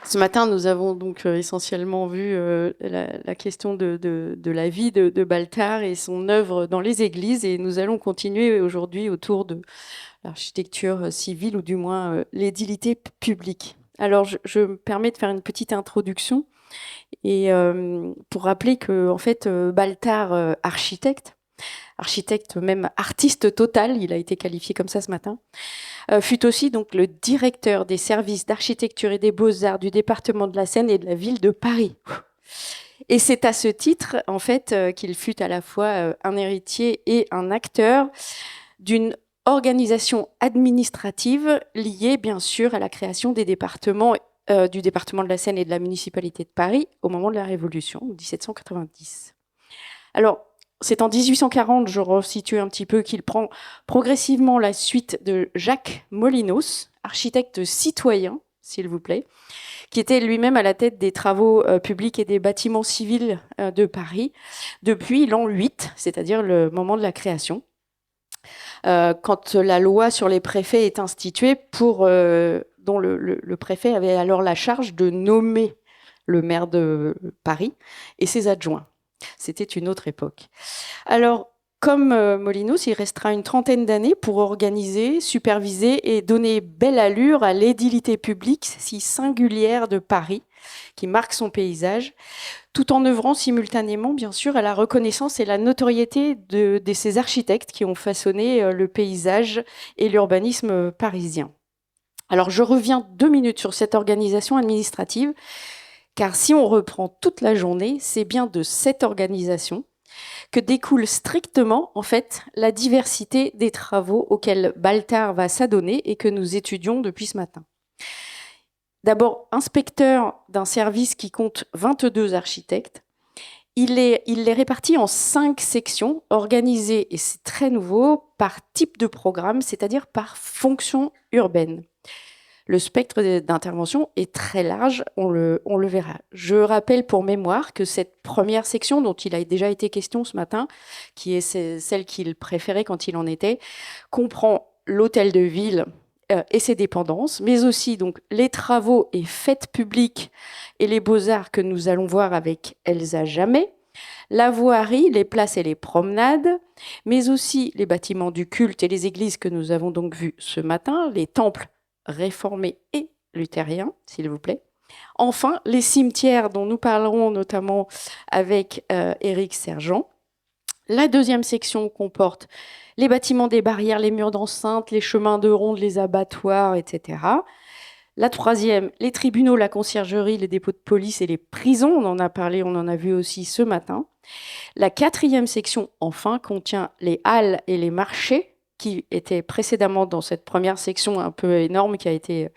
Ce matin, nous avons donc essentiellement vu la question de la vie de Baltard et son œuvre dans les églises, et nous allons continuer aujourd'hui autour de l'architecture civile, ou du moins l'édilité publique. Alors, je me permets de faire une petite introduction et pour rappeler que, en fait, Baltard, architecte, même artiste total, il a été qualifié comme ça ce matin, fut aussi donc le directeur des services d'architecture et des beaux-arts du département de la Seine et de la ville de Paris. Et c'est à ce titre, en fait, qu'il fut à la fois un héritier et un acteur d'une organisation administrative liée, bien sûr, à la création des départements, du département de la Seine et de la municipalité de Paris au moment de la Révolution, en 1790. Alors, c'est en 1840, je resitue un petit peu, qu'il prend progressivement la suite de Jacques Molinos, architecte citoyen, s'il vous plaît, qui était lui-même à la tête des travaux publics et des bâtiments civils de Paris depuis l'an 8, c'est-à-dire le moment de la création, quand la loi sur les préfets est instituée, dont le préfet avait alors la charge de nommer le maire de Paris et ses adjoints. C'était une autre époque. Alors, comme Molinos, il restera une trentaine d'années pour organiser, superviser et donner belle allure à l'édilité publique si singulière de Paris, qui marque son paysage, tout en œuvrant simultanément, bien sûr, à la reconnaissance et la notoriété de ces architectes qui ont façonné le paysage et l'urbanisme parisien. Alors, je reviens 2 minutes sur cette organisation administrative, car si on reprend toute la journée, c'est bien de cette organisation que découle strictement, en fait, la diversité des travaux auxquels Baltard va s'adonner et que nous étudions depuis ce matin. D'abord, inspecteur d'un service qui compte 22 architectes, il les répartit en 5 sections organisées, et c'est très nouveau, par type de programme, c'est-à-dire par fonction urbaine. Le spectre d'intervention est très large, on le verra. Je rappelle pour mémoire que cette première section, dont il a déjà été question ce matin, qui est celle qu'il préférait quand il en était, comprend l'hôtel de ville et ses dépendances, mais aussi donc les travaux et fêtes publiques et les beaux-arts que nous allons voir avec Elsa Jamet, la voirie, les places et les promenades, mais aussi les bâtiments du culte et les églises que nous avons donc vus ce matin, les temples réformés et luthériens, s'il vous plaît. Enfin, les cimetières dont nous parlerons notamment avec Éric Sergent. La deuxième section comporte les bâtiments des barrières, les murs d'enceinte, les chemins de ronde, les abattoirs, etc. La troisième, les tribunaux, la conciergerie, les dépôts de police et les prisons. On en a parlé, on en a vu aussi ce matin. La quatrième section, enfin, contient les halles et les marchés, qui étaient précédemment dans cette première section un peu énorme, qui a été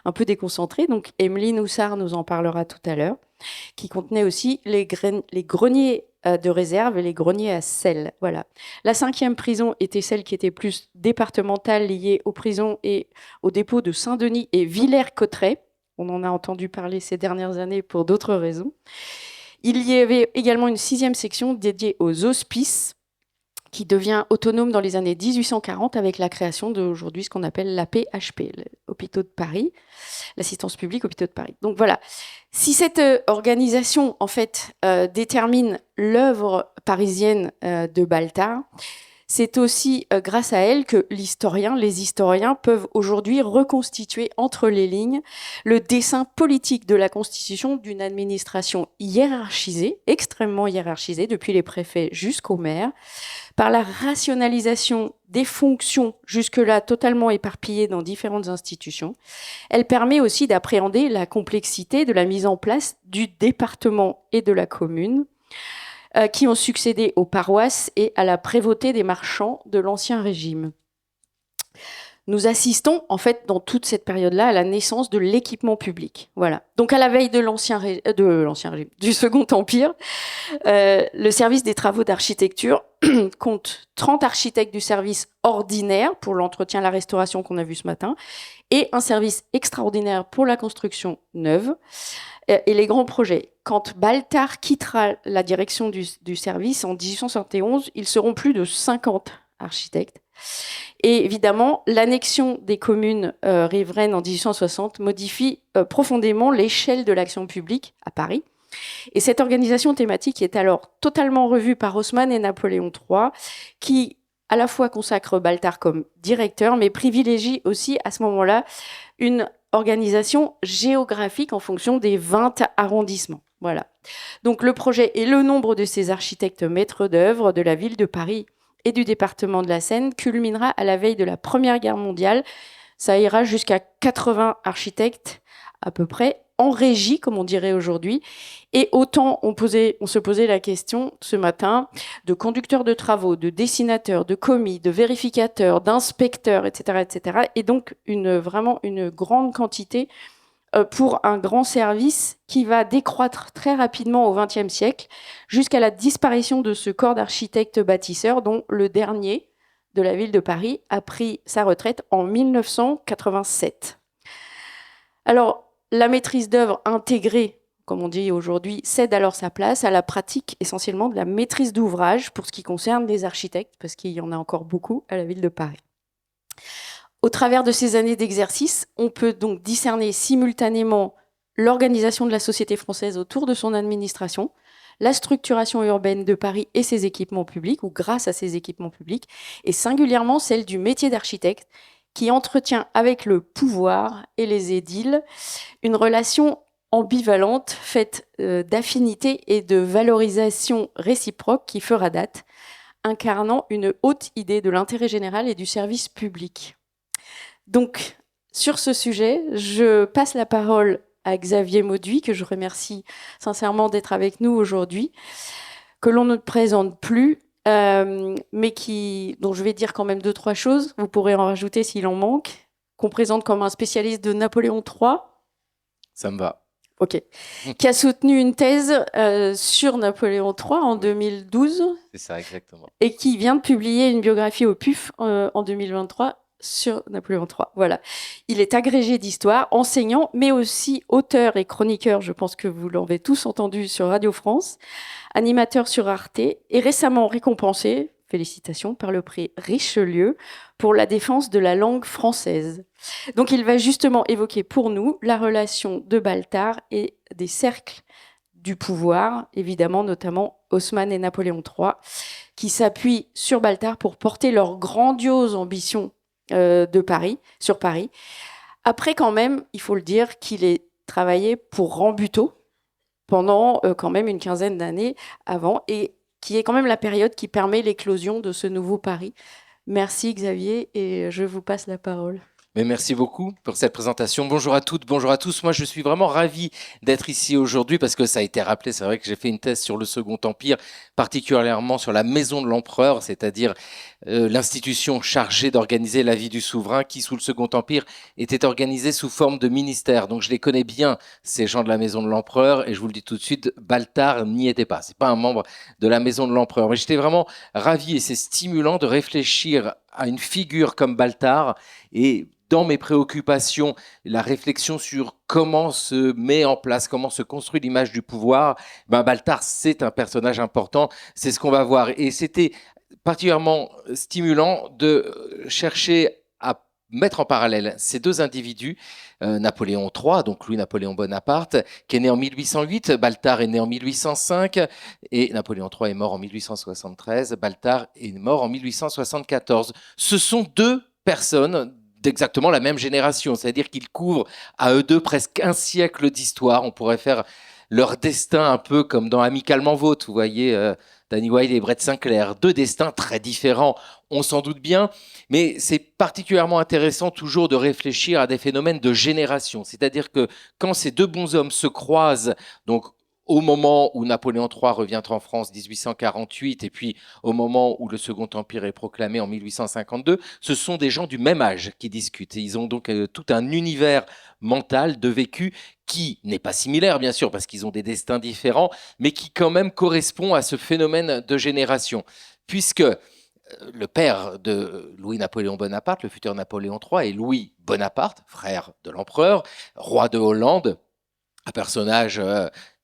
un peu déconcentrée. Donc, Emeline Houssard nous en parlera tout à l'heure, qui contenait aussi les greniers de réserve et les greniers à sel. Voilà. La cinquième prison était celle qui était plus départementale, liée aux prisons et aux dépôts de Saint-Denis et Villers-Cotterêts. On en a entendu parler ces dernières années pour d'autres raisons. Il y avait également une sixième section dédiée aux hospices, qui devient autonome dans les années 1840 avec la création d'aujourd'hui ce qu'on appelle l'AP-HP, l'Hôpitaux de Paris, l'assistance publique Hôpitaux de Paris. Donc voilà, si cette organisation en fait détermine l'œuvre parisienne de Baltard, c'est aussi grâce à elle que les historiens peuvent aujourd'hui reconstituer entre les lignes le dessin politique de la constitution d'une administration hiérarchisée, extrêmement hiérarchisée, depuis les préfets jusqu'au maire, par la rationalisation des fonctions jusque-là totalement éparpillées dans différentes institutions. Elle permet aussi d'appréhender la complexité de la mise en place du département et de la commune, qui ont succédé aux paroisses et à la prévôté des marchands de l'Ancien Régime. Nous assistons, en fait, dans toute cette période-là, à la naissance de l'équipement public. Voilà. Donc, à la veille de du Second Empire, le service des travaux d'architecture compte 30 architectes du service ordinaire pour l'entretien et la restauration qu'on a vu ce matin, et un service extraordinaire pour la construction neuve et les grands projets. Quand Baltard quittera la direction du service en 1871, ils seront plus de 50 architectes Et évidemment, l'annexion des communes riveraines en 1860 modifie profondément l'échelle de l'action publique à Paris. Et cette organisation thématique est alors totalement revue par Haussmann et Napoléon III, qui à la fois consacre Baltard comme directeur, mais privilégie aussi à ce moment-là une organisation géographique en fonction des 20 arrondissements. Voilà. Donc le projet et le nombre de ces architectes maîtres d'œuvre de la ville de Paris et du département de la Seine culminera à la veille de la Première Guerre mondiale. Ça ira jusqu'à 80 architectes à peu près en régie, comme on dirait aujourd'hui. Et autant on se posait la question ce matin de conducteurs de travaux, de dessinateurs, de commis, de vérificateurs, d'inspecteurs, etc., etc. Et donc vraiment une grande quantité pour un grand service qui va décroître très rapidement au XXe siècle jusqu'à la disparition de ce corps d'architectes bâtisseurs dont le dernier de la ville de Paris a pris sa retraite en 1987. Alors, la maîtrise d'œuvre intégrée, comme on dit aujourd'hui, cède alors sa place à la pratique essentiellement de la maîtrise d'ouvrage pour ce qui concerne les architectes, parce qu'il y en a encore beaucoup à la ville de Paris. Au travers de ces années d'exercice, on peut donc discerner simultanément l'organisation de la société française autour de son administration, la structuration urbaine de Paris et ses équipements publics, ou grâce à ses équipements publics, et singulièrement celle du métier d'architecte, qui entretient avec le pouvoir et les édiles une relation ambivalente, faite d'affinité et de valorisation réciproque qui fera date, incarnant une haute idée de l'intérêt général et du service public. Donc, sur ce sujet, je passe la parole à Xavier Mauduit, que je remercie sincèrement d'être avec nous aujourd'hui, que l'on ne présente plus, mais dont je vais dire quand même 2-3 choses, vous pourrez en rajouter s'il en manque, qu'on présente comme un spécialiste de Napoléon III. Ça me va. Ok. Qui a soutenu une thèse sur Napoléon III en 2012. C'est ça, exactement. Et qui vient de publier une biographie au PUF en 2023 sur Napoléon III. Voilà. Il est agrégé d'histoire, enseignant, mais aussi auteur et chroniqueur, je pense que vous l'avez tous entendu sur Radio France, animateur sur Arte, et récemment récompensé, félicitations, par le prix Richelieu pour la défense de la langue française. Donc il va justement évoquer pour nous la relation de Baltard et des cercles du pouvoir, évidemment, notamment Haussmann et Napoléon III, qui s'appuient sur Baltard pour porter leur grandiose ambition de Paris, sur Paris. Après, quand même, il faut le dire qu'il est travaillé pour Rambuteau pendant quand même une quinzaine d'années avant, et qui est quand même la période qui permet l'éclosion de ce nouveau Paris. Merci Xavier, et je vous passe la parole. Mais merci beaucoup pour cette présentation. Bonjour à toutes, bonjour à tous. Moi, je suis vraiment ravi d'être ici aujourd'hui parce que ça a été rappelé. C'est vrai que j'ai fait une thèse sur le Second Empire, particulièrement sur la maison de l'empereur, c'est-à-dire l'institution chargée d'organiser la vie du souverain qui, sous le Second Empire, était organisée sous forme de ministère. Donc, je les connais bien, ces gens de la maison de l'empereur, et je vous le dis tout de suite, Baltard n'y était pas. C'est pas un membre de la maison de l'empereur. Mais j'étais vraiment ravi et c'est stimulant de réfléchir à une figure comme Baltard et dans mes préoccupations, la réflexion sur comment se met en place, comment se construit l'image du pouvoir, Baltard, c'est un personnage important, c'est ce qu'on va voir. Et c'était particulièrement stimulant de chercher à mettre en parallèle ces deux individus, Napoléon III, donc Louis-Napoléon Bonaparte, qui est né en 1808, Baltard est né en 1805, et Napoléon III est mort en 1873, Baltard est mort en 1874. Ce sont deux personnes d'exactement la même génération, c'est-à-dire qu'ils couvrent à eux deux presque un siècle d'histoire. On pourrait faire leur destin un peu comme dans Amicalement Vôtre, vous voyez, Danny Wilde et Brett Sinclair. Deux destins très différents, on s'en doute bien, mais c'est particulièrement intéressant toujours de réfléchir à des phénomènes de génération. C'est-à-dire que quand ces deux bons hommes se croisent, donc au moment où Napoléon III revient en France, 1848, et puis au moment où le Second Empire est proclamé en 1852, ce sont des gens du même âge qui discutent. Et ils ont donc tout un univers mental de vécu qui n'est pas similaire, bien sûr, parce qu'ils ont des destins différents, mais qui quand même correspond à ce phénomène de génération. Puisque le père de Louis-Napoléon Bonaparte, le futur Napoléon III, est Louis Bonaparte, frère de l'empereur, roi de Hollande, un personnage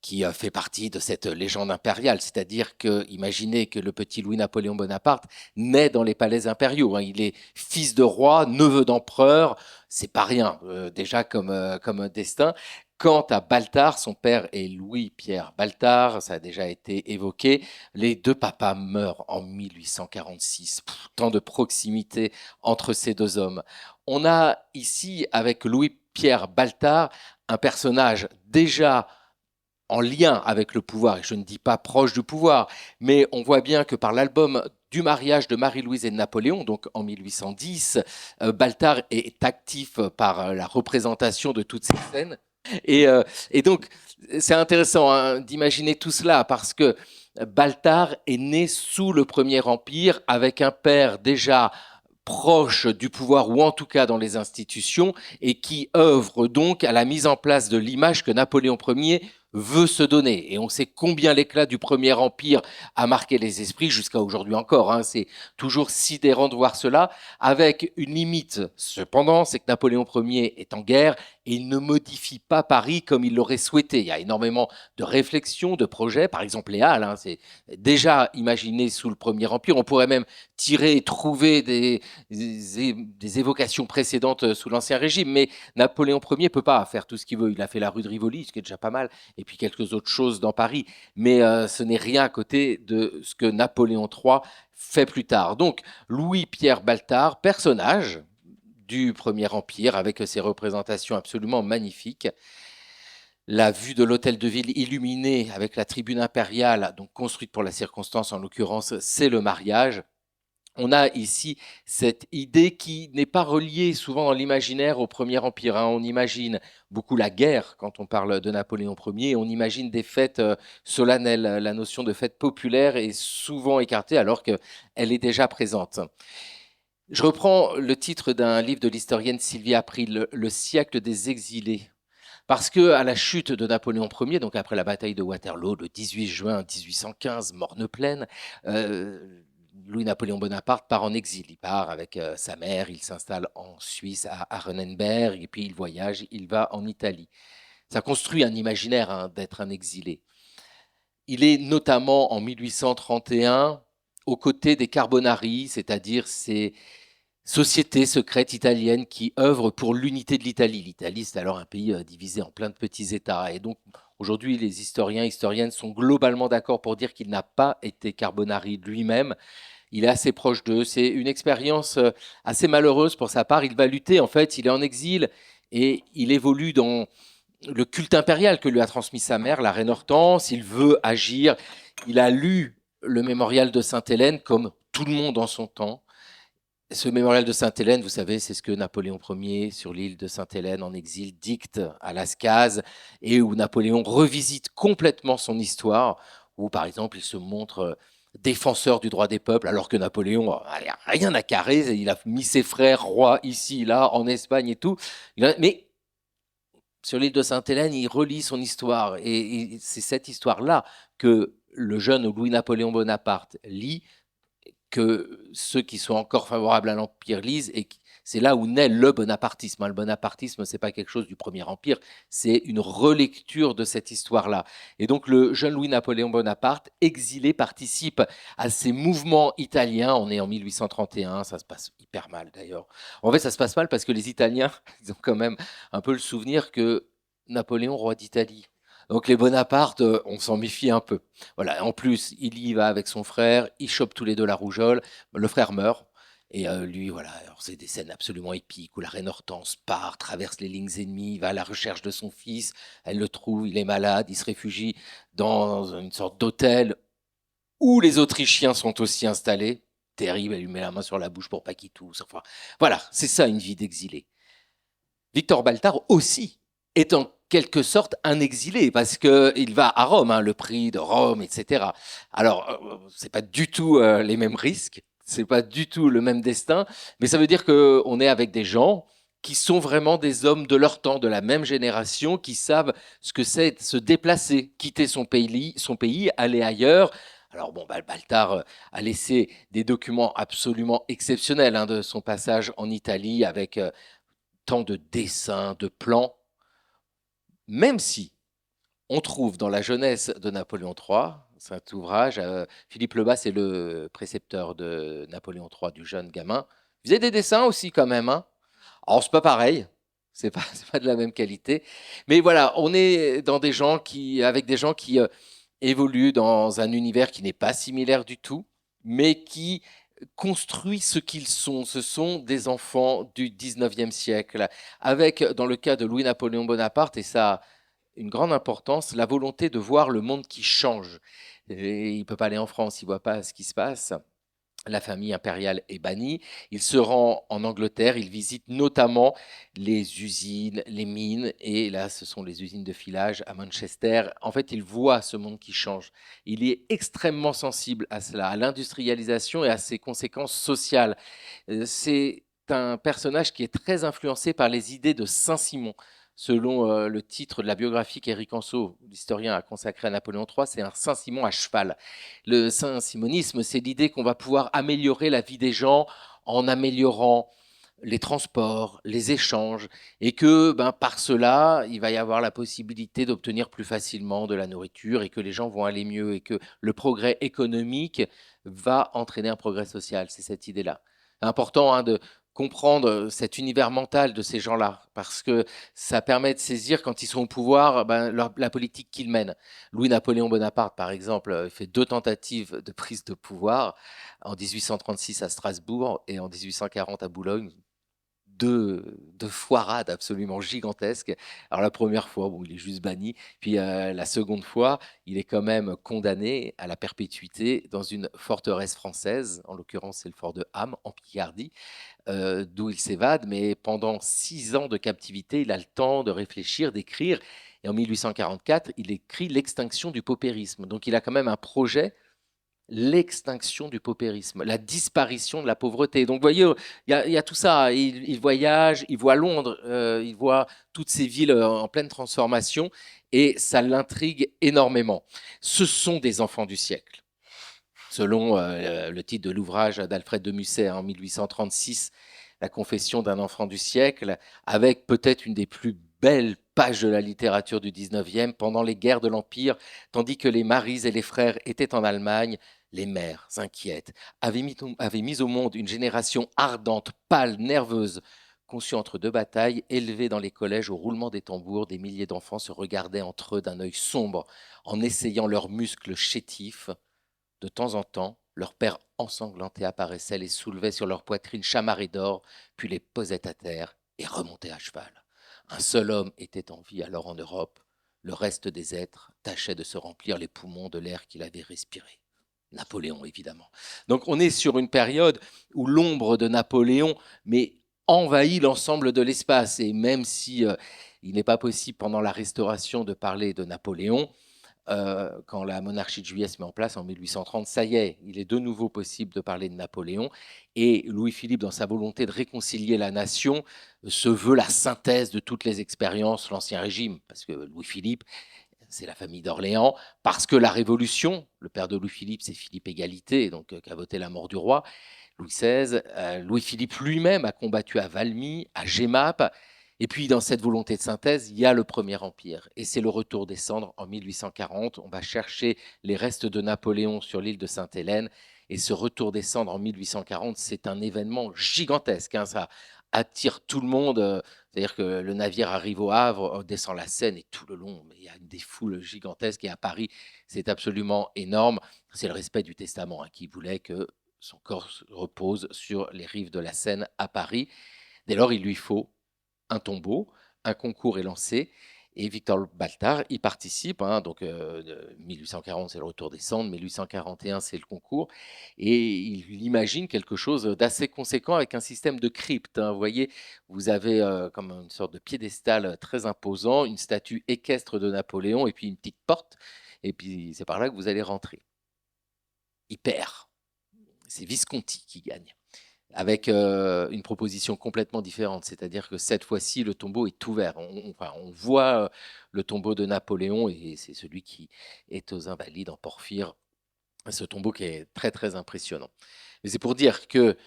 qui fait partie de cette légende impériale. C'est-à-dire que, imaginez que le petit Louis-Napoléon Bonaparte naît dans les palais impériaux, hein. Il est fils de roi, neveu d'empereur. C'est pas rien, déjà comme destin. Quant à Balthar, son père est Louis-Pierre Balthar, ça a déjà été évoqué. Les deux papas meurent en 1846. Tant de proximité entre ces deux hommes. On a ici, avec Louis-Pierre Balthar, un personnage déjà en lien avec le pouvoir, et je ne dis pas proche du pouvoir, mais on voit bien que par l'album du mariage de Marie-Louise et de Napoléon, donc en 1810, Balthar est actif par la représentation de toutes ces scènes. Et donc, c'est intéressant, hein, d'imaginer tout cela parce que Balthar est né sous le Premier Empire avec un père déjà proche du pouvoir ou en tout cas dans les institutions et qui œuvre donc à la mise en place de l'image que Napoléon Ier veut se donner. Et on sait combien l'éclat du Premier Empire a marqué les esprits jusqu'à aujourd'hui encore, hein. C'est toujours sidérant de voir cela, avec une limite cependant, c'est que Napoléon Ier est en guerre et il ne modifie pas Paris comme il l'aurait souhaité. Il y a énormément de réflexions, de projets, par exemple les Halles, hein, c'est déjà imaginé sous le Premier Empire. On pourrait même tirer et trouver des évocations précédentes sous l'Ancien Régime, mais Napoléon Ier ne peut pas faire tout ce qu'il veut. Il a fait la rue de Rivoli, ce qui est déjà pas mal, et puis quelques autres choses dans Paris, mais ce n'est rien à côté de ce que Napoléon III fait plus tard. Donc, Louis-Pierre Balthar, personnage du Premier Empire, avec ses représentations absolument magnifiques. La vue de l'hôtel de ville illuminé avec la tribune impériale, donc construite pour la circonstance, en l'occurrence, c'est le mariage. On a ici cette idée qui n'est pas reliée souvent dans l'imaginaire au Premier Empire, hein. On imagine beaucoup la guerre quand on parle de Napoléon Ier, on imagine des fêtes solennelles. La notion de fête populaire est souvent écartée alors qu'elle est déjà présente. Je reprends le titre d'un livre de l'historienne Sylvie April, Le siècle des exilés. Parce que à la chute de Napoléon Ier, donc après la bataille de Waterloo, le 18 juin 1815, morne-pleine, Louis-Napoléon Bonaparte part en exil. Il part avec sa mère, il s'installe en Suisse, à Arenenberg, et puis il voyage, il va en Italie. Ça construit un imaginaire, hein, d'être un exilé. Il est notamment en 1831 aux côtés des Carbonari, c'est-à-dire ces sociétés secrètes italiennes qui œuvrent pour l'unité de l'Italie. L'Italie, c'est alors un pays divisé en plein de petits États. Et donc, aujourd'hui, les historiens et historiennes sont globalement d'accord pour dire qu'il n'a pas été Carbonari lui-même. Il est assez proche d'eux. C'est une expérience assez malheureuse pour sa part. Il va lutter, en fait, il est en exil et il évolue dans le culte impérial que lui a transmis sa mère, la reine Hortense. Il veut agir. Il a lu le mémorial de Sainte-Hélène comme tout le monde en son temps. Ce mémorial de Sainte-Hélène, vous savez, c'est ce que Napoléon Ier, sur l'île de Sainte-Hélène, en exil, dicte à Lascaz, et où Napoléon revisite complètement son histoire, où, par exemple, il se montre défenseur du droit des peuples, alors que Napoléon n'a rien à carrer, il a mis ses frères rois ici, là, en Espagne et tout. Mais sur l'île de Sainte-Hélène, il relit son histoire, et c'est cette histoire-là que le jeune Louis-Napoléon Bonaparte lit, que ceux qui sont encore favorables à l'Empire lisent, et c'est là où naît le bonapartisme. Le bonapartisme, c'est pas quelque chose du Premier Empire, c'est une relecture de cette histoire-là. Et donc le jeune Louis-Napoléon Bonaparte, exilé, participe à ces mouvements italiens. On est en 1831, ça se passe hyper mal d'ailleurs. En fait, ça se passe mal parce que les Italiens, ils ont quand même un peu le souvenir que Napoléon, roi d'Italie. Donc les Bonaparte, on s'en méfie un peu. Voilà. En plus, il y va avec son frère, ils chopent tous les deux la rougeole, le frère meurt. Et lui, voilà, alors c'est des scènes absolument épiques où la reine Hortense part, traverse les lignes ennemies, va à la recherche de son fils, elle le trouve, il est malade, il se réfugie dans une sorte d'hôtel où les Autrichiens sont aussi installés. Terrible, elle lui met la main sur la bouche pour pas qu'il tousse. Enfin, voilà, c'est ça une vie d'exilé. Victor Baltard aussi est en quelque sorte un exilé parce qu'il va à Rome, hein, le prix de Rome, etc. Alors, c'est pas du tout les mêmes risques, c'est pas du tout le même destin, mais ça veut dire qu'on est avec des gens qui sont vraiment des hommes de leur temps, de la même génération, qui savent ce que c'est se déplacer, quitter son pays, aller ailleurs. Alors bon, Baltard a laissé des documents absolument exceptionnels, hein, de son passage en Italie avec tant de dessins, de plans, même si On trouve dans la jeunesse de Napoléon III, cet ouvrage, Philippe Lebas, c'est le précepteur de Napoléon III, du jeune gamin. Il faisait des dessins aussi quand même, hein. Alors c'est pas pareil, c'est pas de la même qualité, mais voilà, on est dans des gens avec des gens qui évoluent dans un univers qui n'est pas similaire du tout, mais qui construit ce qu'ils sont. Ce sont des enfants du 19e siècle, avec, dans le cas de Louis-Napoléon Bonaparte, et ça une grande importance, la volonté de voir le monde qui change. Et il ne peut pas aller en France, il ne voit pas ce qui se passe. La famille impériale est bannie. Il se rend en Angleterre, il visite notamment les usines, les mines, et là, ce sont les usines de filage à Manchester. En fait, il voit ce monde qui change. Il est extrêmement sensible à cela, à l'industrialisation et à ses conséquences sociales. C'est un personnage qui est très influencé par les idées de Saint-Simon. Selon le titre de la biographie qu'Éric Anceau, l'historien, a consacré à Napoléon III, c'est un Saint-Simon à cheval. Le saint-simonisme, c'est l'idée qu'on va pouvoir améliorer la vie des gens en améliorant les transports, les échanges, et que par cela, il va y avoir la possibilité d'obtenir plus facilement de la nourriture et que les gens vont aller mieux et que le progrès économique va entraîner un progrès social. C'est cette idée-là. C'est important, hein, de comprendre cet univers mental de ces gens-là, parce que ça permet de saisir, quand ils sont au pouvoir, la politique qu'ils mènent. Louis-Napoléon Bonaparte, par exemple, fait 2 tentatives de prise de pouvoir, en 1836 à Strasbourg et en 1840 à Boulogne. Deux foirades absolument gigantesques. Alors la première fois, bon, il est juste banni, puis la seconde fois, il est quand même condamné à la perpétuité dans une forteresse française, en l'occurrence c'est le fort de Ham, en Picardie, d'où il s'évade, mais pendant 6 ans de captivité, il a le temps de réfléchir, d'écrire, et en 1844, il écrit L'extinction du paupérisme. Donc il a quand même un projet, l'extinction du paupérisme, la disparition de la pauvreté. Donc, vous voyez, il y a tout ça. Il voyage, il voit Londres, il voit toutes ces villes en pleine transformation, et ça l'intrigue énormément. Ce sont des enfants du siècle. Selon le titre de l'ouvrage d'Alfred de Musset en 1836, La confession d'un enfant du siècle, avec peut-être une des plus belles pages de la littérature du 19e, pendant les guerres de l'Empire, tandis que les maris et les frères étaient en Allemagne, les mères, inquiètes, avaient mis au monde une génération ardente, pâle, nerveuse, conçue entre 2 batailles, élevée dans les collèges au roulement des tambours. Des milliers d'enfants se regardaient entre eux d'un œil sombre, en essayant leurs muscles chétifs. De temps en temps, leurs pères ensanglantés apparaissaient, les soulevaient sur leur poitrine chamarrés d'or, puis les posaient à terre et remontaient à cheval. Un seul homme était en vie alors en Europe. Le reste des êtres tâchait de se remplir les poumons de l'air qu'il avait respiré. Napoléon, évidemment. Donc on est sur une période où l'ombre de Napoléon envahit l'ensemble de l'espace. Et même si il n'est pas possible pendant la Restauration de parler de Napoléon, quand la monarchie de Juillet se met en place en 1830, ça y est, il est de nouveau possible de parler de Napoléon. Et Louis-Philippe, dans sa volonté de réconcilier la nation, se veut la synthèse de toutes les expériences, l'Ancien Régime, parce que Louis-Philippe, c'est la famille d'Orléans, parce que la Révolution, le père de Louis-Philippe, c'est Philippe Égalité, donc qui a voté la mort du roi, Louis XVI. Louis-Philippe lui-même a combattu à Valmy, à Jemmapes. Et puis, dans cette volonté de synthèse, il y a le Premier Empire. Et c'est le retour des cendres en 1840. On va chercher les restes de Napoléon sur l'île de Sainte-Hélène. Et ce retour des cendres en 1840, c'est un événement gigantesque, hein. Ça attire tout le monde. C'est-à-dire que le navire arrive au Havre, descend la Seine, et tout le long, il y a des foules gigantesques. Et à Paris, c'est absolument énorme. C'est le respect du testament, hein, qui voulait que son corps repose sur les rives de la Seine à Paris. Dès lors, il lui faut un tombeau. Un concours est lancé et Victor Baltard y participe, hein. Donc 1840, c'est le retour des cendres, 1841, c'est le concours, et il imagine quelque chose d'assez conséquent avec un système de crypte, hein. Vous voyez, vous avez comme une sorte de piédestal très imposant, une statue équestre de Napoléon et puis une petite porte, et puis c'est par là que vous allez rentrer. Il perd. C'est Visconti qui gagne, avec une proposition complètement différente. C'est-à-dire que cette fois-ci, le tombeau est ouvert. On voit le tombeau de Napoléon, et c'est celui qui est aux Invalides en porphyre. Ce tombeau qui est très, très impressionnant. Mais c'est pour dire que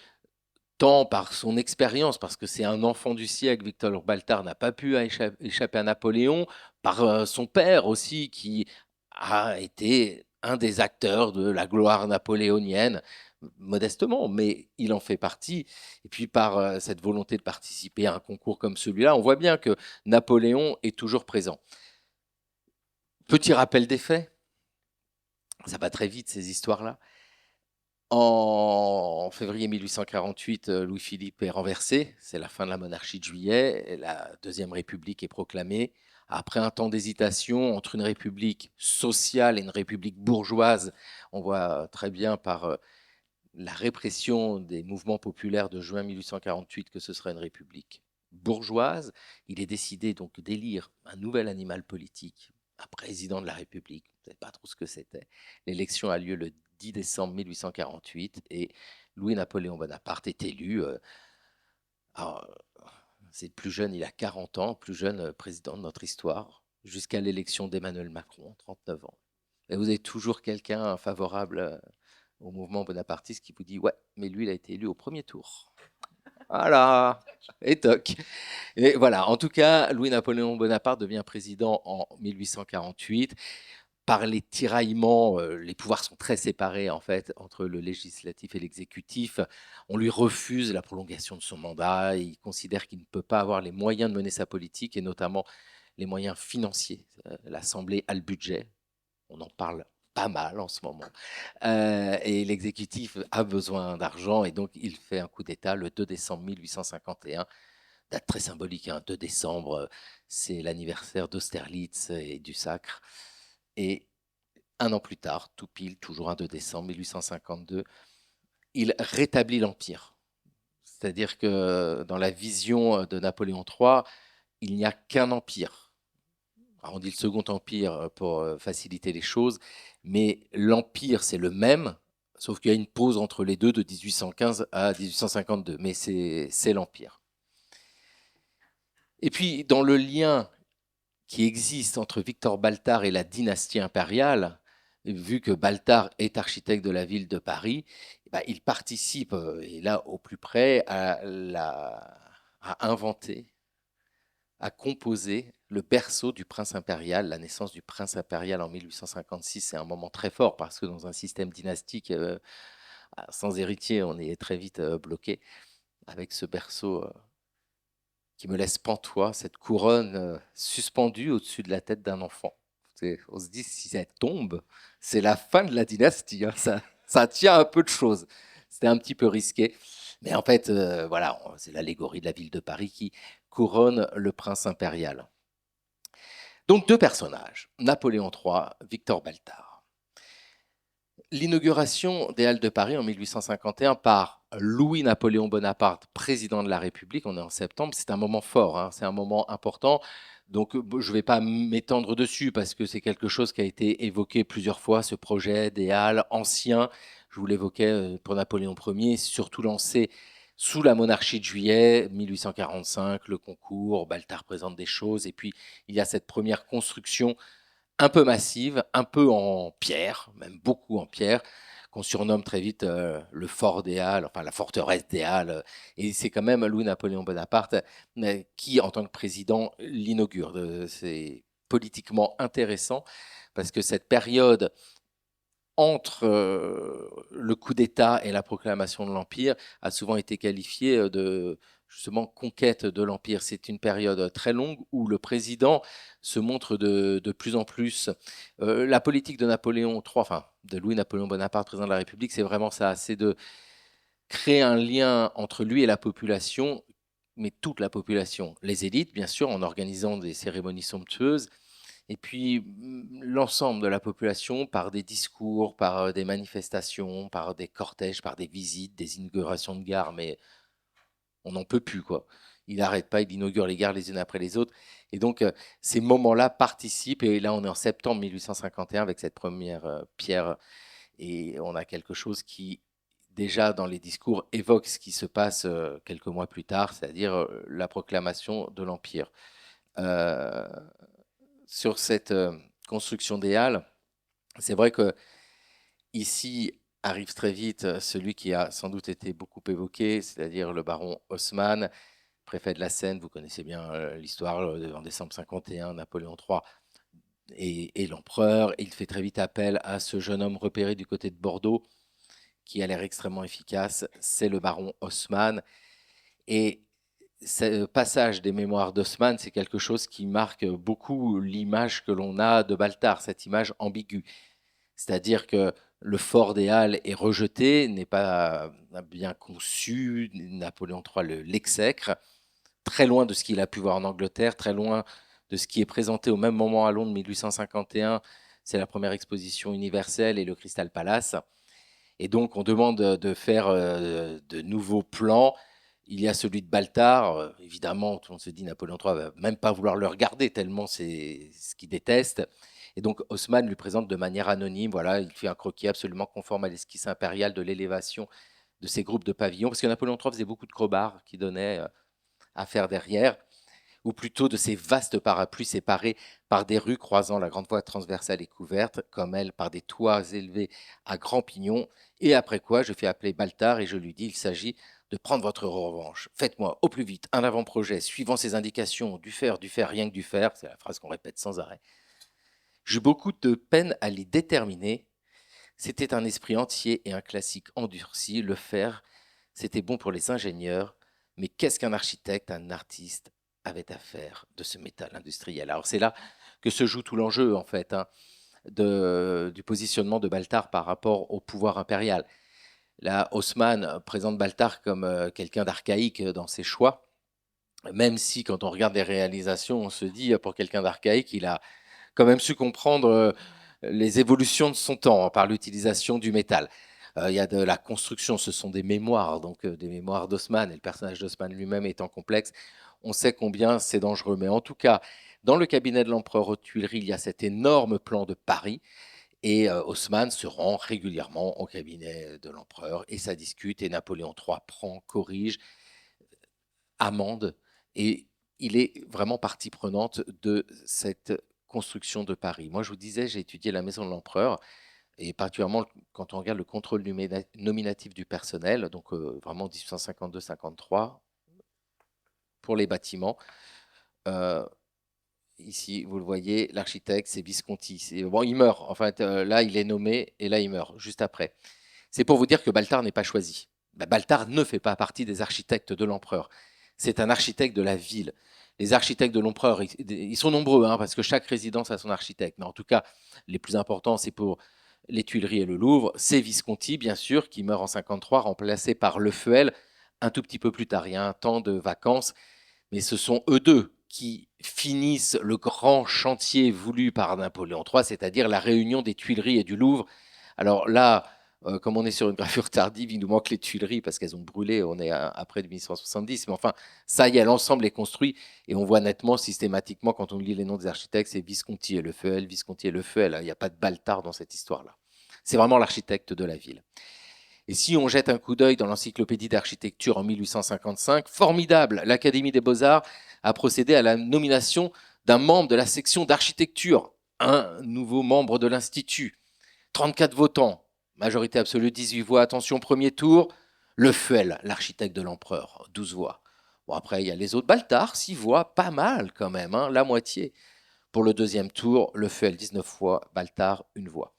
tant par son expérience, parce que c'est un enfant du siècle, Victor Baltard n'a pas pu échapper à Napoléon, par son père aussi, qui a été un des acteurs de la gloire napoléonienne, modestement, mais il en fait partie. Et puis par cette volonté de participer à un concours comme celui-là, on voit bien que Napoléon est toujours présent. Petit rappel des faits, ça va très vite ces histoires-là. En février 1848, Louis-Philippe est renversé, c'est la fin de la monarchie de Juillet, et la Deuxième République est proclamée. Après un temps d'hésitation entre une république sociale et une république bourgeoise, on voit très bien par la répression des mouvements populaires de juin 1848 que ce serait une république bourgeoise. Il est décidé donc d'élire un nouvel animal politique, un président de la République. Vous ne savez pas trop ce que c'était. L'élection a lieu le 10 décembre 1848 et Louis-Napoléon Bonaparte est élu. C'est le plus jeune, il a 40 ans, plus jeune président de notre histoire, jusqu'à l'élection d'Emmanuel Macron, 39 ans. Et vous avez toujours quelqu'un favorable au mouvement bonapartiste qui vous dit ouais, mais lui, il a été élu au premier tour. Voilà, et toc. Et voilà, en tout cas, Louis-Napoléon Bonaparte devient président en 1848. Par les tiraillements, les pouvoirs sont très séparés en fait entre le législatif et l'exécutif. On lui refuse la prolongation de son mandat. Il considère qu'il ne peut pas avoir les moyens de mener sa politique et notamment les moyens financiers. L'Assemblée a le budget. On en parle pas mal en ce moment. Et l'exécutif a besoin d'argent et donc il fait un coup d'État le 2 décembre 1851. Date très symbolique, hein, 2 décembre, c'est l'anniversaire d'Austerlitz et du Sacre. Et un an plus tard, tout pile, toujours un 2 décembre 1852, il rétablit l'Empire. C'est-à-dire que dans la vision de Napoléon III, il n'y a qu'un empire. Alors on dit le Second Empire pour faciliter les choses, mais l'Empire, c'est le même, sauf qu'il y a une pause entre les deux de 1815 à 1852, mais c'est l'Empire. Et puis, dans le lien qui existe entre Victor Baltard et la dynastie impériale, vu que Baltard est architecte de la ville de Paris, il participe, et là au plus près, à inventer, à composer le berceau du prince impérial. La naissance du prince impérial en 1856, c'est un moment très fort parce que dans un système dynastique sans héritier, on est très vite bloqué avec ce berceau qui me laisse pantois, cette couronne suspendue au-dessus de la tête d'un enfant. On se dit, si elle tombe, c'est la fin de la dynastie. Hein. Ça tient un peu de choses. C'était un petit peu risqué. Mais en fait, voilà, c'est l'allégorie de la ville de Paris qui couronne le prince impérial. Donc deux personnages, Napoléon III, Victor Baltard. L'inauguration des Halles de Paris en 1851 par Louis-Napoléon Bonaparte, président de la République, on est en septembre, c'est un moment fort, hein, c'est un moment important. Donc je ne vais pas m'étendre dessus parce que c'est quelque chose qui a été évoqué plusieurs fois, ce projet des Halles anciens. Je vous l'évoquais pour Napoléon Ier, surtout lancé sous la monarchie de Juillet 1845, le concours, Baltard présente des choses, et puis il y a cette première construction un peu massive, un peu en pierre, même beaucoup en pierre, qu'on surnomme très vite le fort des Halles, enfin la forteresse des Halles. Et c'est quand même Louis-Napoléon Bonaparte qui, en tant que président, l'inaugure. C'est politiquement intéressant parce que cette période entre le coup d'État et la proclamation de l'Empire a souvent été qualifiée de justement conquête de l'Empire. C'est une période très longue où le président se montre de plus en plus. La politique de Napoléon III, enfin de Louis-Napoléon Bonaparte, président de la République, c'est vraiment ça, c'est de créer un lien entre lui et la population, mais toute la population. Les élites, bien sûr, en organisant des cérémonies somptueuses, et puis l'ensemble de la population par des discours, par des manifestations, par des cortèges, par des visites, des inaugurations de gares, mais on n'en peut plus, quoi. Il n'arrête pas, il inaugure les gares les unes après les autres. Et donc, ces moments-là participent. Et là, on est en septembre 1851 avec cette première pierre. Et on a quelque chose qui, déjà dans les discours, évoque ce qui se passe quelques mois plus tard, c'est-à-dire la proclamation de l'Empire. Euh, sur cette construction des halles, c'est vrai que ici, arrive très vite celui qui a sans doute été beaucoup évoqué, c'est-à-dire le baron Haussmann, préfet de la Seine. Vous connaissez bien l'histoire, en décembre 51, Napoléon III et l'empereur. Il fait très vite appel à ce jeune homme repéré du côté de Bordeaux, qui a l'air extrêmement efficace, c'est le baron Haussmann. Et ce passage des mémoires d'Haussmann, c'est quelque chose qui marque beaucoup l'image que l'on a de Baltard, cette image ambiguë. C'est-à-dire que le fort des Halles est rejeté, n'est pas bien conçu, Napoléon III l'exècre, très loin de ce qu'il a pu voir en Angleterre, très loin de ce qui est présenté au même moment à Londres, 1851, c'est la première exposition universelle et le Crystal Palace. Et donc, on demande de faire de nouveaux plans. Il y a celui de Baltard. Évidemment, tout le monde se dit Napoléon III va même pas vouloir le regarder tellement c'est ce qu'il déteste. Et donc, Haussmann lui présente de manière anonyme. Voilà, il fait un croquis absolument conforme à l'esquisse impériale de l'élévation de ces groupes de pavillons. Parce que Napoléon III faisait beaucoup de crobards qui donnaient à faire derrière, ou plutôt de ces vastes parapluies séparés par des rues croisant la grande voie transversale et couverte, comme elle, par des toits élevés à grands pignons, et après quoi je fais appeler Baltard et je lui dis, il s'agit de prendre votre revanche. Faites-moi au plus vite un avant-projet suivant ces indications, du faire, rien que du faire, c'est la phrase qu'on répète sans arrêt. J'eus beaucoup de peine à les déterminer. C'était un esprit entier et un classique endurci. Le faire, c'était bon pour les ingénieurs, mais qu'est-ce qu'un architecte, un artiste avait à faire de ce métal industriel? Alors c'est là que se joue tout l'enjeu, en fait, hein, du positionnement de Baltard par rapport au pouvoir impérial. Là, Haussmann présente Baltard comme quelqu'un d'archaïque dans ses choix, même si quand on regarde les réalisations, on se dit, pour quelqu'un d'archaïque, il a quand même su comprendre les évolutions de son temps par l'utilisation du métal. Il y a de la construction, ce sont des mémoires, donc des mémoires d'Haussmann, et le personnage d'Haussmann lui-même étant complexe, on sait combien c'est dangereux. Mais en tout cas, dans le cabinet de l'empereur aux Tuileries, il y a cet énorme plan de Paris, et Haussmann se rend régulièrement au cabinet de l'empereur, et ça discute, et Napoléon III prend, corrige, amende, et il est vraiment partie prenante de cette construction de Paris. Moi, je vous disais, j'ai étudié la maison de l'empereur, et particulièrement quand on regarde le contrôle nominatif du personnel, donc vraiment 1852-53, pour les bâtiments. Euh, Ici, vous le voyez, l'architecte, c'est Visconti. Bon, il meurt. En fait, là, il est nommé, et là, il meurt, juste après. C'est pour vous dire que Baltard n'est pas choisi. Baltard ne fait pas partie des architectes de l'empereur. C'est un architecte de la ville. Les architectes de l'empereur, ils sont nombreux, hein, parce que chaque résidence a son architecte. Mais en tout cas, les plus importants, c'est pour les Tuileries et le Louvre. C'est Visconti, bien sûr, qui meurt en 53, remplacé par Le Fuel un tout petit peu plus tard. Il y a un temps de vacances, mais ce sont eux deux qui finissent le grand chantier voulu par Napoléon III, c'est-à-dire la réunion des Tuileries et du Louvre. Alors là, comme on est sur une gravure tardive, il nous manque les Tuileries parce qu'elles ont brûlé, on est après 1870, mais enfin, ça y est, l'ensemble est construit, et on voit nettement, systématiquement, quand on lit les noms des architectes, c'est Visconti et Le Fuel, Visconti et Le Fuel, il n'y a pas de Baltard dans cette histoire-là. C'est vraiment l'architecte de la ville. Et si on jette un coup d'œil dans l'encyclopédie d'architecture en 1855, formidable, l'Académie des Beaux-Arts a procédé à la nomination d'un membre de la section d'architecture, un nouveau membre de l'Institut. 34 votants, majorité absolue, 18 voix. Attention, premier tour, Le Fuel, l'architecte de l'empereur, 12 voix. Bon, après, il y a les autres. Baltard, 6 voix, pas mal quand même, hein, la moitié. Pour le deuxième tour, Le Fuel, 19 voix, Baltard, 1 voix.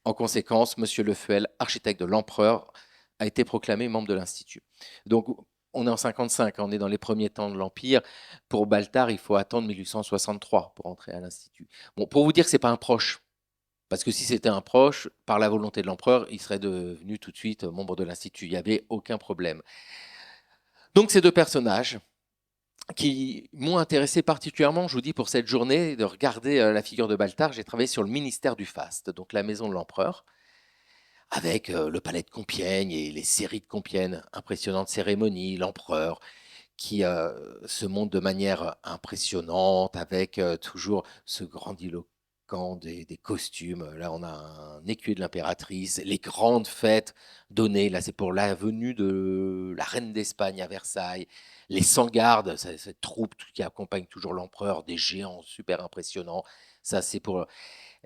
En conséquence, M. Le Fuel, architecte de l'empereur, a été proclamé membre de l'Institut. Donc, on est en 55, on est dans les premiers temps de l'Empire. Pour Baltard, il faut attendre 1863 pour entrer à l'Institut. Bon, pour vous dire que ce n'est pas un proche, parce que si c'était un proche, par la volonté de l'empereur, il serait devenu tout de suite membre de l'Institut. Il n'y avait aucun problème. Donc, ces deux personnages qui m'ont intéressé particulièrement, je vous dis, pour cette journée, de regarder la figure de Baltard, j'ai travaillé sur le ministère du Faste, donc la maison de l'empereur, avec le palais de Compiègne et les séries de Compiègne, impressionnantes cérémonies, l'empereur qui se montre de manière impressionnante, avec toujours ce grandiloquent des costumes. Là, on a un écuyer de l'impératrice, les grandes fêtes données. Là, c'est pour la venue de la reine d'Espagne à Versailles. Les 100 gardes, cette troupe qui accompagne toujours l'empereur, des géants super impressionnants. Ça, c'est pour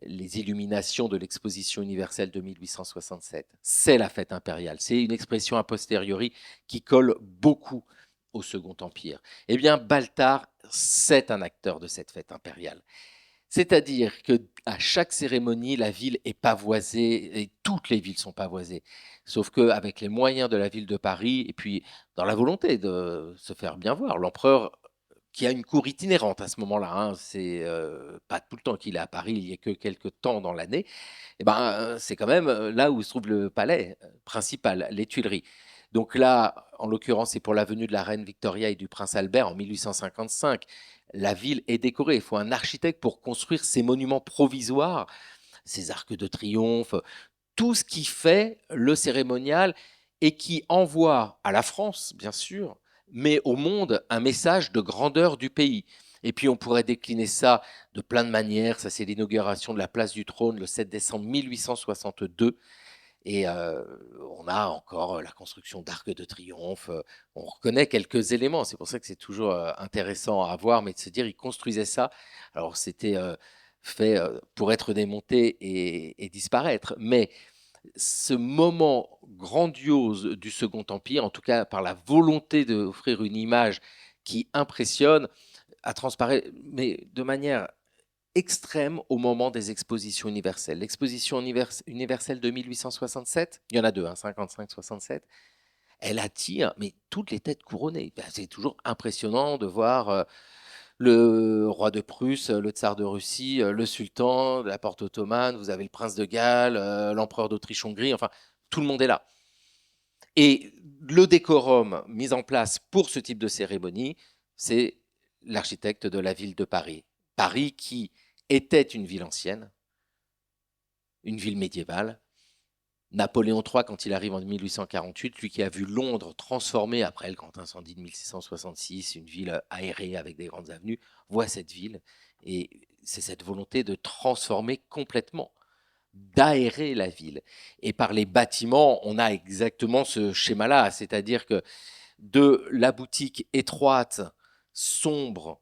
les illuminations de l'exposition universelle de 1867. C'est la fête impériale. C'est une expression a posteriori qui colle beaucoup au Second Empire. Eh bien, Baltard, c'est un acteur de cette fête impériale. C'est-à-dire que à chaque cérémonie, la ville est pavoisée, et toutes les villes sont pavoisées. Sauf qu'avec les moyens de la ville de Paris, et puis dans la volonté de se faire bien voir, l'empereur, qui a une cour itinérante à ce moment-là, hein, c'est pas tout le temps qu'il est à Paris, il n'y a que quelques temps dans l'année, et ben, c'est quand même là où se trouve le palais principal, les Tuileries. Donc là, en l'occurrence, c'est pour la venue de la reine Victoria et du prince Albert en 1855. La ville est décorée. Il faut un architecte pour construire ces monuments provisoires, ces arcs de triomphe, tout ce qui fait le cérémonial et qui envoie à la France, bien sûr, mais au monde, un message de grandeur du pays. Et puis on pourrait décliner ça de plein de manières. Ça, c'est l'inauguration de la place du Trône le 7 décembre 1862. Et on a encore la construction d'arcs de triomphe. On reconnaît quelques éléments. C'est pour ça que c'est toujours intéressant à voir, mais de se dire, ils construisaient ça. Alors, c'était fait pour être démonté et disparaître. Mais ce moment grandiose du Second Empire, en tout cas par la volonté d'offrir une image qui impressionne, a transparé, mais de manière extrême au moment des expositions universelles. L'exposition universelle de 1867, il y en a deux, hein, 55-67, elle attire mais toutes les têtes couronnées. Ben, c'est toujours impressionnant de voir le roi de Prusse, le tsar de Russie, le sultan de la porte ottomane, vous avez le prince de Galles, l'empereur d'Autriche-Hongrie, enfin, tout le monde est là. Et le décorum mis en place pour ce type de cérémonie, c'est l'architecte de la ville de Paris. Paris qui était une ville ancienne, une ville médiévale. Napoléon III, quand il arrive en 1848, lui qui a vu Londres transformée après le grand incendie de 1666, une ville aérée avec des grandes avenues, voit cette ville et c'est cette volonté de transformer complètement, d'aérer la ville. Et par les bâtiments, on a exactement ce schéma-là, c'est-à-dire que de la boutique étroite, sombre,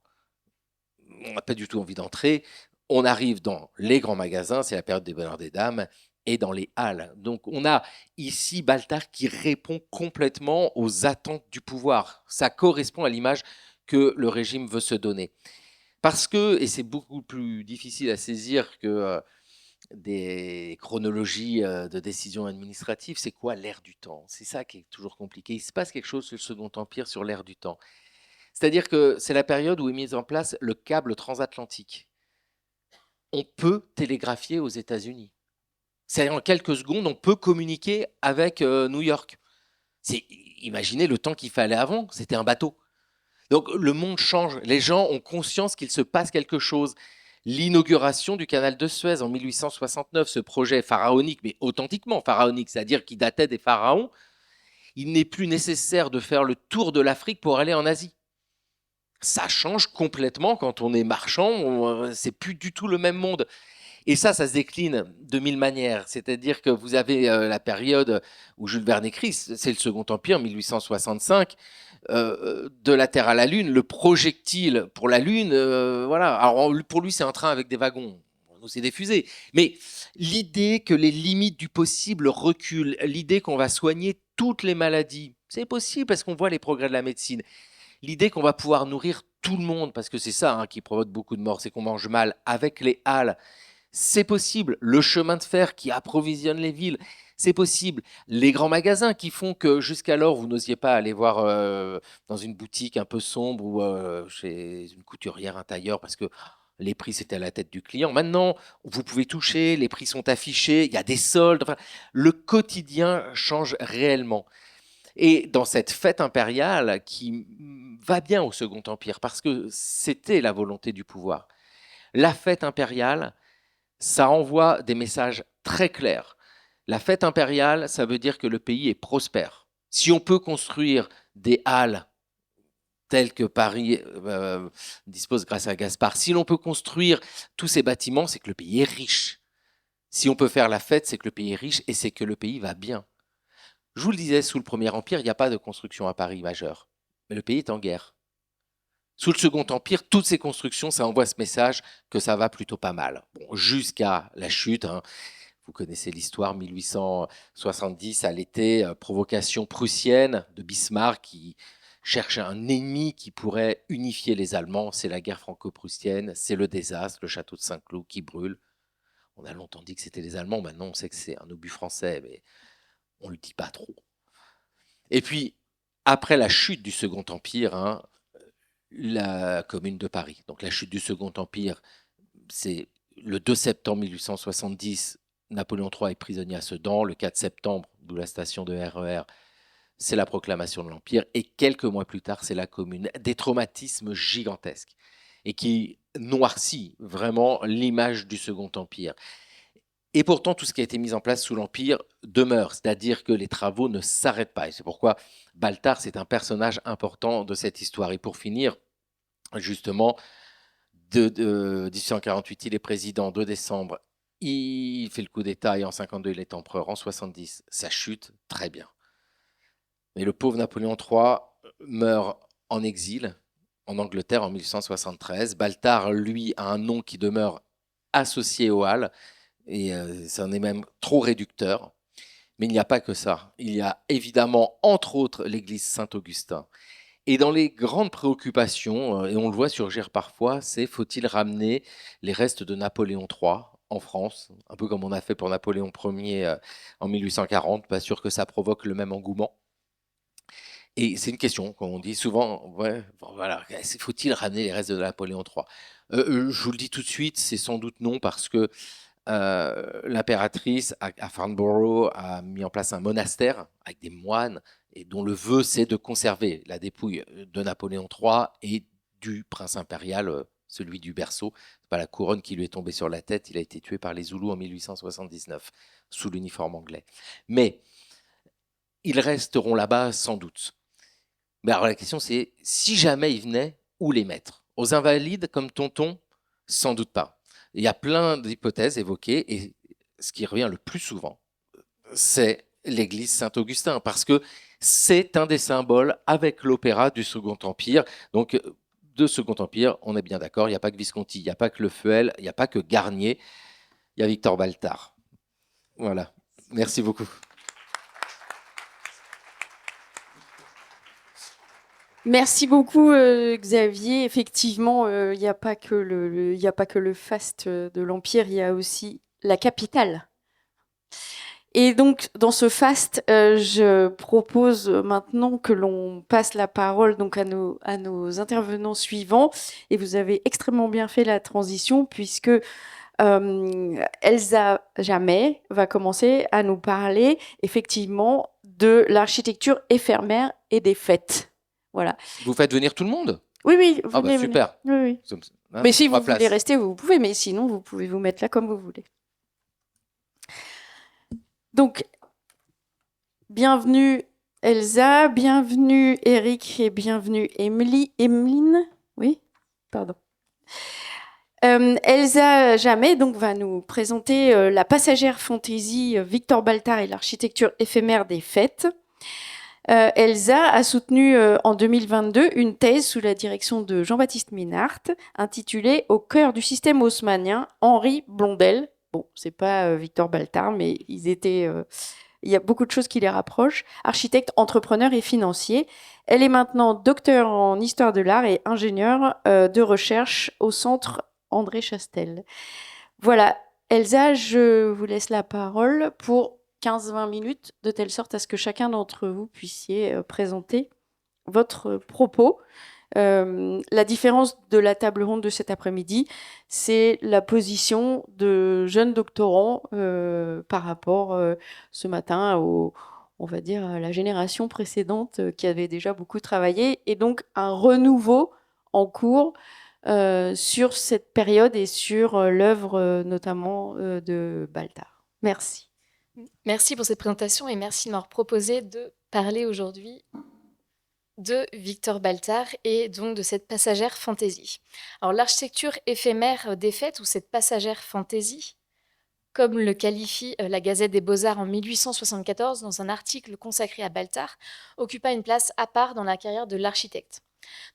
on n'a pas du tout envie d'entrer. On arrive dans les grands magasins, c'est la période des bonheurs des dames, et dans les halles. Donc on a ici Baltard qui répond complètement aux attentes du pouvoir. Ça correspond à l'image que le régime veut se donner. Parce que, et c'est beaucoup plus difficile à saisir que des chronologies de décisions administratives, c'est quoi l'ère du temps? C'est ça qui est toujours compliqué. Il se passe quelque chose sur le Second Empire, sur l'ère du temps. C'est-à-dire que c'est la période où est mis en place le câble transatlantique. On peut télégraphier aux États-Unis. C'est en quelques secondes, on peut communiquer avec New York. Imaginez le temps qu'il fallait avant, c'était un bateau. Donc le monde change, les gens ont conscience qu'il se passe quelque chose. L'inauguration du canal de Suez en 1869, ce projet pharaonique, mais authentiquement pharaonique, c'est-à-dire qui datait des pharaons, il n'est plus nécessaire de faire le tour de l'Afrique pour aller en Asie. Ça change complètement quand on est marchand, c'est plus du tout le même monde. Et ça se décline de mille manières. C'est-à-dire que vous avez la période où Jules Verne écrit, c'est le Second Empire, 1865, de la Terre à la Lune, le projectile pour la Lune, voilà. Alors pour lui, c'est un train avec des wagons. Nous, c'est des fusées. Mais l'idée que les limites du possible reculent, l'idée qu'on va soigner toutes les maladies, c'est possible parce qu'on voit les progrès de la médecine. L'idée qu'on va pouvoir nourrir tout le monde, parce que c'est ça hein, qui provoque beaucoup de morts, c'est qu'on mange mal avec les halles. C'est possible. Le chemin de fer qui approvisionne les villes, c'est possible. Les grands magasins qui font que jusqu'alors, vous n'osiez pas aller voir dans une boutique un peu sombre ou chez une couturière, un tailleur, parce que les prix, c'était à la tête du client. Maintenant, vous pouvez toucher, les prix sont affichés, il y a des soldes. Enfin, le quotidien change réellement. Et dans cette fête impériale qui va bien au Second Empire, parce que c'était la volonté du pouvoir, la fête impériale, ça envoie des messages très clairs. La fête impériale, ça veut dire que le pays est prospère. Si on peut construire des halles telles que Paris dispose grâce à Gaspard, si l'on peut construire tous ces bâtiments, c'est que le pays est riche. Si on peut faire la fête, c'est que le pays est riche et c'est que le pays va bien. Je vous le disais, sous le Premier Empire, il n'y a pas de construction à Paris majeure. Mais le pays est en guerre. Sous le Second Empire, toutes ces constructions, ça envoie ce message que ça va plutôt pas mal. Bon, jusqu'à la chute, hein. Vous connaissez l'histoire, 1870 à l'été, provocation prussienne de Bismarck qui cherche un ennemi qui pourrait unifier les Allemands. C'est la guerre franco-prussienne, c'est le désastre, le château de Saint-Cloud qui brûle. On a longtemps dit que c'était les Allemands, maintenant on sait que c'est un obus français, mais on ne le dit pas trop. Et puis, après la chute du Second Empire, hein, la Commune de Paris. Donc la chute du Second Empire, c'est le 2 septembre 1870, Napoléon III est prisonnier à Sedan. Le 4 septembre, d'où la station de RER, c'est la proclamation de l'Empire. Et quelques mois plus tard, c'est la Commune. Des traumatismes gigantesques et qui noircit vraiment l'image du Second Empire. Et pourtant, tout ce qui a été mis en place sous l'Empire demeure, c'est-à-dire que les travaux ne s'arrêtent pas. Et c'est pourquoi Baltard, c'est un personnage important de cette histoire. Et pour finir, justement, de 1848, il est président, 2 décembre, il fait le coup d'État et en 52, il est empereur. En 70, ça chute, très bien. Mais le pauvre Napoléon III meurt en exil en Angleterre en 1873. Baltard, lui, a un nom qui demeure associé aux Halles et ça en est même trop réducteur. Mais il n'y a pas que ça. Il y a évidemment, entre autres, l'église Saint-Augustin. Et dans les grandes préoccupations, et on le voit surgir parfois, c'est faut-il ramener les restes de Napoléon III en France, un peu comme on a fait pour Napoléon Ier en 1840, pas sûr que ça provoque le même engouement. Et c'est une question qu'on dit souvent, ouais, bon, voilà, faut-il ramener les restes de Napoléon III? Je vous le dis tout de suite, c'est sans doute non, parce que l'impératrice à Farnborough a mis en place un monastère avec des moines et dont le vœu c'est de conserver la dépouille de Napoléon III et du prince impérial, celui du berceau. C'est pas la couronne qui lui est tombée sur la tête, il a été tué par les Zoulous en 1879 sous l'uniforme anglais. Mais ils resteront là-bas sans doute. Mais alors la question c'est, si jamais ils venaient, où les mettre? Aux Invalides comme Tonton? Sans doute pas. Il y a plein d'hypothèses évoquées et ce qui revient le plus souvent, c'est l'église Saint-Augustin, parce que c'est un des symboles avec l'opéra du Second Empire. Donc, de Second Empire, on est bien d'accord, il n'y a pas que Visconti, il n'y a pas que Le Fuel, il n'y a pas que Garnier, il y a Victor Baltard. Voilà, merci beaucoup. Merci beaucoup, Xavier. Effectivement, il n'y a pas que y a pas que le faste de l'Empire, il y a aussi la capitale. Et donc, dans ce faste, je propose maintenant que l'on passe la parole donc à nos intervenants suivants. Et vous avez extrêmement bien fait la transition puisque Elsa Jamet va commencer à nous parler effectivement de l'architecture éphémère et des fêtes. Voilà. Vous faites venir tout le monde? Oui, oui, Ah bah venez, super. venez. Oui, oui. Hein, Mais si vous place. voulez rester, vous pouvez, mais sinon, vous pouvez vous mettre là comme vous voulez. Donc, bienvenue Elsa, bienvenue Eric et bienvenue Emeline. Oui, pardon. Elsa Jamet donc, va nous présenter la passagère fantaisie Victor Baltard et l'architecture éphémère des fêtes. Elsa a soutenu en 2022 une thèse sous la direction de Jean-Baptiste Minart intitulée Au cœur du système haussmannien, Henri Blondel. Bon, c'est pas Victor Baltard, mais ils étaient... il y a beaucoup de choses qui les rapprochent. Architecte, entrepreneur et financier. Elle est maintenant docteur en histoire de l'art et ingénieure de recherche au centre André Chastel. Voilà, Elsa, je vous laisse la parole pour 15-20 minutes, de telle sorte à ce que chacun d'entre vous puissiez présenter votre propos. La différence de la table ronde de cet après-midi, c'est la position de jeunes doctorants par rapport ce matin on va dire, à la génération précédente qui avait déjà beaucoup travaillé, et donc un renouveau en cours sur cette période et sur l'œuvre notamment de Baltard. Merci. Merci pour cette présentation et merci de m'avoir proposé de parler aujourd'hui de Victor Baltard et donc de cette passagère fantaisie. Alors l'architecture éphémère des fêtes ou cette passagère fantaisie, comme le qualifie la Gazette des Beaux-Arts en 1874 dans un article consacré à Baltard, occupa une place à part dans la carrière de l'architecte.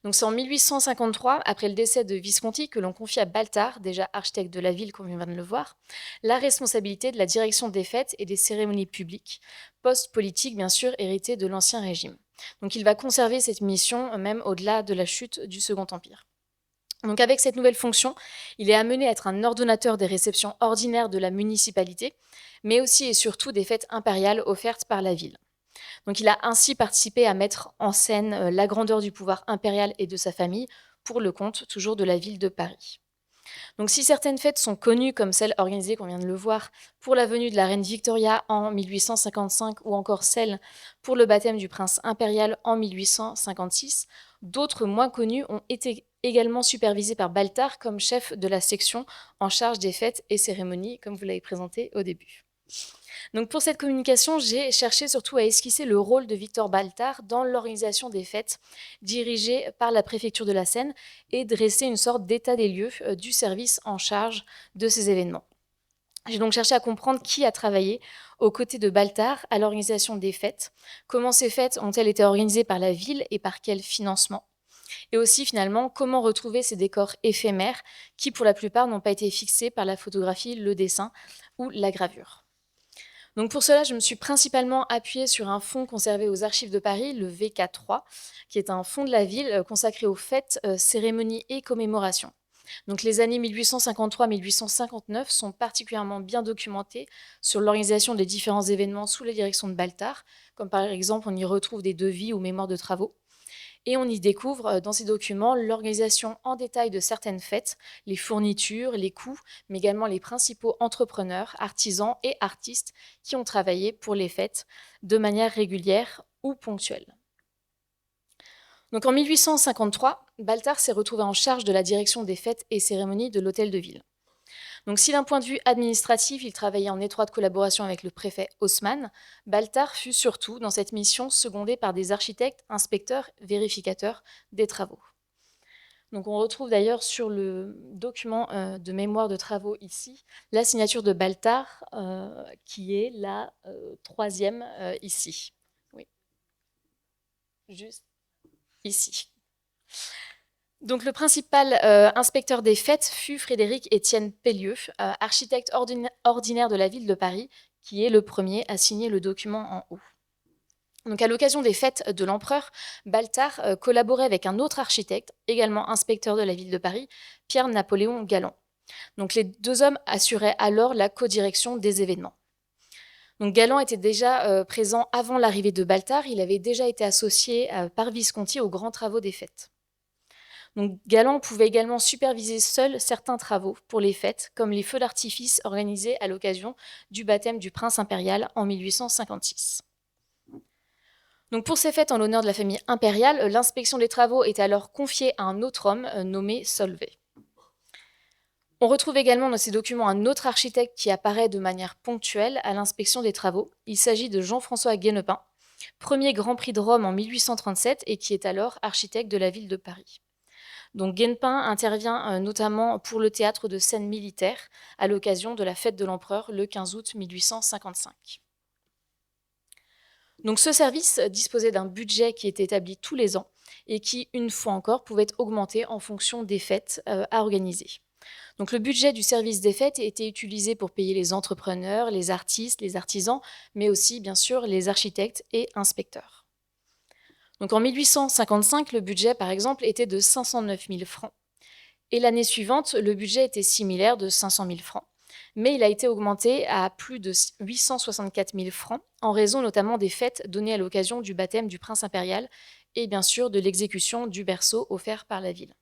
Donc c'est en 1853, après le décès de Visconti, que l'on confie à Baltard, déjà architecte de la ville comme on vient de le voir, la responsabilité de la direction des fêtes et des cérémonies publiques, post-politique bien sûr héritée de l'Ancien Régime. Donc il va conserver cette mission même au-delà de la chute du Second Empire. Donc avec cette nouvelle fonction, il est amené à être un ordonnateur des réceptions ordinaires de la municipalité, mais aussi et surtout des fêtes impériales offertes par la ville. Donc il a ainsi participé à mettre en scène la grandeur du pouvoir impérial et de sa famille pour le compte toujours de la ville de Paris. Donc si certaines fêtes sont connues comme celle organisée, qu'on vient de le voir, pour la venue de la reine Victoria en 1855 ou encore celle pour le baptême du prince impérial en 1856, d'autres moins connues ont été également supervisées par Baltard comme chef de la section en charge des fêtes et cérémonies, comme vous l'avez présenté au début. Donc pour cette communication, j'ai cherché surtout à esquisser le rôle de Victor Baltard dans l'organisation des fêtes dirigées par la préfecture de la Seine et dresser une sorte d'état des lieux du service en charge de ces événements. J'ai donc cherché à comprendre qui a travaillé aux côtés de Baltard à l'organisation des fêtes, comment ces fêtes ont-elles été organisées par la ville et par quel financement, et aussi finalement comment retrouver ces décors éphémères qui pour la plupart n'ont pas été fixés par la photographie, le dessin ou la gravure. Donc pour cela, je me suis principalement appuyée sur un fonds conservé aux Archives de Paris, le VK3, qui est un fonds de la ville consacré aux fêtes, cérémonies et commémorations. Donc les années 1853-1859 sont particulièrement bien documentées sur l'organisation des différents événements sous la direction de Baltard, comme par exemple on y retrouve des devis ou mémoires de travaux. Et on y découvre dans ces documents l'organisation en détail de certaines fêtes, les fournitures, les coûts, mais également les principaux entrepreneurs, artisans et artistes qui ont travaillé pour les fêtes de manière régulière ou ponctuelle. Donc en 1853, Baltard s'est retrouvé en charge de la direction des fêtes et cérémonies de l'hôtel de ville. Donc si d'un point de vue administratif, il travaillait en étroite collaboration avec le préfet Haussmann, Baltard fut surtout dans cette mission secondé par des architectes, inspecteurs, vérificateurs des travaux. Donc on retrouve d'ailleurs sur le document de mémoire de travaux ici, la signature de Baltard, qui est la troisième ici. Oui, juste ici. Donc le principal inspecteur des fêtes fut Frédéric Étienne Pellieu, architecte ordinaire de la ville de Paris, qui est le premier à signer le document en haut. Donc à l'occasion des fêtes de l'empereur, Baltard collaborait avec un autre architecte, également inspecteur de la ville de Paris, Pierre-Napoléon Galland. Donc les deux hommes assuraient alors la codirection des événements. Donc Galland était déjà présent avant l'arrivée de Baltard, il avait déjà été associé par Visconti aux grands travaux des fêtes. Donc Galland pouvait également superviser seul certains travaux pour les fêtes, comme les feux d'artifice organisés à l'occasion du baptême du prince impérial en 1856. Donc pour ces fêtes en l'honneur de la famille impériale, l'inspection des travaux est alors confiée à un autre homme nommé Solvay. On retrouve également dans ces documents un autre architecte qui apparaît de manière ponctuelle à l'inspection des travaux. Il s'agit de Jean-François Guénepin, premier Grand Prix de Rome en 1837 et qui est alors architecte de la ville de Paris. Donc Guénepin intervient notamment pour le théâtre de scènes militaires à l'occasion de la fête de l'empereur le 15 août 1855. Donc ce service disposait d'un budget qui était établi tous les ans et qui, une fois encore, pouvait augmenter en fonction des fêtes à organiser. Donc le budget du service des fêtes était utilisé pour payer les entrepreneurs, les artistes, les artisans, mais aussi bien sûr les architectes et inspecteurs. Donc en 1855, le budget, par exemple, était de 509 000 francs. Et l'année suivante, le budget était similaire de 500 000 francs. Mais il a été augmenté à plus de 864 000 francs, en raison notamment des fêtes données à l'occasion du baptême du prince impérial et bien sûr de l'exécution du berceau offert par la ville.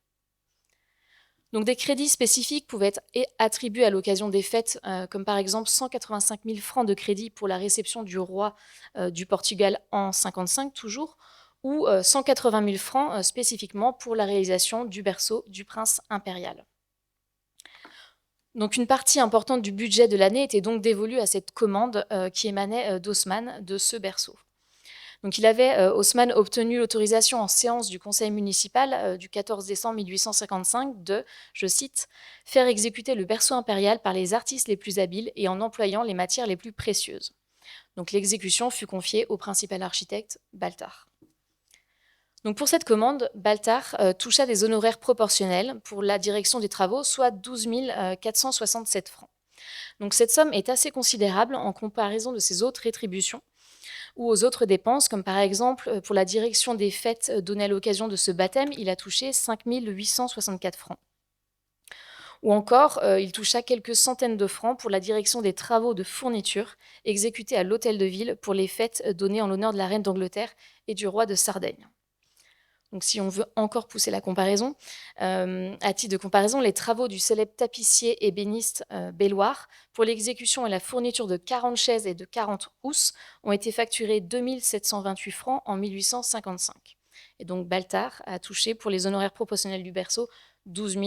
Donc des crédits spécifiques pouvaient être attribués à l'occasion des fêtes, comme par exemple 185 000 francs de crédit pour la réception du roi du Portugal en 1955 toujours, ou 180 000 francs spécifiquement pour la réalisation du berceau du prince impérial. Donc une partie importante du budget de l'année était donc dévolue à cette commande qui émanait d'Haussmann de ce berceau. Donc Haussmann obtenu l'autorisation en séance du conseil municipal du 14 décembre 1855 de, je cite, « faire exécuter le berceau impérial par les artistes les plus habiles et en employant les matières les plus précieuses ». Donc l'exécution fut confiée au principal architecte Baltard. Donc pour cette commande, Baltard toucha des honoraires proportionnels pour la direction des travaux, soit 12 467 francs. Donc cette somme est assez considérable en comparaison de ses autres rétributions ou aux autres dépenses, comme par exemple pour la direction des fêtes données à l'occasion de ce baptême, il a touché 5 864 francs. Ou encore, il toucha quelques centaines de francs pour la direction des travaux de fourniture exécutés à l'hôtel de ville pour les fêtes données en l'honneur de la reine d'Angleterre et du roi de Sardaigne. Donc si on veut encore pousser la comparaison, à titre de comparaison, les travaux du célèbre tapissier ébéniste Belloir pour l'exécution et la fourniture de 40 chaises et de 40 housses ont été facturés 2 728 francs en 1855. Et donc Baltard a touché pour les honoraires proportionnels du berceau 12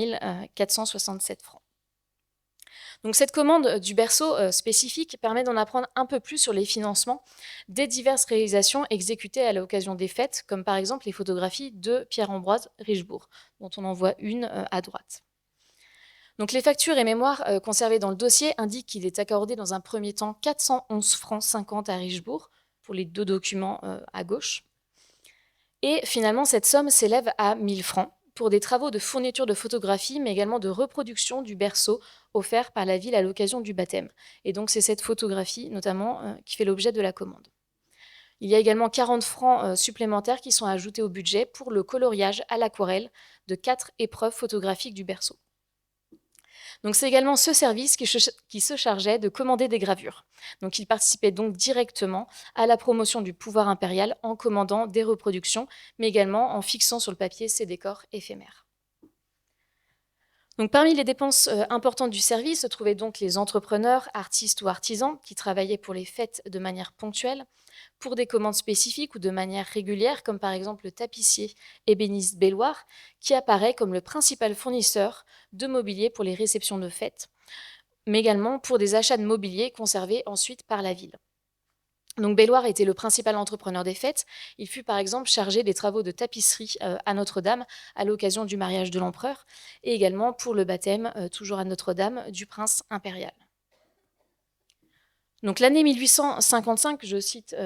467 francs. Donc cette commande du berceau spécifique permet d'en apprendre un peu plus sur les financements des diverses réalisations exécutées à l'occasion des fêtes, comme par exemple les photographies de Pierre-Ambroise Richebourg, dont on en voit une à droite. Donc les factures et mémoires conservées dans le dossier indiquent qu'il est accordé dans un premier temps 411 francs 50 à Richebourg pour les 2 documents à gauche. Et finalement, cette somme s'élève à 1000 francs pour des travaux de fourniture de photographie, mais également de reproduction du berceau offert par la ville à l'occasion du baptême. Et donc c'est cette photographie notamment qui fait l'objet de la commande. Il y a également 40 francs supplémentaires qui sont ajoutés au budget pour le coloriage à l'aquarelle de 4 épreuves photographiques du berceau. Donc c'est également ce service qui se chargeait de commander des gravures. Donc il participait donc directement à la promotion du pouvoir impérial en commandant des reproductions, mais également en fixant sur le papier ses décors éphémères. Donc, parmi les dépenses importantes du service se trouvaient donc les entrepreneurs, artistes ou artisans qui travaillaient pour les fêtes de manière ponctuelle, pour des commandes spécifiques ou de manière régulière, comme par exemple le tapissier ébéniste Belloir, qui apparaît comme le principal fournisseur de mobilier pour les réceptions de fêtes, mais également pour des achats de mobilier conservés ensuite par la ville. Donc Belloir était le principal entrepreneur des fêtes. Il fut par exemple chargé des travaux de tapisserie à Notre-Dame à l'occasion du mariage de l'empereur et également pour le baptême, toujours à Notre-Dame, du prince impérial. Donc l'année 1855, je cite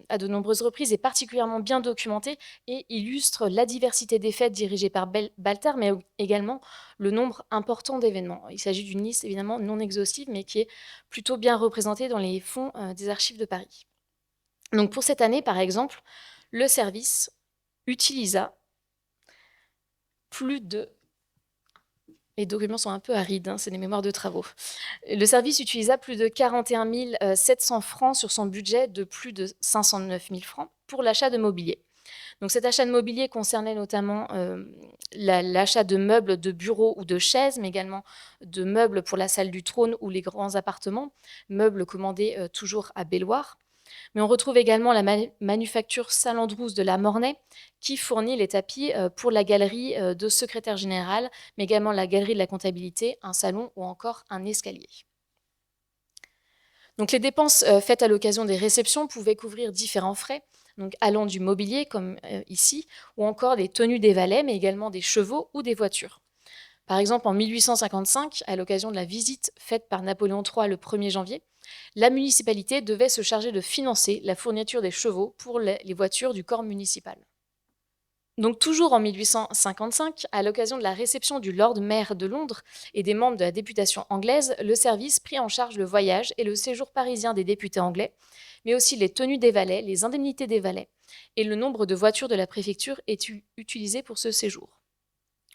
à de nombreuses reprises, est particulièrement bien documentée et illustre la diversité des fêtes dirigées par Baltard, mais également le nombre important d'événements. Il s'agit d'une liste évidemment non exhaustive, mais qui est plutôt bien représentée dans les fonds des archives de Paris. Donc pour cette année, par exemple, le service utilisa plus de... Les documents sont un peu arides, c'est des mémoires de travaux. Le service utilisa plus de 41 700 francs sur son budget de plus de 509 000 francs pour l'achat de mobilier. Donc cet achat de mobilier concernait notamment l'achat de meubles de bureaux ou de chaises, mais également de meubles pour la salle du trône ou les grands appartements, meubles commandés toujours à Belloir. Mais on retrouve également la manufacture Saint-Landrouze de la Mornay qui fournit les tapis pour la galerie de secrétaire général, mais également la galerie de la comptabilité, un salon ou encore un escalier. Donc les dépenses faites à l'occasion des réceptions pouvaient couvrir différents frais, donc allant du mobilier comme ici, ou encore des tenues des valets, mais également des chevaux ou des voitures. Par exemple, en 1855, à l'occasion de la visite faite par Napoléon III le 1er janvier, la municipalité devait se charger de financer la fourniture des chevaux pour les voitures du corps municipal. Donc toujours en 1855, à l'occasion de la réception du Lord Maire de Londres et des membres de la députation anglaise, le service prit en charge le voyage et le séjour parisien des députés anglais, mais aussi les tenues des valets, les indemnités des valets, et le nombre de voitures de la préfecture est utilisé pour ce séjour.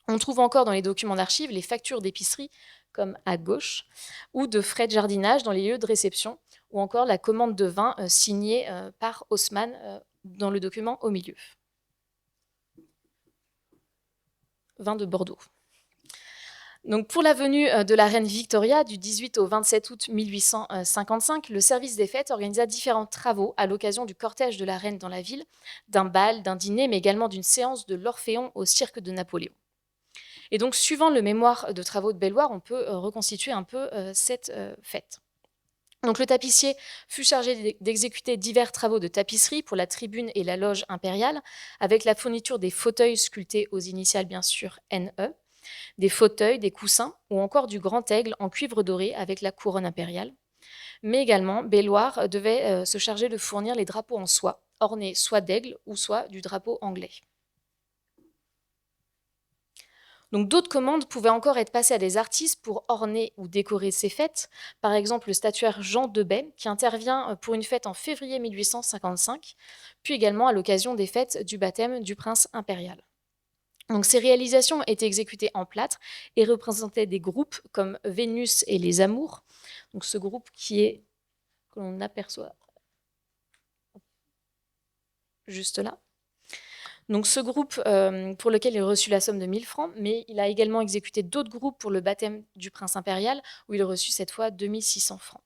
On trouve encore dans les documents d'archives les factures d'épicerie, comme à gauche, ou de frais de jardinage dans les lieux de réception, ou encore la commande de vin signée par Haussmann dans le document au milieu. Vin de Bordeaux. Donc pour la venue de la reine Victoria du 18 au 27 août 1855, le service des fêtes organisa différents travaux à l'occasion du cortège de la reine dans la ville, d'un bal, d'un dîner, mais également d'une séance de l'Orphéon au cirque de Napoléon. Et donc, suivant le mémoire de travaux de Belloir, on peut reconstituer un peu cette fête. Donc, le tapissier fut chargé d'exécuter divers travaux de tapisserie pour la tribune et la loge impériale, avec la fourniture des fauteuils sculptés aux initiales, bien sûr, NE, des fauteuils, des coussins, ou encore du grand aigle en cuivre doré avec la couronne impériale. Mais également, Belloir devait se charger de fournir les drapeaux en soie, ornés soit d'aigle ou soit du drapeau anglais. Donc d'autres commandes pouvaient encore être passées à des artistes pour orner ou décorer ces fêtes. Par exemple, le statuaire Jean Debay, qui intervient pour une fête en février 1855, puis également à l'occasion des fêtes du baptême du prince impérial. Donc ces réalisations étaient exécutées en plâtre et représentaient des groupes comme Vénus et les Amours. Donc ce groupe que l'on aperçoit juste là. Donc ce groupe pour lequel il a reçu la somme de 1000 francs, mais il a également exécuté d'autres groupes pour le baptême du prince impérial, où il a reçu cette fois 2600 francs.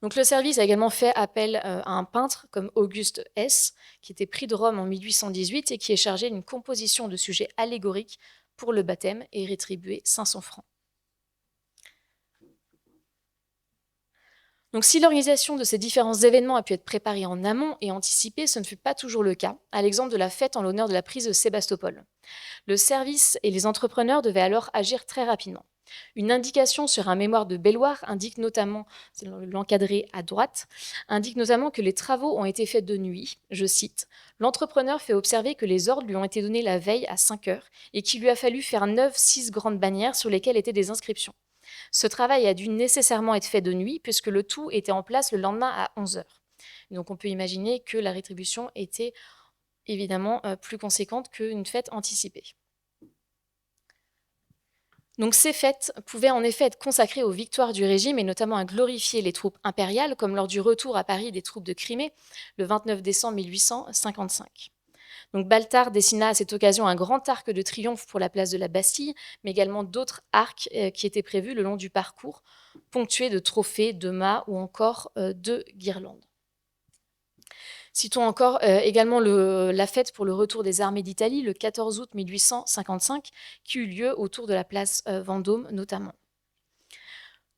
Donc le service a également fait appel à un peintre comme Auguste S, qui était prix de Rome en 1818 et qui est chargé d'une composition de sujets allégoriques pour le baptême et rétribué 500 francs. Donc si l'organisation de ces différents événements a pu être préparée en amont et anticipée, ce ne fut pas toujours le cas, à l'exemple de la fête en l'honneur de la prise de Sébastopol. Le service et les entrepreneurs devaient alors agir très rapidement. Une indication sur un mémoire de Belloir indique notamment, c'est l'encadré à droite, indique notamment que les travaux ont été faits de nuit. Je cite, « L'entrepreneur fait observer que les ordres lui ont été donnés la veille à 5 heures et qu'il lui a fallu faire 6 grandes bannières sur lesquelles étaient des inscriptions. Ce travail a dû nécessairement être fait de nuit puisque le tout était en place le lendemain à 11 heures. » Donc on peut imaginer que la rétribution était évidemment plus conséquente qu'une fête anticipée. Donc ces fêtes pouvaient en effet être consacrées aux victoires du régime et notamment à glorifier les troupes impériales, comme lors du retour à Paris des troupes de Crimée le 29 décembre 1855. Donc Baltard dessina à cette occasion un grand arc de triomphe pour la place de la Bastille, mais également d'autres arcs qui étaient prévus le long du parcours, ponctués de trophées, de mâts ou encore de guirlandes. Citons encore également la fête pour le retour des armées d'Italie, le 14 août 1855, qui eut lieu autour de la place Vendôme notamment.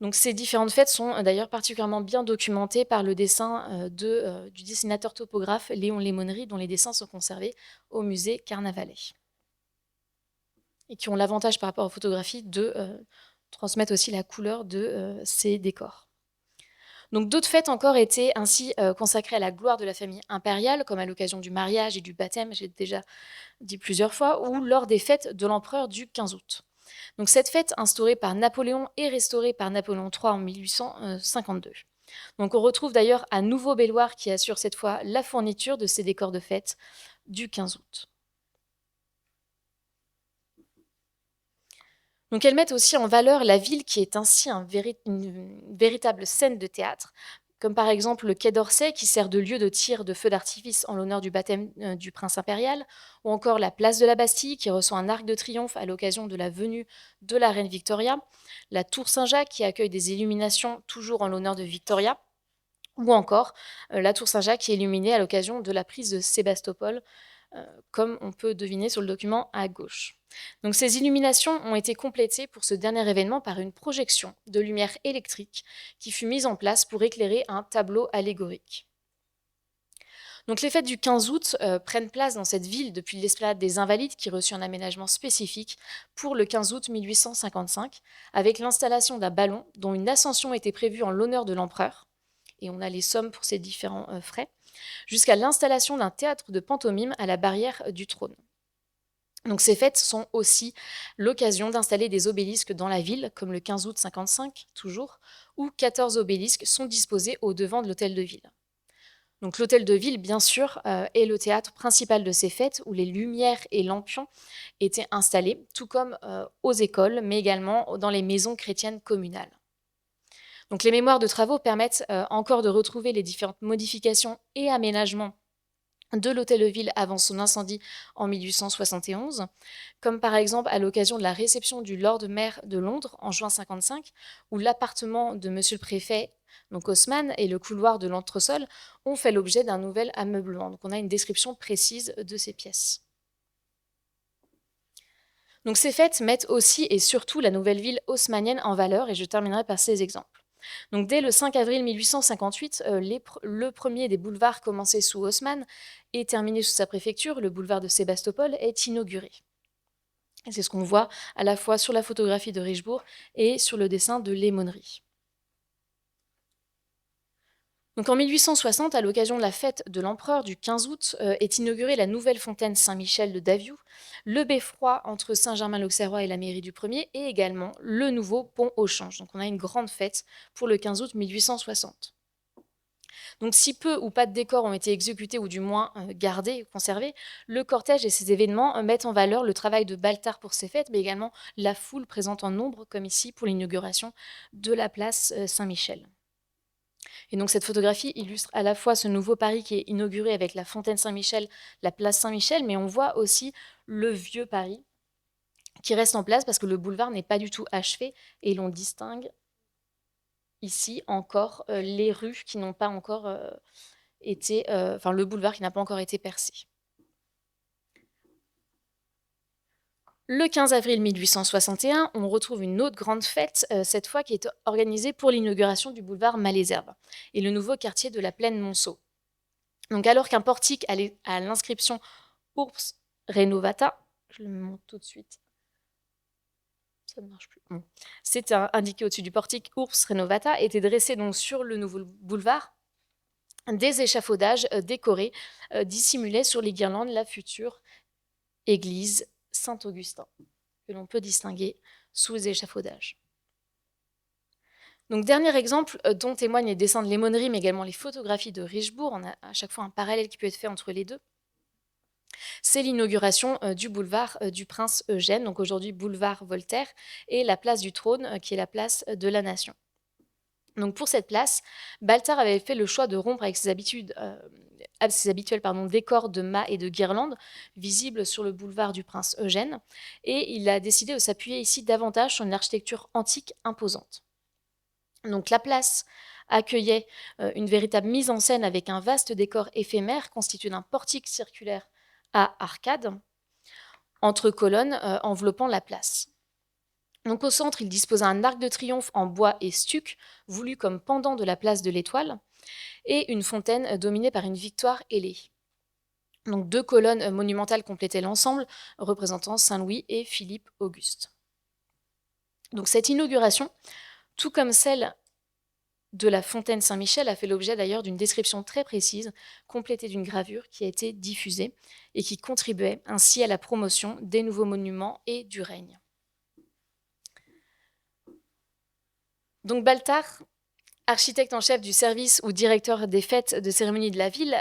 Donc, ces différentes fêtes sont d'ailleurs particulièrement bien documentées par le dessin du dessinateur topographe Léon Lémonnerie, dont les dessins sont conservés au musée Carnavalet. Et qui ont l'avantage par rapport aux photographies de transmettre aussi la couleur de ces décors. Donc d'autres fêtes encore étaient ainsi consacrées à la gloire de la famille impériale, comme à l'occasion du mariage et du baptême, j'ai déjà dit plusieurs fois, ou lors des fêtes de l'empereur du 15 août. Donc cette fête, instaurée par Napoléon et restaurée par Napoléon III en 1852. Donc on retrouve d'ailleurs à nouveau Belloir qui assure cette fois la fourniture de ces décors de fête du 15 août. Donc elles mettent aussi en valeur la ville qui est ainsi une véritable scène de théâtre, comme par exemple le Quai d'Orsay qui sert de lieu de tir de feux d'artifice en l'honneur du baptême du prince impérial, ou encore la place de la Bastille qui reçoit un arc de triomphe à l'occasion de la venue de la reine Victoria, la tour Saint-Jacques qui accueille des illuminations toujours en l'honneur de Victoria, ou encore la tour Saint-Jacques qui est illuminée à l'occasion de la prise de Sébastopol, comme on peut deviner sur le document à gauche. Donc ces illuminations ont été complétées pour ce dernier événement par une projection de lumière électrique qui fut mise en place pour éclairer un tableau allégorique. Donc les fêtes du 15 août prennent place dans cette ville depuis l'esplanade des Invalides qui reçut un aménagement spécifique pour le 15 août 1855 avec l'installation d'un ballon dont une ascension était prévue en l'honneur de l'empereur, et on a les sommes pour ces différents frais, jusqu'à l'installation d'un théâtre de pantomime à la barrière du trône. Donc ces fêtes sont aussi l'occasion d'installer des obélisques dans la ville, comme le 15 août 55 toujours, où 14 obélisques sont disposés au devant de l'hôtel de ville. Donc l'hôtel de ville, bien sûr, est le théâtre principal de ces fêtes, où les lumières et lampions étaient installés, tout comme aux écoles, mais également dans les maisons chrétiennes communales. Donc les mémoires de travaux permettent encore de retrouver les différentes modifications et aménagements de l'hôtel de ville avant son incendie en 1871, comme par exemple à l'occasion de la réception du Lord Mayor de Londres en juin 55, où l'appartement de monsieur le préfet, donc Haussmann, et le couloir de l'entresol ont fait l'objet d'un nouvel ameublement. Donc on a une description précise de ces pièces. Donc ces fêtes mettent aussi et surtout la nouvelle ville haussmannienne en valeur, et je terminerai par ces exemples. Donc, dès le 5 avril 1858, le premier des boulevards commencé sous Haussmann et terminé sous sa préfecture, le boulevard de Sébastopol, est inauguré. Et c'est ce qu'on voit à la fois sur la photographie de Richebourg et sur le dessin de Lémonnerie. Donc en 1860, à l'occasion de la fête de l'empereur du 15 août, est inaugurée la nouvelle fontaine Saint-Michel de Daviou, le beffroi entre Saint-Germain-l'Auxerrois et la mairie du 1er, et également le nouveau pont au Change. Donc on a une grande fête pour le 15 août 1860. Donc si peu ou pas de décors ont été exécutés ou du moins gardés, conservés, le cortège et ces événements mettent en valeur le travail de Baltard pour ces fêtes, mais également la foule présente en nombre, comme ici pour l'inauguration de la place Saint-Michel. Et donc cette photographie illustre à la fois ce nouveau Paris qui est inauguré avec la fontaine Saint-Michel, la place Saint-Michel, mais on voit aussi le vieux Paris qui reste en place parce que le boulevard n'est pas du tout achevé et l'on distingue ici encore les rues qui n'ont pas encore été, enfin le boulevard qui n'a pas encore été percé. Le 15 avril 1861, on retrouve une autre grande fête, cette fois qui est organisée pour l'inauguration du boulevard Malesherbes et le nouveau quartier de la plaine Monceau. Donc alors qu'un portique à l'inscription Urbs Renovata, je le montre tout de suite, ça ne marche plus. Bon. C'est indiqué au-dessus du portique Urbs Renovata, était dressé donc sur le nouveau boulevard des échafaudages décorés dissimulés sur les guirlandes la future église Saint-Augustin, que l'on peut distinguer sous les échafaudages. Donc, dernier exemple dont témoignent les dessins de Lémonerie, mais également les photographies de Richebourg, on a à chaque fois un parallèle qui peut être fait entre les deux, c'est l'inauguration du boulevard du Prince Eugène, donc aujourd'hui boulevard Voltaire, et la place du Trône, qui est la place de la Nation. Donc pour cette place, Baltard avait fait le choix de rompre avec ses habituels décors de mâts et de guirlandes visibles sur le boulevard du Prince Eugène, et il a décidé de s'appuyer ici davantage sur une architecture antique imposante. Donc la place accueillait une véritable mise en scène avec un vaste décor éphémère constitué d'un portique circulaire à arcades entre colonnes enveloppant la place. Donc au centre, il disposa un arc de triomphe en bois et stuc, voulu comme pendant de la place de l'Étoile, et une fontaine dominée par une victoire ailée. Donc 2 colonnes monumentales complétaient l'ensemble, représentant Saint-Louis et Philippe Auguste. Donc cette inauguration, tout comme celle de la fontaine Saint-Michel, a fait l'objet d'ailleurs d'une description très précise, complétée d'une gravure qui a été diffusée et qui contribuait ainsi à la promotion des nouveaux monuments et du règne. Donc Baltard, architecte en chef du service ou directeur des fêtes de cérémonie de la ville,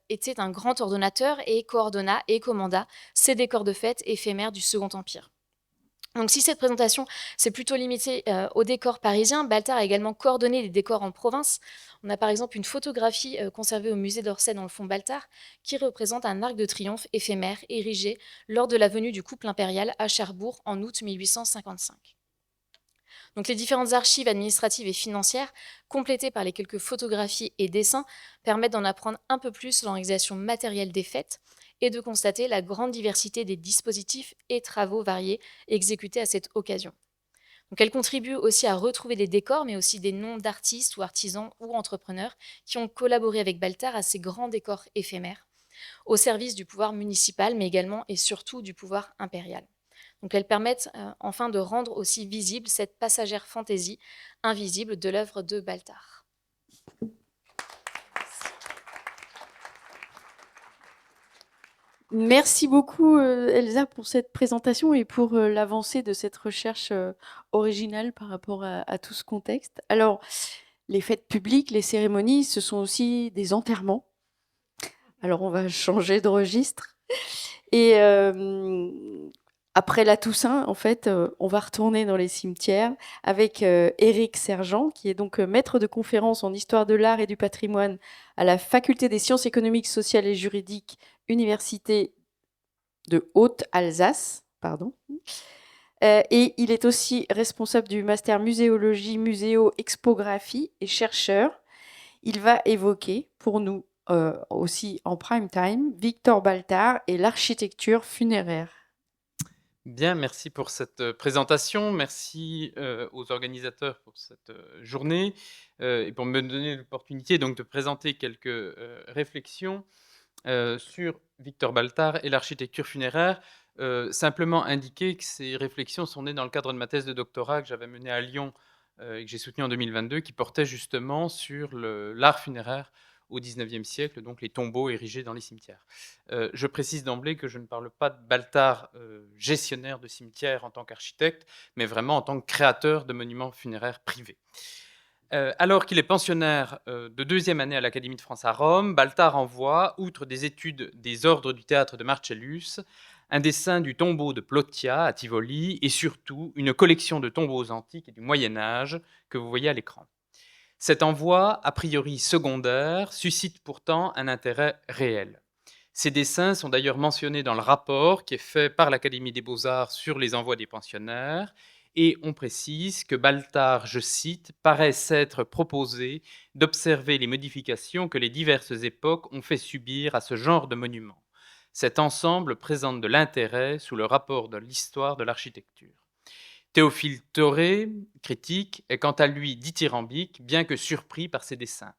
était un grand ordonnateur et coordonna et commanda ces décors de fêtes éphémères du Second Empire. Donc si cette présentation s'est plutôt limitée aux décors parisiens, Baltard a également coordonné des décors en province. On a par exemple une photographie conservée au musée d'Orsay dans le fond Baltard qui représente un arc de triomphe éphémère érigé lors de la venue du couple impérial à Cherbourg en août 1855. Donc les différentes archives administratives et financières, complétées par les quelques photographies et dessins, permettent d'en apprendre un peu plus sur l'organisation matérielle des fêtes et de constater la grande diversité des dispositifs et travaux variés exécutés à cette occasion. Donc elle contribue aussi à retrouver des décors, mais aussi des noms d'artistes ou artisans ou entrepreneurs qui ont collaboré avec Baltard à ces grands décors éphémères, au service du pouvoir municipal, mais également et surtout du pouvoir impérial. Donc elles permettent enfin de rendre aussi visible cette passagère fantaisie invisible de l'œuvre de Baltard. Merci beaucoup Elsa pour cette présentation et pour l'avancée de cette recherche originale par rapport à tout ce contexte. Alors, les fêtes publiques, les cérémonies, ce sont aussi des enterrements. Alors, on va changer de registre. Et après la Toussaint, en fait, on va retourner dans les cimetières avec Éric Sergent, qui est donc maître de conférences en histoire de l'art et du patrimoine à la Faculté des sciences économiques, sociales et juridiques, Université de Haute-Alsace. Pardon. Et il est aussi responsable du master muséologie, muséo-expographie et chercheur. Il va évoquer pour nous aussi en prime time Victor Baltard et l'architecture funéraire. Bien, merci pour cette présentation. Merci aux organisateurs pour cette journée et pour me donner l'opportunité donc de présenter quelques réflexions sur Victor Baltard et l'architecture funéraire. Simplement indiquer que ces réflexions sont nées dans le cadre de ma thèse de doctorat que j'avais menée à Lyon et que j'ai soutenu en 2022, qui portait justement sur l'art funéraire au XIXe siècle, donc les tombeaux érigés dans les cimetières. Je précise d'emblée que je ne parle pas de Baltard, gestionnaire de cimetières en tant qu'architecte, mais vraiment en tant que créateur de monuments funéraires privés. Alors qu'il est pensionnaire de deuxième année à l'Académie de France à Rome, Baltard envoie, outre des études des ordres du théâtre de Marcellus, un dessin du tombeau de Plotia à Tivoli et surtout une collection de tombeaux antiques et du Moyen Âge que vous voyez à l'écran. Cet envoi, a priori secondaire, suscite pourtant un intérêt réel. Ces dessins sont d'ailleurs mentionnés dans le rapport qui est fait par l'Académie des Beaux-Arts sur les envois des pensionnaires, et on précise que Baltard, je cite, paraît s'être proposé d'observer les modifications que les diverses époques ont fait subir à ce genre de monument. Cet ensemble présente de l'intérêt sous le rapport de l'histoire de l'architecture. Théophile Thoré, critique, est quant à lui dithyrambique, bien que surpris par ses dessins.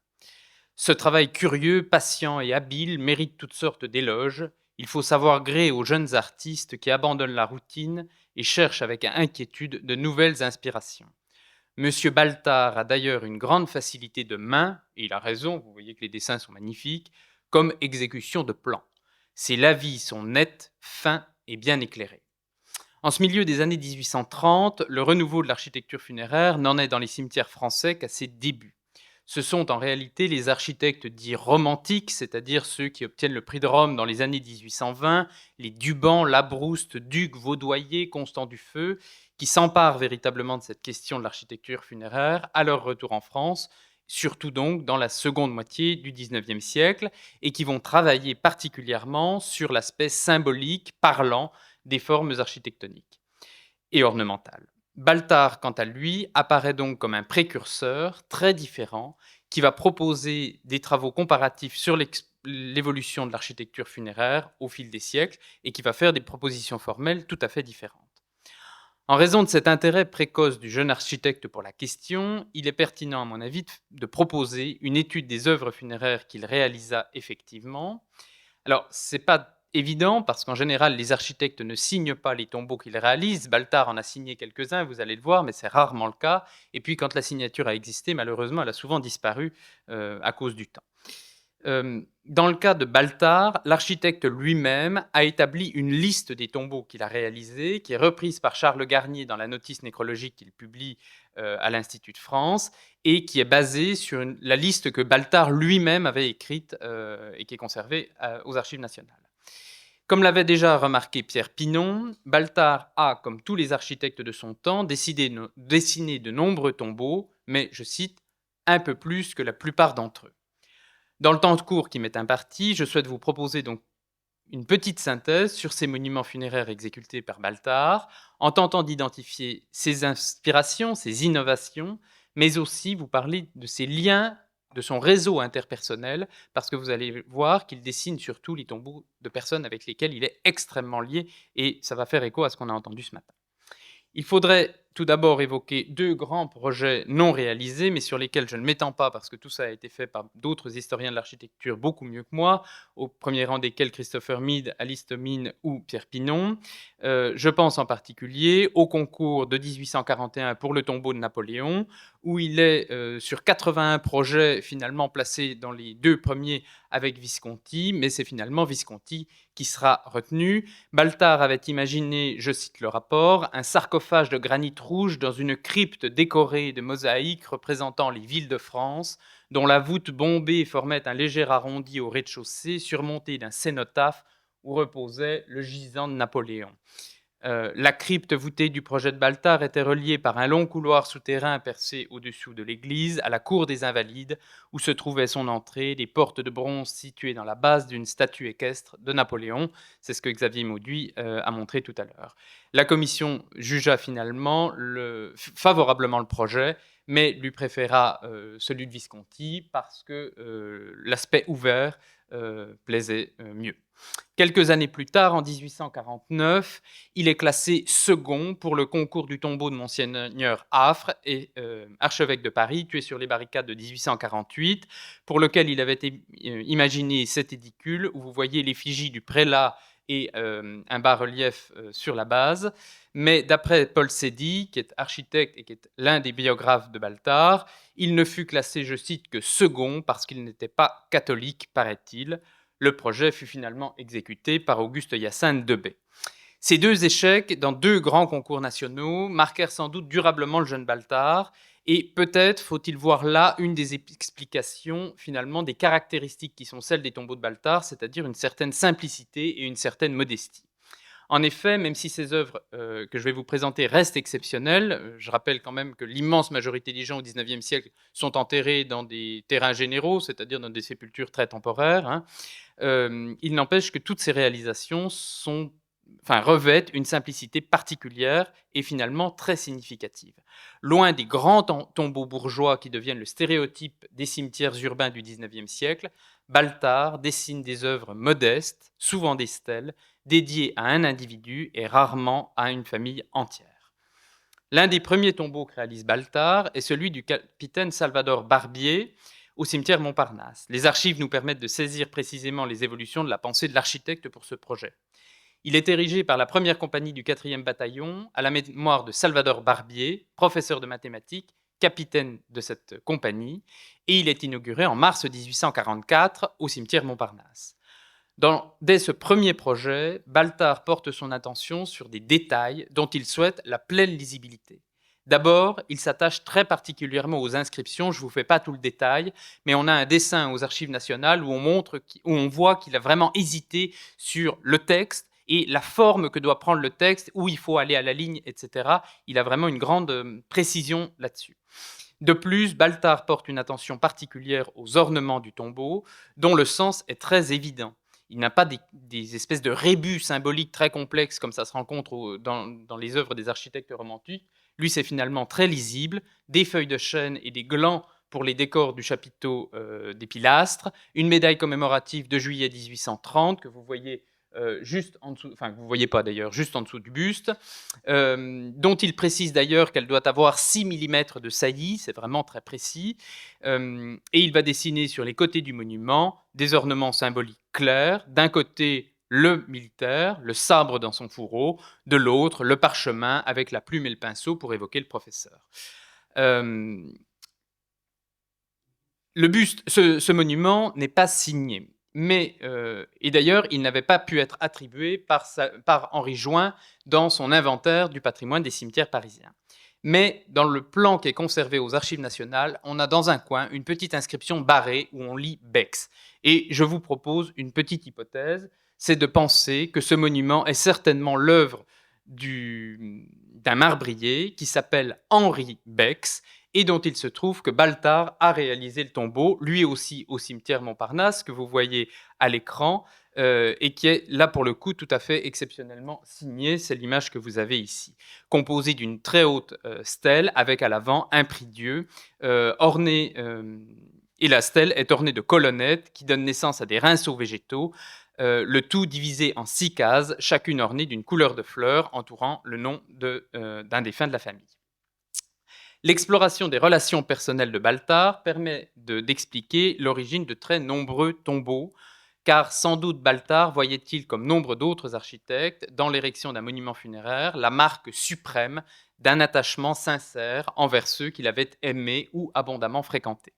Ce travail curieux, patient et habile mérite toutes sortes d'éloges. Il faut savoir gré aux jeunes artistes qui abandonnent la routine et cherchent avec inquiétude de nouvelles inspirations. Monsieur Baltard a d'ailleurs une grande facilité de main, et il a raison, vous voyez que les dessins sont magnifiques, comme exécution de plans. Ses lavis sont nets, fins et bien éclairés. En ce milieu des années 1830, le renouveau de l'architecture funéraire n'en est dans les cimetières français qu'à ses débuts. Ce sont en réalité les architectes dits romantiques, c'est-à-dire ceux qui obtiennent le prix de Rome dans les années 1820, les Duban, Labrouste, Duc, Vaudoyer, Constant Dufeu, qui s'emparent véritablement de cette question de l'architecture funéraire à leur retour en France, surtout donc dans la seconde moitié du XIXe siècle, et qui vont travailler particulièrement sur l'aspect symbolique, parlant, des formes architectoniques et ornementales. Baltard, quant à lui, apparaît donc comme un précurseur très différent qui va proposer des travaux comparatifs sur l'évolution de l'architecture funéraire au fil des siècles et qui va faire des propositions formelles tout à fait différentes. En raison de cet intérêt précoce du jeune architecte pour la question, il est pertinent, à mon avis, de proposer une étude des œuvres funéraires qu'il réalisa effectivement. Alors, ce n'est pas évident parce qu'en général, les architectes ne signent pas les tombeaux qu'ils réalisent. Baltard en a signé quelques-uns, vous allez le voir, mais c'est rarement le cas. Et puis, quand la signature a existé, malheureusement, elle a souvent disparu à cause du temps. Dans le cas de Baltard, l'architecte lui-même a établi une liste des tombeaux qu'il a réalisés, qui est reprise par Charles Garnier dans la notice nécrologique qu'il publie à l'Institut de France, et qui est basée sur la liste que Baltard lui-même avait écrite et qui est conservée aux Archives nationales. Comme l'avait déjà remarqué Pierre Pinon, Baltard a, comme tous les architectes de son temps, dessiné de nombreux tombeaux, mais, je cite, un peu plus que la plupart d'entre eux. Dans le temps court qui m'est imparti, je souhaite vous proposer donc une petite synthèse sur ces monuments funéraires exécutés par Baltard, en tentant d'identifier ses inspirations, ses innovations, mais aussi vous parler de ses liens, de son réseau interpersonnel, parce que vous allez voir qu'il dessine surtout les tombeaux de personnes avec lesquelles il est extrêmement lié, et ça va faire écho à ce qu'on a entendu ce matin. Il faudrait tout d'abord évoquer deux grands projets non réalisés, mais sur lesquels je ne m'étends pas parce que tout ça a été fait par d'autres historiens de l'architecture beaucoup mieux que moi, au premier rang desquels Christopher Mead, Alice Tomine ou Pierre Pinon. Je pense en particulier au concours de 1841 pour le tombeau de Napoléon, où il est sur 81 projets finalement placés dans les deux premiers avec Visconti, mais c'est finalement Visconti qui sera retenu. Baltard avait imaginé, je cite le rapport, un sarcophage de granit rouge dans une crypte décorée de mosaïques représentant les villes de France, dont la voûte bombée formait un léger arrondi au rez-de-chaussée, surmonté d'un cénotaphe où reposait le gisant de Napoléon. La crypte voûtée du projet de Baltard était reliée par un long couloir souterrain percé au-dessous de l'église à la cour des Invalides, où se trouvait son entrée, des portes de bronze situées dans la base d'une statue équestre de Napoléon. C'est ce que Xavier Mauduit a montré tout à l'heure. La commission jugea finalement favorablement le projet, mais lui préféra celui de Visconti parce que l'aspect ouvert plaisait mieux. Quelques années plus tard, en 1849, il est classé second pour le concours du tombeau de Monseigneur Affre, et archevêque de Paris, tué sur les barricades de 1848, pour lequel il avait imaginé cet édicule où vous voyez l'effigie du prélat et un bas-relief sur la base. Mais d'après Paul Sédy, qui est architecte et qui est l'un des biographes de Baltard, il ne fut classé, je cite, que second parce qu'il n'était pas catholique, paraît-il. Le projet fut finalement exécuté par Auguste Hyacinthe Debay. Ces deux échecs dans deux grands concours nationaux marquèrent sans doute durablement le jeune Baltard, et peut-être faut-il voir là une des explications finalement des caractéristiques qui sont celles des tombeaux de Baltard, c'est-à-dire une certaine simplicité et une certaine modestie. En effet, même si ces œuvres que je vais vous présenter restent exceptionnelles, je rappelle quand même que l'immense majorité des gens au XIXe siècle sont enterrés dans des terrains généraux, c'est-à-dire dans des sépultures très temporaires, hein, il n'empêche que toutes ces réalisations revêtent une simplicité particulière et finalement très significative. Loin des grands tombeaux bourgeois qui deviennent le stéréotype des cimetières urbains du XIXe siècle, Baltard dessine des œuvres modestes, souvent des stèles, dédiées à un individu et rarement à une famille entière. L'un des premiers tombeaux que réalise Baltard est celui du capitaine Salvador Barbier, au cimetière Montparnasse. Les archives nous permettent de saisir précisément les évolutions de la pensée de l'architecte pour ce projet. Il est érigé par la première compagnie du 4e bataillon à la mémoire de Salvador Barbier, professeur de mathématiques, capitaine de cette compagnie, et il est inauguré en mars 1844 au cimetière Montparnasse. Dès ce premier projet, Baltard porte son attention sur des détails dont il souhaite la pleine lisibilité. D'abord, il s'attache très particulièrement aux inscriptions. Je ne vous fais pas tout le détail, mais on a un dessin aux Archives nationales où on voit qu'il a vraiment hésité sur le texte et la forme que doit prendre le texte, où il faut aller à la ligne, etc. Il a vraiment une grande précision là-dessus. De plus, Baltard porte une attention particulière aux ornements du tombeau, dont le sens est très évident. Il n'a pas des espèces de rébus symboliques très complexes comme ça se rencontre dans les œuvres des architectes romantiques. Lui, c'est finalement très lisible, des feuilles de chêne et des glands pour les décors du chapiteau des pilastres, une médaille commémorative de juillet 1830 que vous voyez juste en dessous, enfin que vous ne voyez pas d'ailleurs, juste en dessous du buste, dont il précise d'ailleurs qu'elle doit avoir 6 mm de saillie, c'est vraiment très précis, et il va dessiner sur les côtés du monument des ornements symboliques clairs, d'un côté le militaire, le sabre dans son fourreau, de l'autre le parchemin avec la plume et le pinceau pour évoquer le professeur. Le buste, ce monument n'est pas signé. Mais, et d'ailleurs, il n'avait pas pu être attribué par Henri Join dans son inventaire du patrimoine des cimetières parisiens. Mais dans le plan qui est conservé aux Archives nationales, on a dans un coin une petite inscription barrée où on lit Bex. Et je vous propose une petite hypothèse, c'est de penser que ce monument est certainement l'œuvre d'un marbrier qui s'appelle Henri Bex, et dont il se trouve que Baltard a réalisé le tombeau, lui aussi au cimetière Montparnasse, que vous voyez à l'écran, et qui est là pour le coup tout à fait exceptionnellement signé. C'est l'image que vous avez ici, composée d'une très haute stèle avec à l'avant un prie-dieu orné, et la stèle est ornée de colonnettes qui donnent naissance à des rinceaux végétaux, le tout divisé en 6 cases, chacune ornée d'une couleur de fleurs entourant le nom d'un défunt de la famille. L'exploration des relations personnelles de Baltard permet d'expliquer l'origine de très nombreux tombeaux, car sans doute Baltard voyait-il, comme nombre d'autres architectes, dans l'érection d'un monument funéraire, la marque suprême d'un attachement sincère envers ceux qu'il avait aimés ou abondamment fréquentés.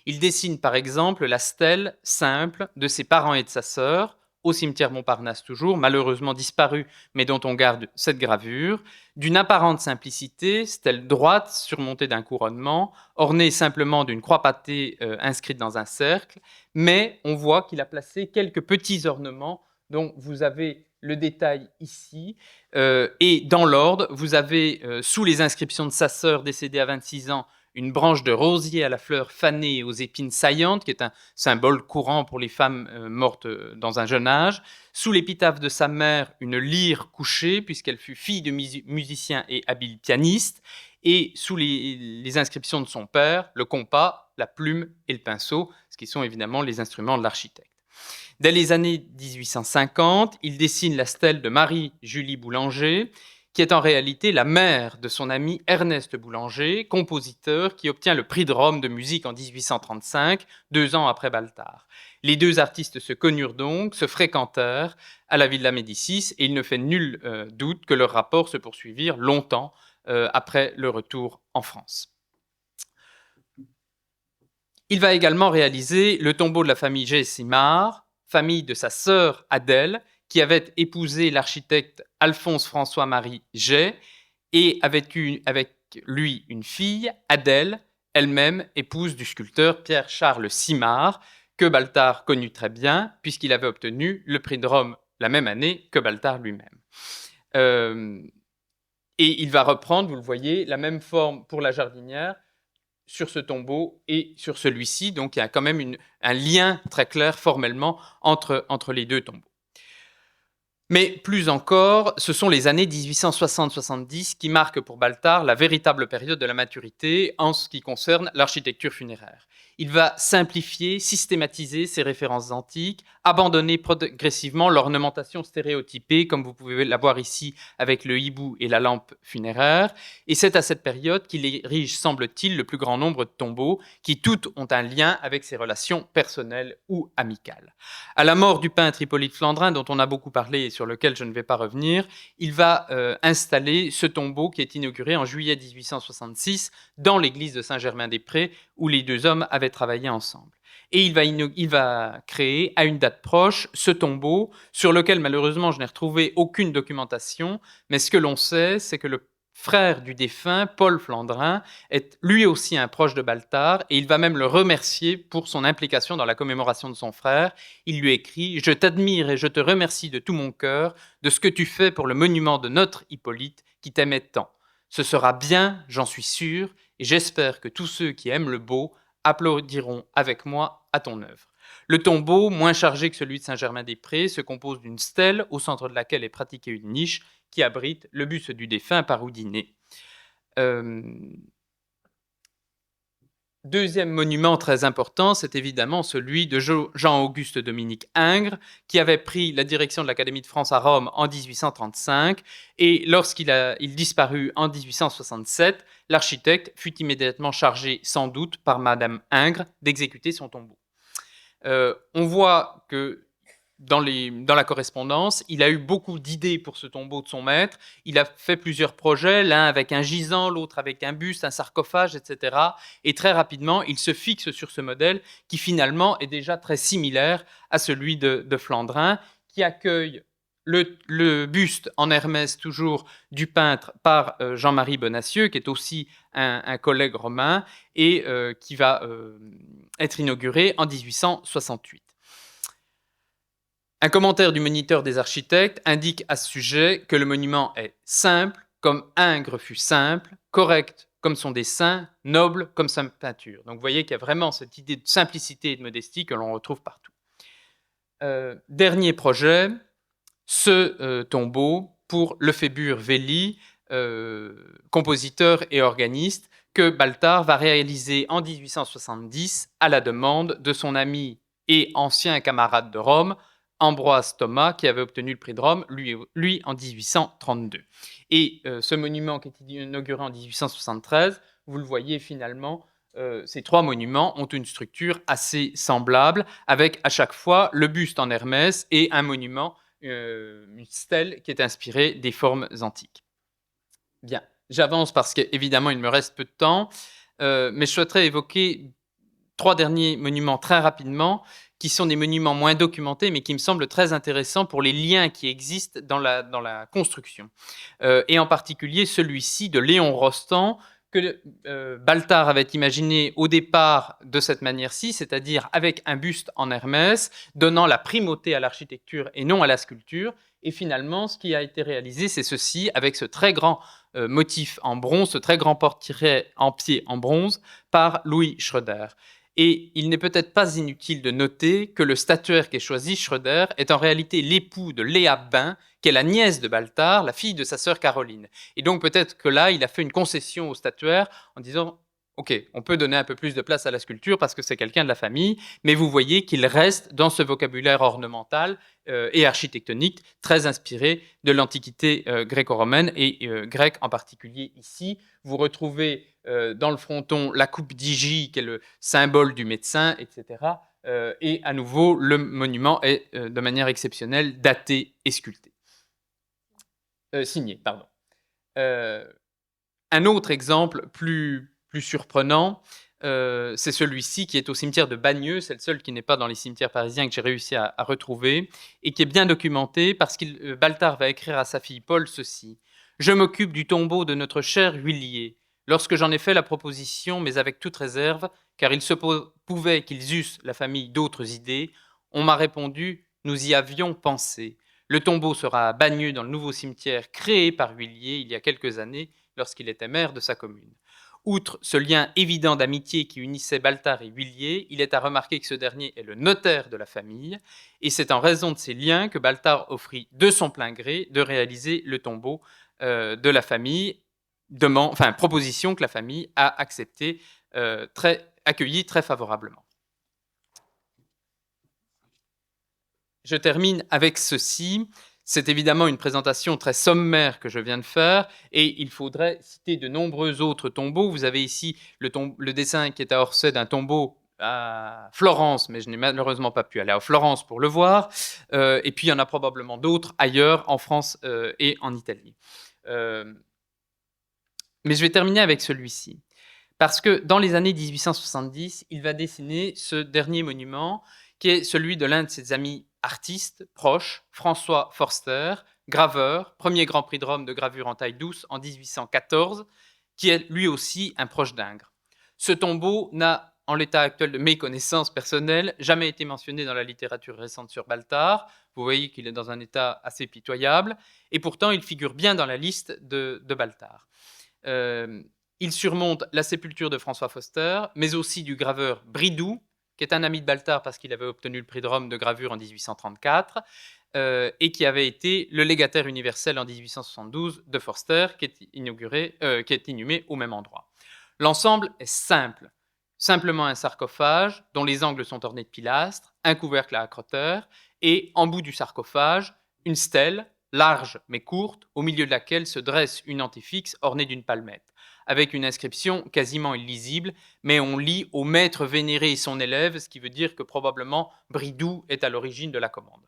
Il dessine par exemple la stèle simple de ses parents et de sa sœur, au cimetière Montparnasse toujours, malheureusement disparu, mais dont on garde cette gravure, d'une apparente simplicité, stèle droite surmontée d'un couronnement, ornée simplement d'une croix pâtée inscrite dans un cercle, mais on voit qu'il a placé quelques petits ornements dont vous avez le détail ici, et dans l'ordre, vous avez sous les inscriptions de sa sœur décédée à 26 ans, une branche de rosier à la fleur fanée et aux épines saillantes, qui est un symbole courant pour les femmes mortes dans un jeune âge. Sous l'épitaphe de sa mère, une lyre couchée, puisqu'elle fut fille de musicien et habile pianiste. Et sous les inscriptions de son père, le compas, la plume et le pinceau, ce qui sont évidemment les instruments de l'architecte. Dès les années 1850, il dessine la stèle de Marie-Julie Boulanger, qui est en réalité la mère de son ami Ernest Boulanger, compositeur qui obtient le prix de Rome de musique en 1835, 2 ans après Baltard. Les deux artistes se connurent donc, se fréquentèrent à la Villa Médicis, et il ne fait nul doute que leurs rapports se poursuivirent longtemps après le retour en France. Il va également réaliser le tombeau de la famille Jay-Simard, famille de sa sœur Adèle, qui avait épousé l'architecte Alphonse-François-Marie Jay et avait eu avec lui une fille, Adèle, elle-même épouse du sculpteur Pierre-Charles Simard, que Baltard connut très bien, puisqu'il avait obtenu le prix de Rome la même année que Baltard lui-même. Et il va reprendre, vous le voyez, la même forme pour la jardinière sur ce tombeau et sur celui-ci. Donc il y a quand même un lien très clair formellement entre les deux tombeaux. Mais plus encore, ce sont les années 1860-70 qui marquent pour Baltard la véritable période de la maturité en ce qui concerne l'architecture funéraire. Il va simplifier, systématiser ses références antiques, abandonner progressivement l'ornementation stéréotypée, comme vous pouvez la voir ici avec le hibou et la lampe funéraire. Et c'est à cette période qu'il érige, semble-t-il, le plus grand nombre de tombeaux qui toutes ont un lien avec ses relations personnelles ou amicales. À la mort du peintre Hippolyte Flandrin, dont on a beaucoup parlé et sur lequel je ne vais pas revenir, il va installer ce tombeau qui est inauguré en juillet 1866 dans l'église de Saint-Germain-des-Prés, où les deux hommes avaient travaillé ensemble. Et il va créer, à une date proche, ce tombeau, sur lequel malheureusement je n'ai retrouvé aucune documentation, mais ce que l'on sait, c'est que le frère du défunt, Paul Flandrin, est lui aussi un proche de Baltard, et il va même le remercier pour son implication dans la commémoration de son frère. Il lui écrit « Je t'admire et je te remercie de tout mon cœur de ce que tu fais pour le monument de notre Hippolyte qui t'aimait tant. Ce sera bien, j'en suis sûr, et j'espère que tous ceux qui aiment le beau applaudiront avec moi à ton œuvre. » Le tombeau, moins chargé que celui de Saint-Germain-des-Prés, se compose d'une stèle au centre de laquelle est pratiquée une niche qui abrite le buste du défunt par Houdinier. Deuxième monument très important, c'est évidemment celui de Jean-Auguste Dominique Ingres, qui avait pris la direction de l'Académie de France à Rome en 1835, et lorsqu'il disparut en 1867, l'architecte fut immédiatement chargé, sans doute par Madame Ingres, d'exécuter son tombeau. On voit que dans la correspondance, il a eu beaucoup d'idées pour ce tombeau de son maître. Il a fait plusieurs projets, l'un avec un gisant, l'autre avec un buste, un sarcophage, etc. Et très rapidement, il se fixe sur ce modèle qui finalement est déjà très similaire à celui de Flandrin, qui accueille le buste en Hermès, toujours du peintre, par Jean-Marie Bonacieux, qui est aussi un collègue romain, et qui va être inauguré en 1868. Un commentaire du Moniteur des architectes indique à ce sujet que le monument est simple, comme Ingres fut simple, correct comme son dessin, noble comme sa peinture. Donc vous voyez qu'il y a vraiment cette idée de simplicité et de modestie que l'on retrouve partout. Dernier projet, ce tombeau pour Lefébure Velli, compositeur et organiste, que Baltard va réaliser en 1870 à la demande de son ami et ancien camarade de Rome, Ambroise Thomas, qui avait obtenu le prix de Rome, lui en 1832. Et ce monument qui est inauguré en 1873, vous le voyez finalement, ces trois monuments ont une structure assez semblable, avec à chaque fois le buste en Hermès et un monument, une stèle qui est inspirée des formes antiques. Bien, j'avance parce qu'évidemment il me reste peu de temps, mais je souhaiterais évoquer 3 derniers monuments très rapidement, qui sont des monuments moins documentés, mais qui me semblent très intéressants pour les liens qui existent dans la construction. Et en particulier celui-ci de Léon Rostand, que Baltard avait imaginé au départ de cette manière-ci, c'est-à-dire avec un buste en Hermès, donnant la primauté à l'architecture et non à la sculpture. Et finalement, ce qui a été réalisé, c'est ceci, avec ce très grand motif en bronze, ce très grand portrait en pied en bronze, par Louis Schroeder. Et il n'est peut-être pas inutile de noter que le statuaire qu'est choisi, Schroeder, est en réalité l'époux de Léa Bain, qui est la nièce de Baltard, la fille de sa sœur Caroline. Et donc peut-être que là, il a fait une concession au statuaire en disant Ok, on peut donner un peu plus de place à la sculpture parce que c'est quelqu'un de la famille, mais vous voyez qu'il reste dans ce vocabulaire ornemental et architectonique très inspiré de l'Antiquité gréco-romaine et grecque en particulier ici. Vous retrouvez dans le fronton la coupe d'Hygie, qui est le symbole du médecin, etc. Et à nouveau, le monument est de manière exceptionnelle daté et sculpté. Signé, pardon. Un autre exemple plus surprenant, c'est celui-ci qui est au cimetière de Bagneux. C'est le seul qui n'est pas dans les cimetières parisiens que j'ai réussi à retrouver et qui est bien documenté parce que Baltard va écrire à sa fille Paul ceci. « Je m'occupe du tombeau de notre cher huilier. Lorsque j'en ai fait la proposition, mais avec toute réserve, car il se pouvait qu'ils eussent, la famille, d'autres idées, on m'a répondu « Nous y avions pensé. Le tombeau sera à Bagneux dans le nouveau cimetière créé par Huillier il y a quelques années lorsqu'il était maire de sa commune. Outre ce lien évident d'amitié qui unissait Baltard et Huillier, il est à remarquer que ce dernier est le notaire de la famille, et c'est en raison de ces liens que Baltard offrit de son plein gré de réaliser le tombeau de la famille, proposition que la famille a acceptée, accueillie très favorablement. Je termine avec ceci. C'est évidemment une présentation très sommaire que je viens de faire et il faudrait citer de nombreux autres tombeaux. Vous avez ici le dessin qui est à Orsay d'un tombeau à Florence, mais je n'ai malheureusement pas pu aller à Florence pour le voir. Et puis il y en a probablement d'autres ailleurs, en France et en Italie. Mais je vais terminer avec celui-ci. Parce que dans les années 1870, il va dessiner ce dernier monument qui est celui de l'un de ses amis artistes proches, François Forster, graveur, premier Grand Prix de Rome de gravure en taille douce en 1814, qui est lui aussi un proche d'Ingres. Ce tombeau n'a, en l'état actuel de mes connaissances personnelles, jamais été mentionné dans la littérature récente sur Baltard. Vous voyez qu'il est dans un état assez pitoyable, et pourtant il figure bien dans la liste de Baltard. Il surmonte la sépulture de François Forster, mais aussi du graveur Bridoux, qui est un ami de Baltard parce qu'il avait obtenu le prix de Rome de gravure en 1834, et qui avait été le légataire universel en 1872 de Forster, qui est inhumé au même endroit. L'ensemble est simple. Simplement un sarcophage dont les angles sont ornés de pilastres, un couvercle à accroteur, et en bout du sarcophage, une stèle, large mais courte, au milieu de laquelle se dresse une antéfixe ornée d'une palmette, avec une inscription quasiment illisible, mais on lit « au maître vénéré et son élève », ce qui veut dire que probablement Bridoux est à l'origine de la commande.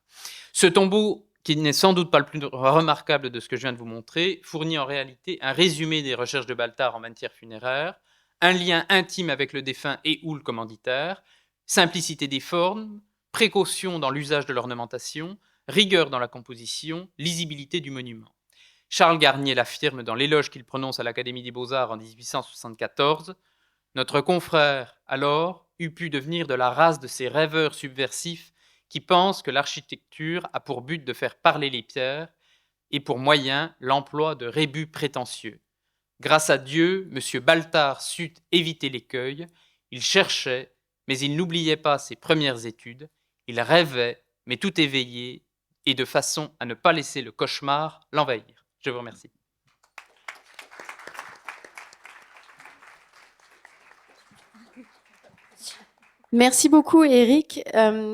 Ce tombeau, qui n'est sans doute pas le plus remarquable de ce que je viens de vous montrer, fournit en réalité un résumé des recherches de Baltard en matière funéraire, un lien intime avec le défunt et ou le commanditaire, simplicité des formes, précaution dans l'usage de l'ornementation, rigueur dans la composition, lisibilité du monument. Charles Garnier l'affirme dans l'éloge qu'il prononce à l'Académie des Beaux-Arts en 1874. Notre confrère, alors, eût pu devenir de la race de ces rêveurs subversifs qui pensent que l'architecture a pour but de faire parler les pierres et pour moyen l'emploi de rébus prétentieux. Grâce à Dieu, M. Baltard sut éviter l'écueil. Il cherchait, mais il n'oubliait pas ses premières études. Il rêvait, mais tout éveillé, et de façon à ne pas laisser le cauchemar l'envahir. Je vous remercie. Merci beaucoup, Eric.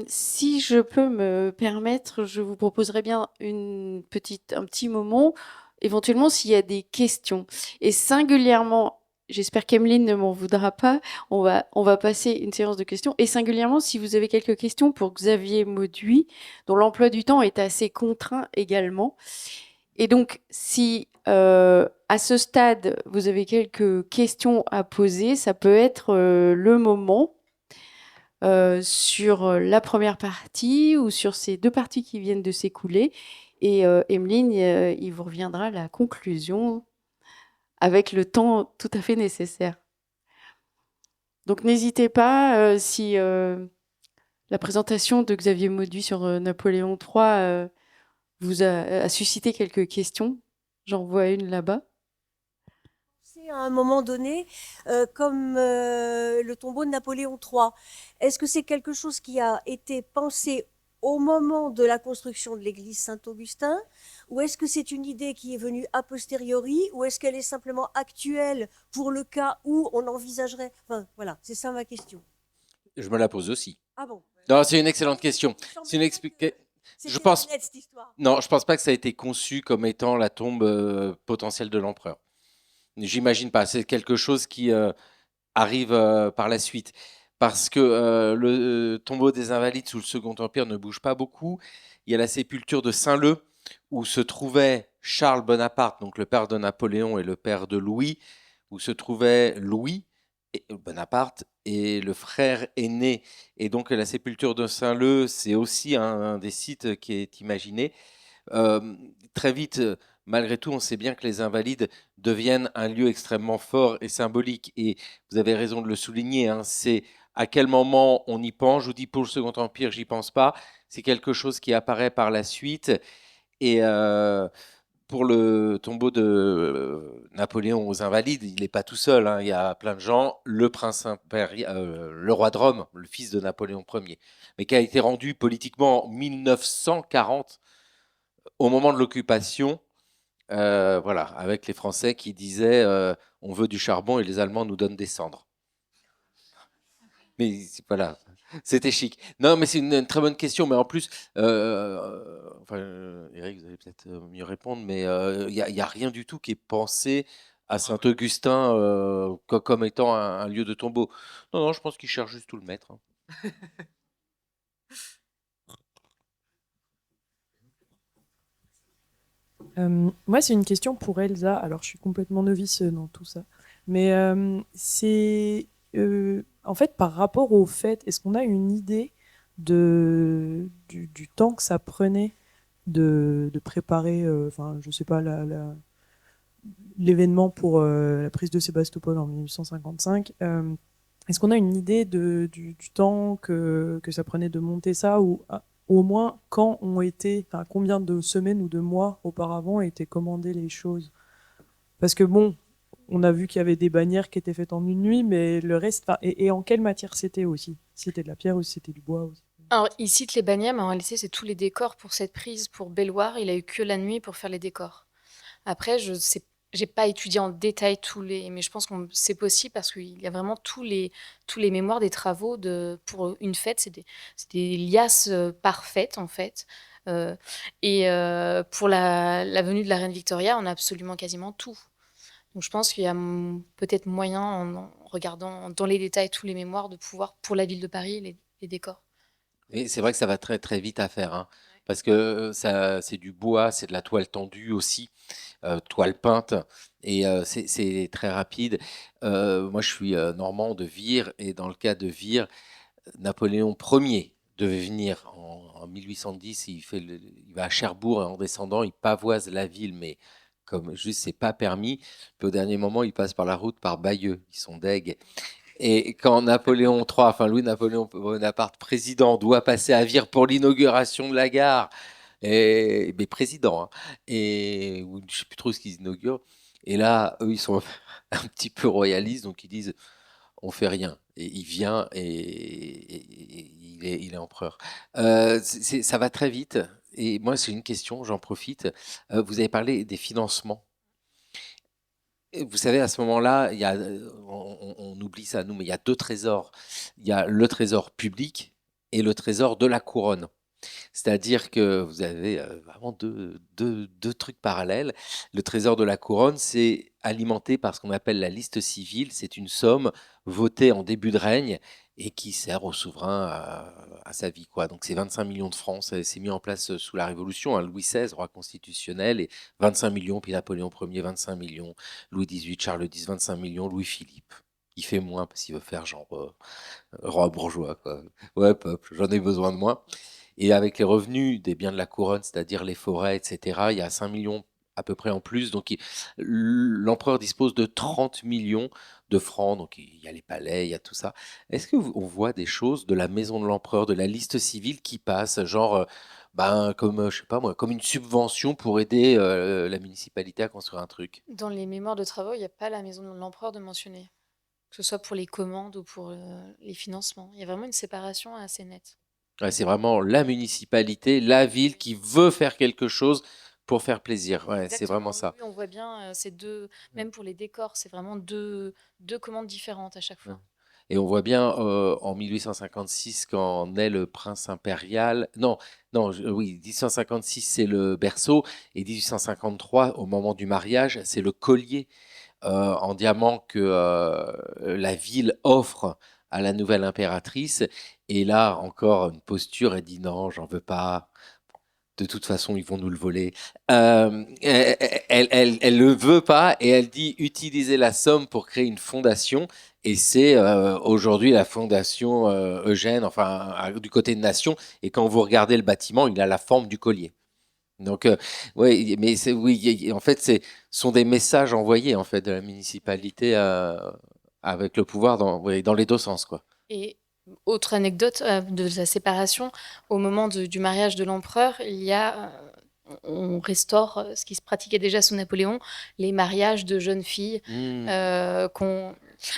Si je peux me permettre, je vous proposerais bien un petit moment, éventuellement s'il y a des questions. Et singulièrement, j'espère qu'Emeline ne m'en voudra pas, on va passer une séance de questions. Et singulièrement, si vous avez quelques questions pour Xavier Mauduit, dont l'emploi du temps est assez contraint également. Et donc, si à ce stade, vous avez quelques questions à poser, ça peut être le moment. Sur la première partie ou sur ces deux parties qui viennent de s'écouler. Et Emeline, il vous reviendra la conclusion avec le temps tout à fait nécessaire. Donc n'hésitez pas, si la présentation de Xavier Mauduit sur Napoléon III vous a suscité quelques questions, j'en vois une là-bas. À un moment donné, comme le tombeau de Napoléon III. Est-ce que c'est quelque chose qui a été pensé au moment de la construction de l'église Saint-Augustin, ou est-ce que c'est une idée qui est venue a posteriori, ou est-ce qu'elle est simplement actuelle pour le cas où on envisagerait... Enfin, voilà, c'est ça ma question. Je me la pose aussi. Ah bon? Non, c'est une excellente question. Il me C'est une semblait bien que Je c'était pense, net, cette histoire. non, je pense pas que ça a été conçu comme étant la tombe potentielle de l'empereur. J'imagine pas. C'est quelque chose qui arrive par la suite. Parce que le tombeau des Invalides sous le Second Empire ne bouge pas beaucoup. Il y a la sépulture de Saint-Leu, où se trouvait Charles Bonaparte, donc le père de Napoléon et le père de Louis, où se trouvait Louis Bonaparte et le frère aîné. Et donc la sépulture de Saint-Leu, c'est aussi un des sites qui est imaginé. Très vite, malgré tout, on sait bien que les Invalides deviennent un lieu extrêmement fort et symbolique. Et vous avez raison de le souligner, hein, c'est à quel moment on y pense. Je vous dis, pour le Second Empire, j'y pense pas. C'est quelque chose qui apparaît par la suite. Et pour le tombeau de Napoléon aux Invalides, il n'est pas tout seul, hein, il y a plein de gens. Le prince impérial, le roi de Rome, le fils de Napoléon Ier, mais qui a été rendu politiquement en 1940 au moment de l'occupation, voilà, avec les Français qui disaient on veut du charbon et les Allemands nous donnent des cendres. Mais voilà, c'était chic. Non, mais c'est une très bonne question. Mais en plus, enfin, Eric, vous allez peut-être mieux répondre, mais il y a rien du tout qui est pensé à Saint-Augustin comme étant un lieu de tombeau. Non, non, je pense qu'il cherche juste tout le mettre, hein. Moi, c'est une question pour Elsa. Alors, je suis complètement novice dans tout ça. Mais c'est. En fait, par rapport au fait, est-ce qu'on a une idée du temps que ça prenait de préparer, enfin, je sais pas, l'événement pour la prise de Sébastopol en 1855? Est-ce qu'on a une idée du temps que ça prenait de monter ça, ou au moins quand ont été, enfin, combien de semaines ou de mois auparavant étaient commandées les choses? Parce que bon, on a vu qu'il y avait des bannières qui étaient faites en une nuit, mais le reste, enfin, et en quelle matière c'était aussi? Si c'était de la pierre ou si c'était du bois aussi. Alors, il cite les bannières, mais en réalité, c'est tous les décors pour cette prise. Pour Belloir, il a eu que la nuit pour faire les décors. Après, je sais, j'ai pas étudié en détail tous les, mais je pense que c'est possible parce qu'il y a vraiment tous les mémoires des travaux pour une fête. C'est des liasses parfaites en fait. Euh, pour la venue de la reine Victoria, on a absolument quasiment tout. Donc je pense qu'il y a peut-être moyen, en regardant dans les détails tous les mémoires, de pouvoir, pour la ville de Paris, les décors. Et c'est vrai que ça va très très vite à faire, hein, parce que ça, c'est du bois, c'est de la toile tendue aussi, toile peinte, et c'est très rapide. Moi, je suis normand de Vire, et dans le cas de Vire, Napoléon Ier devait venir en 1810. Il va à Cherbourg et en descendant, il pavoise la ville, mais comme juste c'est pas permis. Puis au dernier moment, il passe par la route par Bayeux, ils sont deg. Et quand Napoléon III, enfin Louis-Napoléon Bonaparte, président, doit passer à Vire pour l'inauguration de la gare, mais président, hein, et ou je sais plus trop ce qu'ils inaugurent. Et là, eux, ils sont un petit peu royalistes, donc ils disent on fait rien. Et il vient et il est empereur. Ça va très vite. Et moi, c'est une question, j'en profite. Vous avez parlé des financements. Et vous savez, à ce moment-là, on oublie ça, nous, mais il y a deux trésors. Il y a le trésor public et le trésor de la couronne. C'est-à-dire que vous avez vraiment deux trucs parallèles. Le trésor de la couronne, c'est alimenté par ce qu'on appelle la liste civile. C'est une somme votée en début de règne et qui sert au souverain à sa vie, quoi. Donc c'est 25 millions de francs. Ça s'est mis en place sous la Révolution, hein. Louis XVI, roi constitutionnel, et 25 millions. Puis Napoléon Ier, 25 millions. Louis XVIII, Charles X, 25 millions. Louis-Philippe, il fait moins parce qu'il veut faire genre roi bourgeois, quoi. Ouais, peuple, j'en ai besoin de moins. Et avec les revenus des biens de la couronne, c'est-à-dire les forêts, etc., il y a 5 millions à peu près en plus. Donc l'empereur dispose de 30 millions de francs. Donc il y a les palais, il y a tout ça. Est-ce que on voit des choses de la maison de l'empereur, de la liste civile qui passe, genre, ben, comme, je sais pas moi, comme une subvention pour aider la municipalité à construire un truc? Dans les mémoires de travaux, il n'y a pas la maison de l'empereur de mentionner, que ce soit pour les commandes ou pour les financements. Il y a vraiment une séparation assez nette. Ouais, c'est vraiment la municipalité, la ville qui veut faire quelque chose pour faire plaisir. Ouais, c'est Exactement, vraiment oui, ça. oui, on voit bien, ces 2, même pour les décors, c'est vraiment deux commandes différentes à chaque Ouais. fois. Et on voit bien en 1856 quand naît le prince impérial. Non, non, oui, 1856 c'est le berceau et 1853 au moment du mariage c'est le collier en diamant que la ville offre à la nouvelle impératrice. Et là encore une posture, elle dit non, j'en veux pas. De toute façon, ils vont nous le voler. Elle le veut pas et elle dit utiliser la somme pour créer une fondation. Et c'est aujourd'hui la fondation Eugène, enfin du côté de Nation. Et quand vous regardez le bâtiment, il a la forme du collier. Donc, ouais, mais c'est oui, en fait, sont des messages envoyés en fait de la municipalité avec le pouvoir dans les deux sens, quoi. Et autre anecdote, de la séparation, au moment du mariage de l'empereur, il y a, on restaure, ce qui se pratiquait déjà sous Napoléon, les mariages de jeunes filles, Mmh. qu'on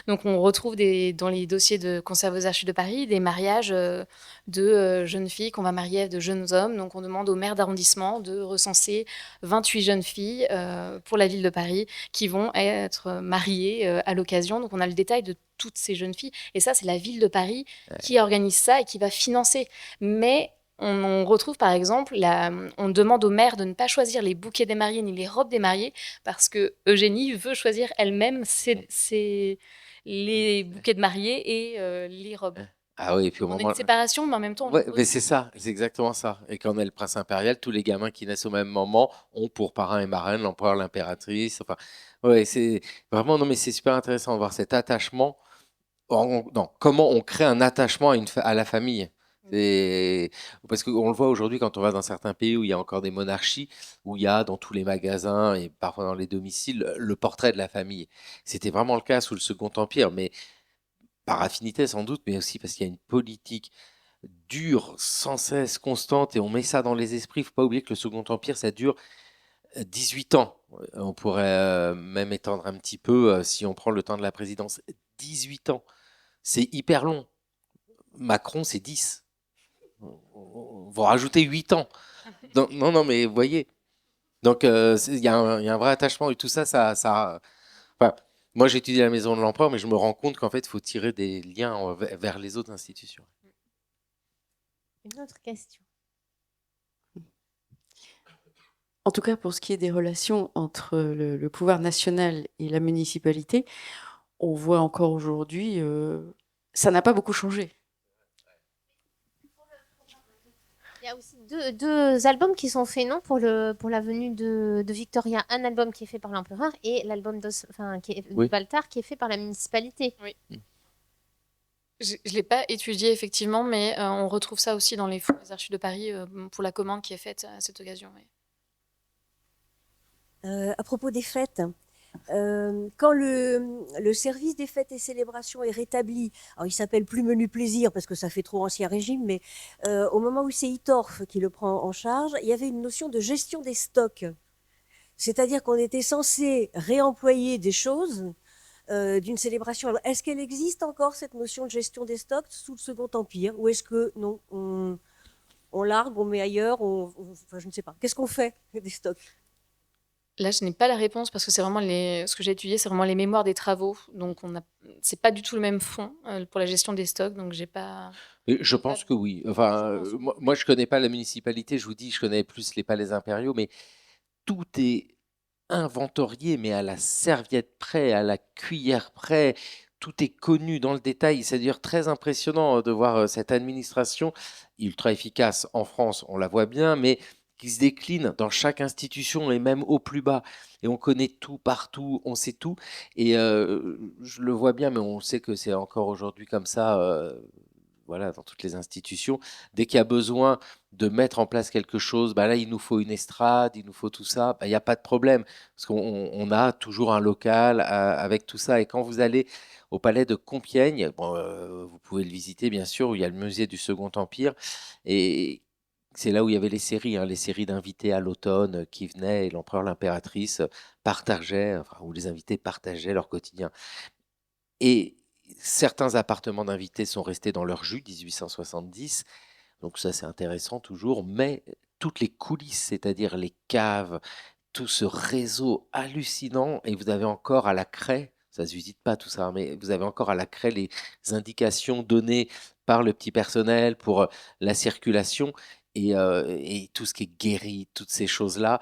donc on retrouve dans les dossiers de conserve aux Archives de Paris, des mariages, de, jeunes filles qu'on va marier avec de jeunes hommes. Donc on demande au maire d'arrondissement de recenser 28 jeunes filles, pour la ville de Paris qui vont être mariées, à l'occasion. Donc on a le détail de toutes ces jeunes filles et ça, c'est la ville de Paris qui organise ça et qui va financer. Mais on retrouve par exemple, on demande au maire de ne pas choisir les bouquets des mariés ni les robes des mariés parce que Eugénie veut choisir elle-même les bouquets de mariés et les robes. Ah oui, et puis au Donc on a moment. une séparation, mais en même temps, on Ouais, lui mais pose c'est ça, c'est exactement ça. Et quand on est le prince impérial, tous les gamins qui naissent au même moment ont pour parrain et marraine l'empereur, l'impératrice. Enfin, ouais, c'est vraiment, non, mais c'est super intéressant de voir cet attachement. Non, comment on crée un attachement à la famille. C'est- Parce qu'on le voit aujourd'hui quand on va dans certains pays où il y a encore des monarchies, où il y a dans tous les magasins et parfois dans les domiciles le portrait de la famille. C'était vraiment le cas sous le Second Empire, mais par affinité sans doute, mais aussi parce qu'il y a une politique dure, sans cesse, constante, et on met ça dans les esprits. Faut pas oublier que le Second Empire, ça dure 18 ans. On pourrait même étendre un petit peu si on prend le temps de la présidence. 18 ans, c'est hyper long. Macron, c'est 10. Vous rajoutez 8 ans. Non, non, mais vous voyez. Donc, il y a un vrai attachement et tout ça, enfin, moi, j'étudie à la Maison de l'Empereur, mais je me rends compte qu'en fait, il faut tirer des liens vers les autres institutions. Une autre question. En tout cas, pour ce qui est des relations entre le pouvoir national et la municipalité, on voit encore aujourd'hui, ça n'a pas beaucoup changé. Il y a aussi deux albums qui sont faits, non, pour la venue de Victoria. Un album qui est fait par l'empereur et l'album Oui. de Baltard qui est fait par la municipalité. Oui. Je ne l'ai pas étudié effectivement, mais on retrouve ça aussi dans les fonds des Archives de Paris pour la commande qui est faite à cette occasion. Oui. À propos des fêtes, quand le service des fêtes et célébrations est rétabli, alors il s'appelle plus menu plaisir parce que ça fait trop ancien régime, mais au moment où c'est Itorf qui le prend en charge, il y avait une notion de gestion des stocks. C'est-à-dire qu'on était censé réemployer des choses d'une célébration. Alors, est-ce qu'elle existe encore, cette notion de gestion des stocks, sous le Second Empire? Ou est-ce que, non, on largue, on met ailleurs, enfin, je ne sais pas. Qu'est-ce qu'on fait des stocks? Là, je n'ai pas la réponse parce que c'est vraiment ce que j'ai étudié, c'est vraiment les mémoires des travaux. Donc, c'est pas du tout le même fond pour la gestion des stocks. Donc, j'ai pas. Et je pense que oui. Enfin, Je pense oui. moi, je connais pas la municipalité, je vous dis, je connais plus les palais impériaux, mais tout est inventorié, mais à la serviette près, à la cuillère près. Tout est connu dans le détail. C'est d'ailleurs très impressionnant de voir cette administration ultra efficace en France, on la voit bien, mais qui se décline dans chaque institution et même au plus bas. Et on connaît tout partout, on sait tout. Et je le vois bien, mais on sait que c'est encore aujourd'hui comme ça. Voilà, dans toutes les institutions. Dès qu'il y a besoin de mettre en place quelque chose, bah là, il nous faut une estrade, il nous faut tout ça, bah, il n'y a pas de problème, parce qu'on a toujours un local avec tout ça. Et quand vous allez au palais de Compiègne, bon, vous pouvez le visiter, bien sûr, où il y a le musée du Second Empire, et c'est là où il y avait les séries, hein, les séries d'invités à l'automne qui venaient, et l'empereur, l'impératrice partageaient, enfin, où les invités partageaient leur quotidien. Et certains appartements d'invités sont restés dans leur jus, 1870. Donc ça, c'est intéressant toujours, mais toutes les coulisses, c'est-à-dire les caves, tout ce réseau hallucinant, et vous avez encore à la craie, ça se visite pas tout ça, mais vous avez encore à la craie les indications données par le petit personnel pour la circulation et tout ce qui est guéri, toutes ces choses-là.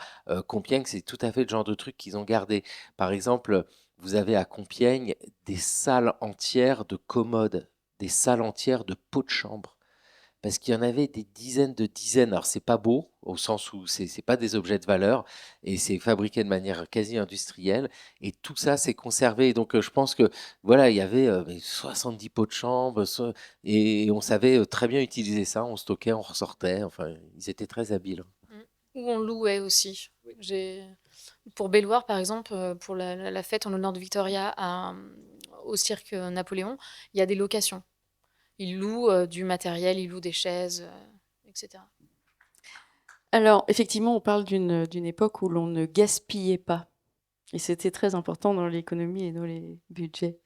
Compiègne, c'est tout à fait le genre de truc qu'ils ont gardé. Par exemple, vous avez à Compiègne des salles entières de commodes, des salles entières de pots de chambre. Parce qu'il y en avait des dizaines de dizaines. Alors, c'est pas beau, au sens où c'est pas des objets de valeur, et c'est fabriqué de manière quasi industrielle, et tout ça, c'est conservé. Et donc, je pense que, voilà, il y avait 70 pots de chambre, et on savait très bien utiliser ça. On stockait, on ressortait. Enfin, ils étaient très habiles. Où on louait aussi. Pour Belloir, par exemple, pour la fête en l'honneur de Victoria au cirque Napoléon, il y a des locations. Ils louent du matériel, ils louent des chaises, etc. Alors, effectivement, on parle d'une époque où l'on ne gaspillait pas. Et c'était très important dans l'économie et dans les budgets.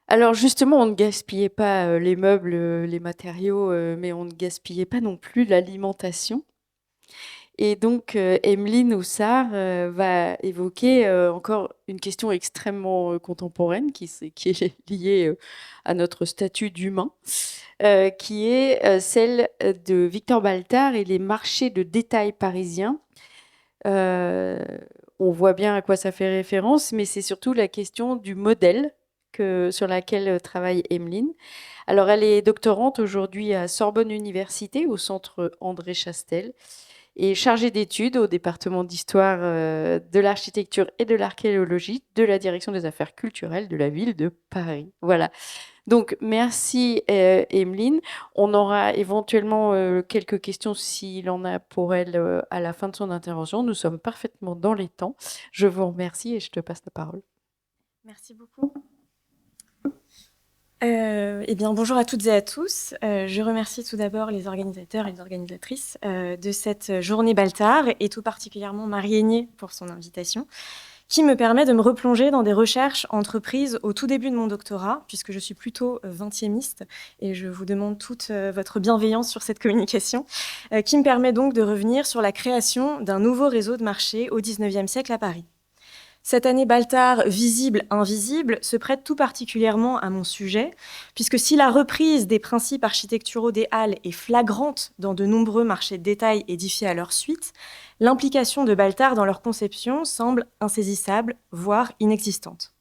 Alors, justement, on ne gaspillait pas les meubles, les matériaux, mais on ne gaspillait pas non plus l'alimentation. Et donc, Emeline Houssard va évoquer encore une question extrêmement contemporaine qui est liée à notre statut d'humain, qui est celle de Victor Baltard et les marchés de détail parisiens. On voit bien à quoi ça fait référence, mais c'est surtout la question du modèle sur laquelle travaille Emeline. Alors, elle est doctorante aujourd'hui à Sorbonne Université, au centre André Chastel, et chargée d'études au département d'histoire de l'architecture et de l'archéologie de la direction des affaires culturelles de la ville de Paris. Voilà. Donc, merci Emeline. On aura éventuellement quelques questions s'il en a pour elle à la fin de son intervention. Nous sommes parfaitement dans les temps. Je vous remercie et je te passe la parole. Merci beaucoup. Eh bien, bonjour à toutes et à tous. Je remercie tout d'abord les organisateurs et les organisatrices de cette journée Baltard et tout particulièrement Marie Aigné pour son invitation, qui me permet de me replonger dans des recherches entreprises au tout début de mon doctorat, puisque je suis plutôt 20e et je vous demande toute votre bienveillance sur cette communication, qui me permet donc de revenir sur la création d'un nouveau réseau de marchés au XIXe siècle à Paris. Cette année Baltard, visible-invisible, se prête tout particulièrement à mon sujet, puisque si la reprise des principes architecturaux des Halles est flagrante dans de nombreux marchés de détail édifiés à leur suite, l'implication de Baltard dans leur conception semble insaisissable, voire inexistante.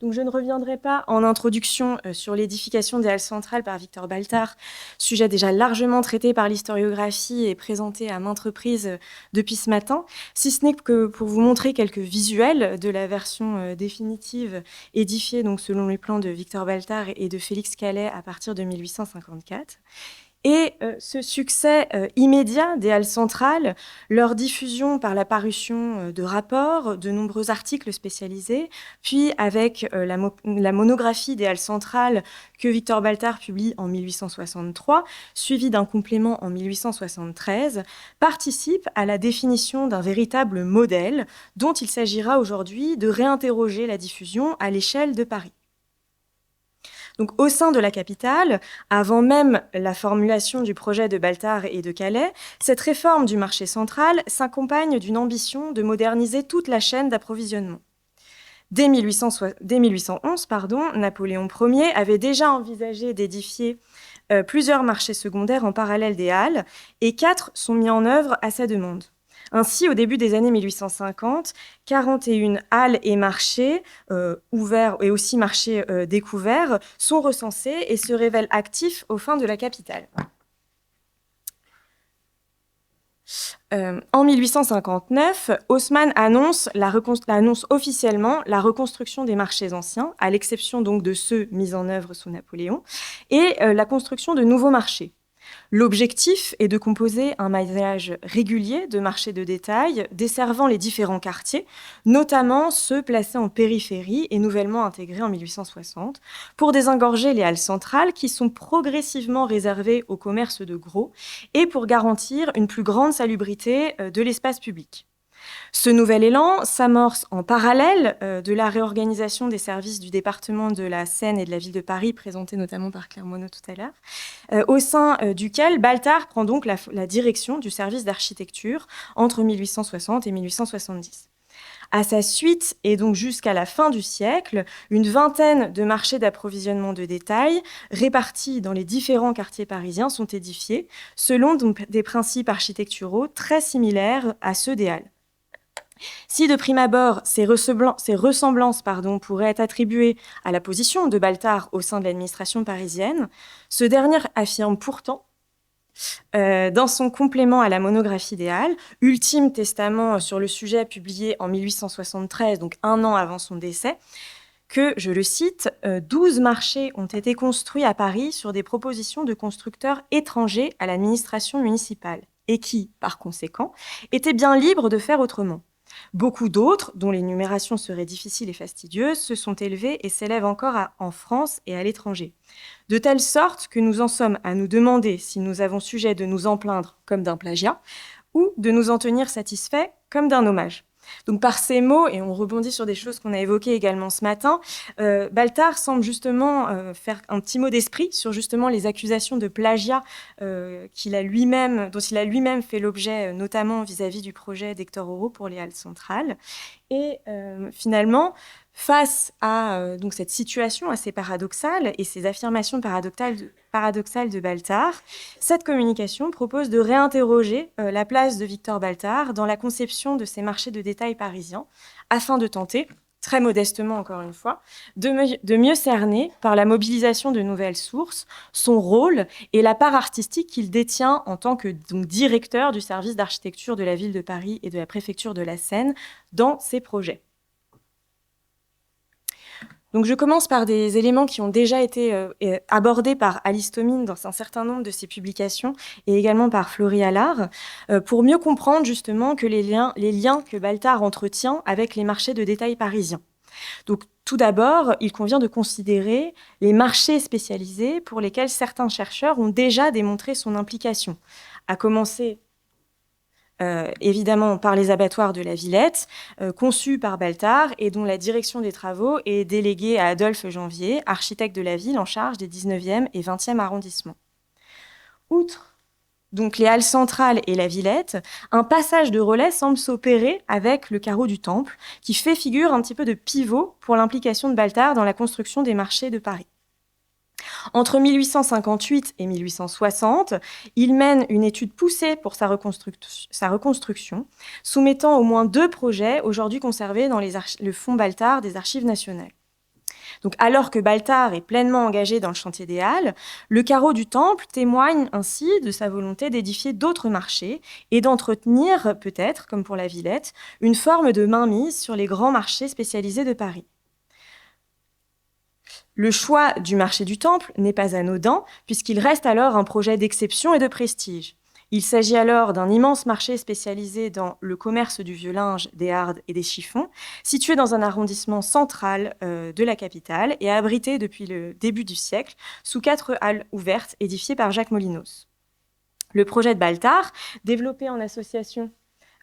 Donc je ne reviendrai pas en introduction sur l'édification des Halles centrales par Victor Baltard, sujet déjà largement traité par l'historiographie et présenté à maintes reprises depuis ce matin, si ce n'est que pour vous montrer quelques visuels de la version définitive édifiée donc selon les plans de Victor Baltard et de Félix Calais à partir de 1854. Et ce succès immédiat des Halles centrales, leur diffusion par la parution de rapports, de nombreux articles spécialisés, puis avec la monographie des Halles centrales que Victor Baltard publie en 1863, suivi d'un complément en 1873, participe à la définition d'un véritable modèle dont il s'agira aujourd'hui de réinterroger la diffusion à l'échelle de Paris. Donc, au sein de la capitale, avant même la formulation du projet de Baltard et de Calais, cette réforme du marché central s'accompagne d'une ambition de moderniser toute la chaîne d'approvisionnement. Dès 1811, Napoléon Ier avait déjà envisagé d'édifier plusieurs marchés secondaires en parallèle des Halles, et 4 sont mis en œuvre à sa demande. Ainsi, au début des années 1850, 41 halles et marchés ouverts et aussi marchés découverts sont recensés et se révèlent actifs au sein de la capitale. En 1859, Haussmann annonce officiellement la reconstruction des marchés anciens, à l'exception donc de ceux mis en œuvre sous Napoléon, et la construction de nouveaux marchés. L'objectif est de composer un maillage régulier de marchés de détail desservant les différents quartiers, notamment ceux placés en périphérie et nouvellement intégrés en 1860, pour désengorger les halles centrales qui sont progressivement réservées au commerce de gros et pour garantir une plus grande salubrité de l'espace public. Ce nouvel élan s'amorce en parallèle de la réorganisation des services du département de la Seine et de la ville de Paris, présentée notamment par Claire Monod tout à l'heure, au sein duquel Baltard prend donc la direction du service d'architecture entre 1860 et 1870. À sa suite, et donc jusqu'à la fin du siècle, une vingtaine de marchés d'approvisionnement de détail répartis dans les différents quartiers parisiens sont édifiés selon donc des principes architecturaux très similaires à ceux des Halles. Si de prime abord, ces ressemblances pourraient être attribuées à la position de Baltard au sein de l'administration parisienne, ce dernier affirme pourtant dans son complément à la monographie des Halles, ultime testament sur le sujet publié en 1873, donc un an avant son décès, que, je le cite, 12 marchés ont été construits à Paris sur des propositions de constructeurs étrangers à l'administration municipale et qui, par conséquent, étaient bien libres de faire autrement. Beaucoup d'autres, dont l'énumération serait difficile et fastidieuse, se sont élevés et s'élèvent encore en France et à l'étranger. De telle sorte que nous en sommes à nous demander si nous avons sujet de nous en plaindre comme d'un plagiat ou de nous en tenir satisfaits comme d'un hommage. Donc par ces mots, et on rebondit sur des choses qu'on a évoquées également ce matin, Baltard semble justement faire un petit mot d'esprit sur justement les accusations de plagiat dont il a lui-même fait l'objet, notamment vis-à-vis du projet d'Hector Auroux pour les Halles centrales. Et finalement, face à donc cette situation assez paradoxale et ces affirmations paradoxales de Baltard, cette communication propose de réinterroger la place de Victor Baltard dans la conception de ces marchés de détail parisiens, afin de tenter, très modestement encore une fois, de mieux cerner, par la mobilisation de nouvelles sources, son rôle et la part artistique qu'il détient en tant que donc, directeur du service d'architecture de la ville de Paris et de la préfecture de la Seine dans ses projets. Donc je commence par des éléments qui ont déjà été abordés par Alice Thomine dans un certain nombre de ses publications et également par Florie Allard, pour mieux comprendre justement que les liens que Baltard entretient avec les marchés de détail parisiens. Donc tout d'abord, il convient de considérer les marchés spécialisés pour lesquels certains chercheurs ont déjà démontré son implication, à commencer évidemment par les abattoirs de la Villette, conçus par Baltard et dont la direction des travaux est déléguée à Adolphe Janvier, architecte de la ville en charge des 19e et 20e arrondissements. Outre donc les Halles centrales et la Villette, un passage de relais semble s'opérer avec le carreau du Temple, qui fait figure un petit peu de pivot pour l'implication de Baltard dans la construction des marchés de Paris. Entre 1858 et 1860, il mène une étude poussée pour sa reconstruction, soumettant au moins 2 projets aujourd'hui conservés dans le fonds Baltard des Archives nationales. Donc, alors que Baltard est pleinement engagé dans le chantier des Halles, le carreau du Temple témoigne ainsi de sa volonté d'édifier d'autres marchés et d'entretenir, peut-être, comme pour la Villette, une forme de mainmise sur les grands marchés spécialisés de Paris. Le choix du marché du Temple n'est pas anodin, puisqu'il reste alors un projet d'exception et de prestige. Il s'agit alors d'un immense marché spécialisé dans le commerce du vieux linge, des hardes et des chiffons, situé dans un arrondissement central de la capitale et abrité depuis le début du siècle sous 4 halles ouvertes édifiées par Jacques Molinos. Le projet de Baltard, développé en association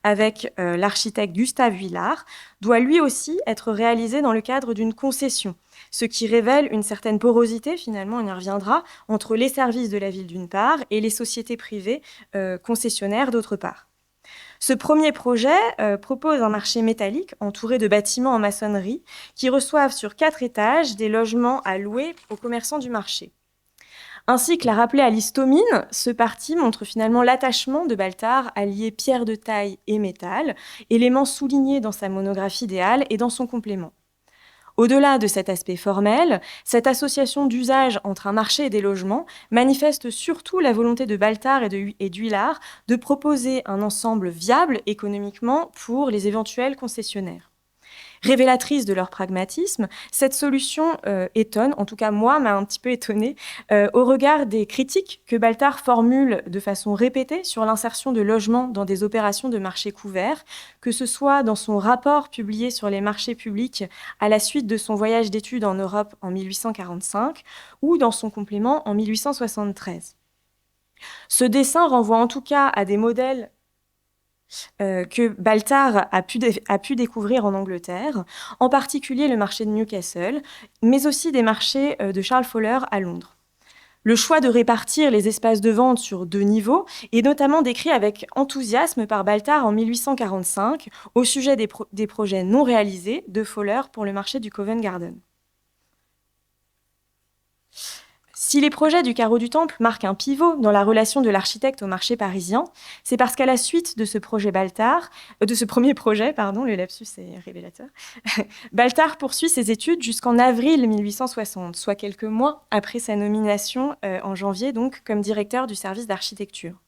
avec l'architecte Gustave Huillard, doit lui aussi être réalisé dans le cadre d'une concession, ce qui révèle une certaine porosité, finalement, on y reviendra, entre les services de la ville d'une part et les sociétés privées concessionnaires d'autre part. Ce premier projet propose un marché métallique entouré de bâtiments en maçonnerie qui reçoivent sur 4 étages des logements à louer aux commerçants du marché. Ainsi que l'a rappelé Alice Thomine, ce parti montre finalement l'attachement de Baltard à lier pierre de taille et métal, élément souligné dans sa monographie des Halles et dans son complément. Au-delà de cet aspect formel, cette association d'usage entre un marché et des logements manifeste surtout la volonté de Baltard et d'Huillard de proposer un ensemble viable économiquement pour les éventuels concessionnaires. Révélatrice de leur pragmatisme, cette solution étonne, en tout cas moi, m'a un petit peu étonnée, au regard des critiques que Baltard formule de façon répétée sur l'insertion de logements dans des opérations de marché couvert, que ce soit dans son rapport publié sur les marchés publics à la suite de son voyage d'études en Europe en 1845 ou dans son complément en 1873. Ce dessin renvoie en tout cas à des modèles que Baltar a pu découvrir en Angleterre, en particulier le marché de Newcastle, mais aussi des marchés de Charles Fowler à Londres. Le choix de répartir les espaces de vente sur 2 niveaux est notamment décrit avec enthousiasme par Baltar en 1845 au sujet des projets non réalisés de Fowler pour le marché du Covent Garden. Si les projets du carreau du Temple marquent un pivot dans la relation de l'architecte au marché parisien, c'est parce qu'à la suite de ce projet Baltar, de ce premier projet, pardon, le lapsus est révélateur, Baltar poursuit ses études jusqu'en avril 1860, soit quelques mois après sa nomination en janvier, donc comme directeur du service d'architecture.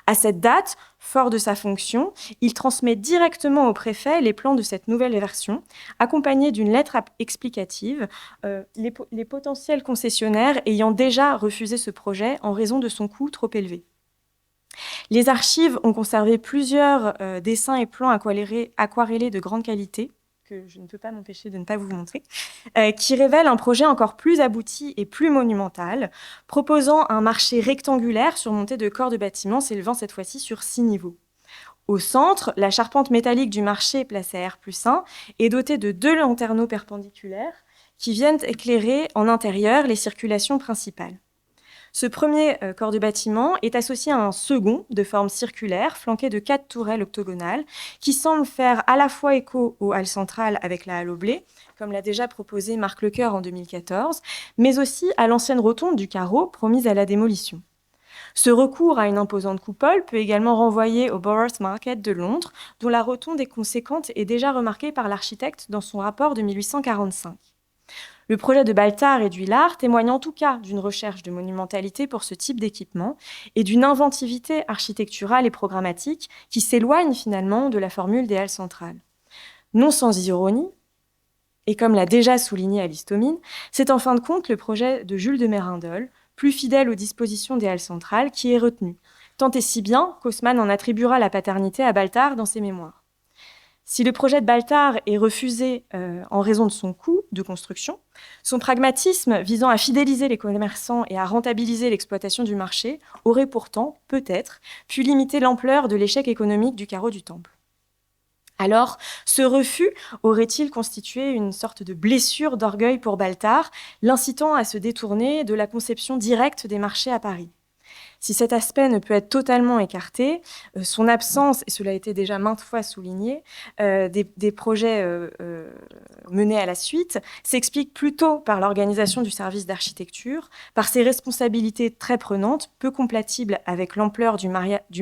À cette date, fort de sa fonction, il transmet directement au préfet les plans de cette nouvelle version, accompagnés d'une lettre explicative, les potentiels concessionnaires ayant déjà refusé ce projet en raison de son coût trop élevé. Les archives ont conservé plusieurs dessins et plans aquarellés de grande qualité, que je ne peux pas m'empêcher de ne pas vous montrer, qui révèle un projet encore plus abouti et plus monumental, proposant un marché rectangulaire surmonté de corps de bâtiments s'élevant cette fois-ci sur 6 niveaux. Au centre, la charpente métallique du marché, placée à R+1, est dotée de 2 lanterneaux perpendiculaires qui viennent éclairer en intérieur les circulations principales. Ce premier corps de bâtiment est associé à un second de forme circulaire, flanqué de 4 tourelles octogonales, qui semblent faire à la fois écho aux halles centrales avec la halle au blé, comme l'a déjà proposé Marc Lecoeur en 2014, mais aussi à l'ancienne rotonde du carreau promise à la démolition. Ce recours à une imposante coupole peut également renvoyer au Borough Market de Londres, dont la rotonde est conséquente et déjà remarquée par l'architecte dans son rapport de 1845. Le projet de Baltar et d'Huillard témoigne en tout cas d'une recherche de monumentalité pour ce type d'équipement et d'une inventivité architecturale et programmatique qui s'éloigne finalement de la formule des halles centrales. Non sans ironie, et comme l'a déjà souligné Alice Thomine, c'est en fin de compte le projet de Jules de Mérindol, plus fidèle aux dispositions des halles centrales, qui est retenu, tant et si bien qu'Haussmann en attribuera la paternité à Baltar dans ses mémoires. Si le projet de Baltar est refusé en raison de son coût de construction, son pragmatisme visant à fidéliser les commerçants et à rentabiliser l'exploitation du marché aurait pourtant, peut-être, pu limiter l'ampleur de l'échec économique du carreau du Temple. Alors, ce refus aurait-il constitué une sorte de blessure d'orgueil pour Baltar, l'incitant à se détourner de la conception directe des marchés à Paris ? Si cet aspect ne peut être totalement écarté, son absence, et cela a été déjà maintes fois souligné, des projets menés à la suite, s'explique plutôt par l'organisation du service d'architecture, par ses responsabilités très prenantes, peu compatibles avec l'ampleur du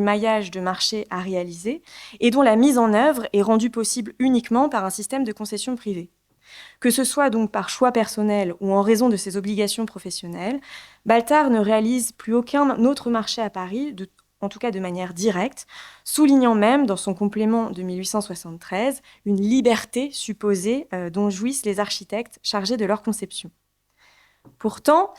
maillage de marché à réaliser, et dont la mise en œuvre est rendue possible uniquement par un système de concession privée. Que ce soit donc par choix personnel ou en raison de ses obligations professionnelles, Baltar ne réalise plus aucun autre marché à Paris, en tout cas de manière directe, soulignant même dans son complément de 1873 une liberté supposée dont jouissent les architectes chargés de leur conception. Pourtant,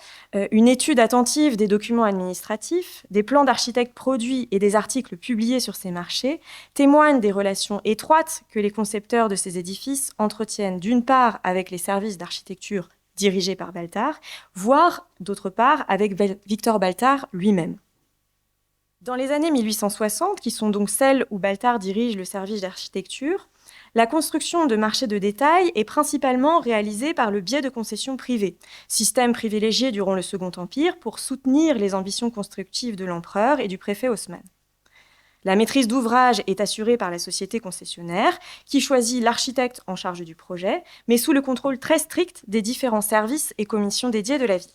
une étude attentive des documents administratifs, des plans d'architectes produits et des articles publiés sur ces marchés témoignent des relations étroites que les concepteurs de ces édifices entretiennent d'une part avec les services d'architecture dirigés par Baltar, voire d'autre part avec Victor Baltar lui-même. Dans les années 1860, qui sont donc celles où Baltar dirige le service d'architecture, la construction de marchés de détail est principalement réalisée par le biais de concessions privées, système privilégié durant le Second Empire pour soutenir les ambitions constructives de l'empereur et du préfet Haussmann. La maîtrise d'ouvrage est assurée par la société concessionnaire, qui choisit l'architecte en charge du projet, mais sous le contrôle très strict des différents services et commissions dédiées de la ville.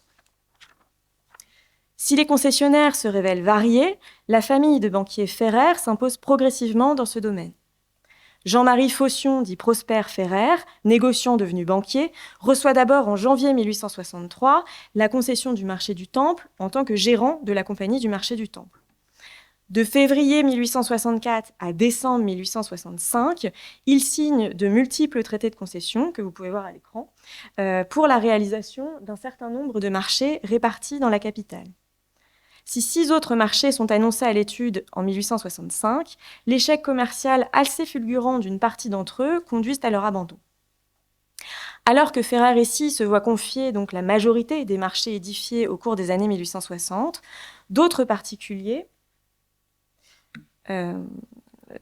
Si les concessionnaires se révèlent variés, la famille de banquiers Ferrer s'impose progressivement dans ce domaine. Jean-Marie Phocion, dit Prosper Ferrer, négociant devenu banquier, reçoit d'abord en janvier 1863 la concession du marché du Temple en tant que gérant de la compagnie du marché du Temple. De février 1864 à décembre 1865, il signe de multiples traités de concession, que vous pouvez voir à l'écran, pour la réalisation d'un certain nombre de marchés répartis dans la capitale. Si 6 autres marchés sont annoncés à l'étude en 1865, l'échec commercial assez fulgurant d'une partie d'entre eux conduit à leur abandon. Alors que Ferrer et Cie se voit confier donc la majorité des marchés édifiés au cours des années 1860, d'autres particuliers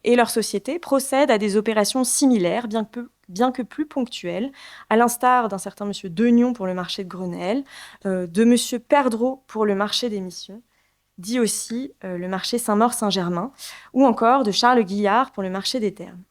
et leurs sociétés procèdent à des opérations similaires, bien que plus ponctuelles, à l'instar d'un certain monsieur Degnon pour le marché de Grenelle, de monsieur Perdreau pour le marché des Missions, dit aussi le marché Saint-Maur-Saint-Germain, ou encore de Charles Guillard pour le marché des Termes.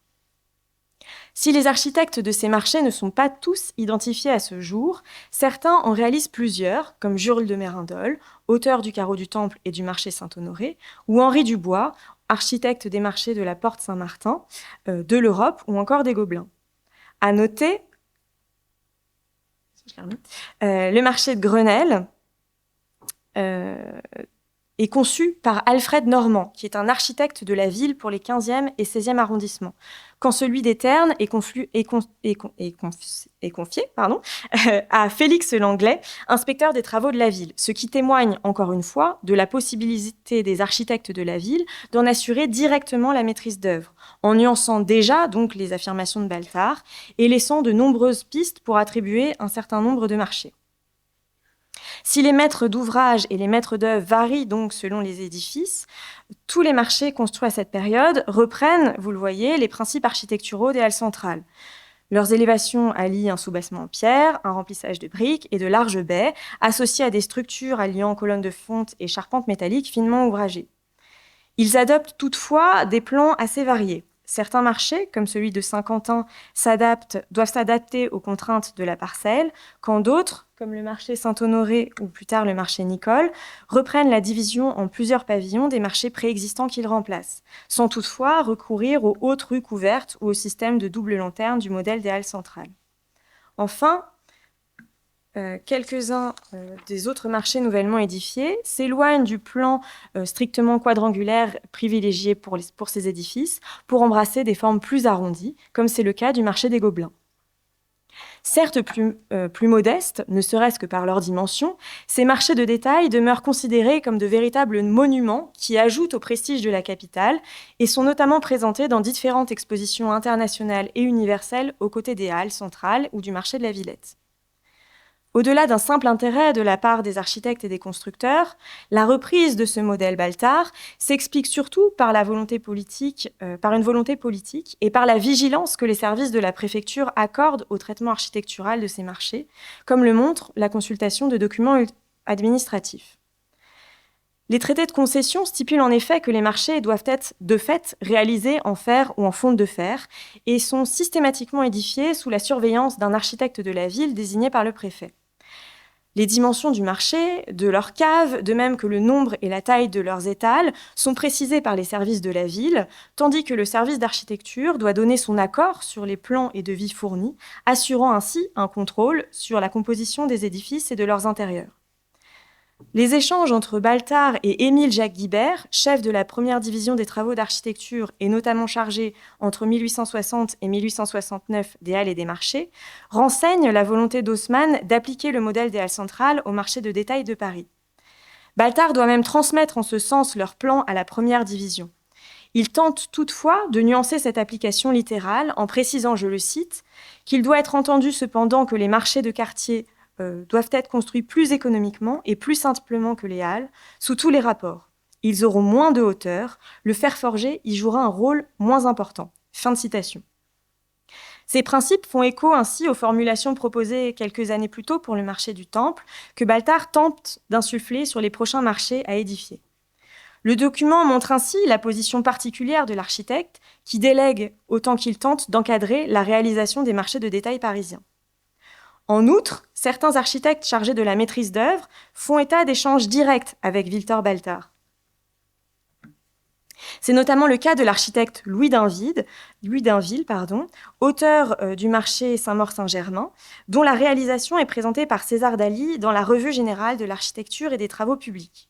Si les architectes de ces marchés ne sont pas tous identifiés à ce jour, certains en réalisent plusieurs, comme Jules de Mérindol, auteur du carreau du Temple et du marché Saint-Honoré, ou Henri Dubois, architecte des marchés de la Porte Saint-Martin, de l'Europe ou encore des Gobelins. À noter, le marché de Grenelle est conçu par Alfred Normand, qui est un architecte de la ville pour les 15e et 16e arrondissements, quand celui des Ternes est confié à Félix Langlais, inspecteur des travaux de la ville, ce qui témoigne, encore une fois, de la possibilité des architectes de la ville d'en assurer directement la maîtrise d'œuvre, en nuançant déjà donc les affirmations de Baltard et laissant de nombreuses pistes pour attribuer un certain nombre de marchés. Si les maîtres d'ouvrage et les maîtres d'œuvre varient donc selon les édifices, tous les marchés construits à cette période reprennent, vous le voyez, les principes architecturaux des halles centrales. Leurs élévations allient un soubassement en pierre, un remplissage de briques et de larges baies, associés à des structures alliant colonnes de fonte et charpentes métalliques finement ouvragées. Ils adoptent toutefois des plans assez variés. Certains marchés, comme celui de Saint-Quentin, doivent s'adapter aux contraintes de la parcelle, quand d'autres, comme le marché Saint-Honoré ou plus tard le marché Nicole, reprennent la division en plusieurs pavillons des marchés préexistants qu'ils remplacent, sans toutefois recourir aux hautes rues couvertes ou au système de double lanterne du modèle des halles centrales. Enfin, quelques-uns des autres marchés nouvellement édifiés s'éloignent du plan strictement quadrangulaire privilégié pour ces édifices pour embrasser des formes plus arrondies, comme c'est le cas du marché des Gobelins. Certes plus modestes, ne serait-ce que par leur dimension, ces marchés de détail demeurent considérés comme de véritables monuments qui ajoutent au prestige de la capitale et sont notamment présentés dans différentes expositions internationales et universelles aux côtés des halles centrales ou du marché de la Villette. Au-delà d'un simple intérêt de la part des architectes et des constructeurs, la reprise de ce modèle Baltard s'explique surtout par une volonté politique et par la vigilance que les services de la préfecture accordent au traitement architectural de ces marchés, comme le montre la consultation de documents administratifs. Les traités de concession stipulent en effet que les marchés doivent être de fait réalisés en fer ou en fonte de fer et sont systématiquement édifiés sous la surveillance d'un architecte de la ville désigné par le préfet. Les dimensions du marché, de leurs caves, de même que le nombre et la taille de leurs étals, sont précisés par les services de la ville, tandis que le service d'architecture doit donner son accord sur les plans et devis fournis, assurant ainsi un contrôle sur la composition des édifices et de leurs intérieurs. Les échanges entre Baltard et Émile Jacques Guibert, chef de la première division des travaux d'architecture et notamment chargé entre 1860 et 1869 des halles et des marchés, renseignent la volonté d'Haussmann d'appliquer le modèle des halles centrales au marché de détail de Paris. Baltard doit même transmettre en ce sens leur plan à la première division. Il tente toutefois de nuancer cette application littérale en précisant, je le cite, qu'il doit être entendu cependant que les marchés de quartier doivent être construits plus économiquement et plus simplement que les halles, sous tous les rapports. Ils auront moins de hauteur, le fer forgé y jouera un rôle moins important. Fin de citation. Ces principes font écho ainsi aux formulations proposées quelques années plus tôt pour le marché du Temple, que Baltard tente d'insuffler sur les prochains marchés à édifier. Le document montre ainsi la position particulière de l'architecte, qui délègue autant qu'il tente d'encadrer la réalisation des marchés de détail parisiens. En outre, certains architectes chargés de la maîtrise d'œuvre font état d'échanges directs avec Victor Baltard. C'est notamment le cas de l'architecte Louis d'Inville, auteur du marché Saint-Maur-Saint-Germain, dont la réalisation est présentée par César Daly dans la Revue générale de l'architecture et des travaux publics.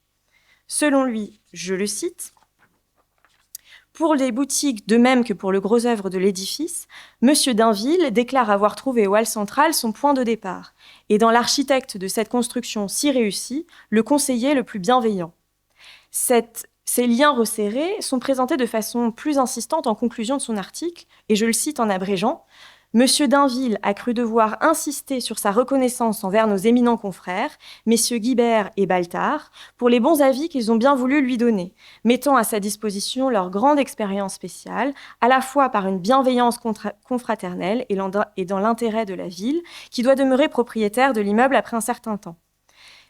Selon lui, je le cite, « Pour les boutiques, de même que pour le gros œuvre de l'édifice, M. d'Inville déclare avoir trouvé aux halles centrales son point de départ, et dans l'architecte de cette construction si réussie, le conseiller le plus bienveillant. Ces liens resserrés sont présentés de façon plus insistante en conclusion de son article, et je le cite en abrégeant, « Monsieur d'Inville a cru devoir insister sur sa reconnaissance envers nos éminents confrères, messieurs Guibert et Baltard, pour les bons avis qu'ils ont bien voulu lui donner, mettant à sa disposition leur grande expérience spéciale, à la fois par une bienveillance confraternelle et dans l'intérêt de la ville, qui doit demeurer propriétaire de l'immeuble après un certain temps.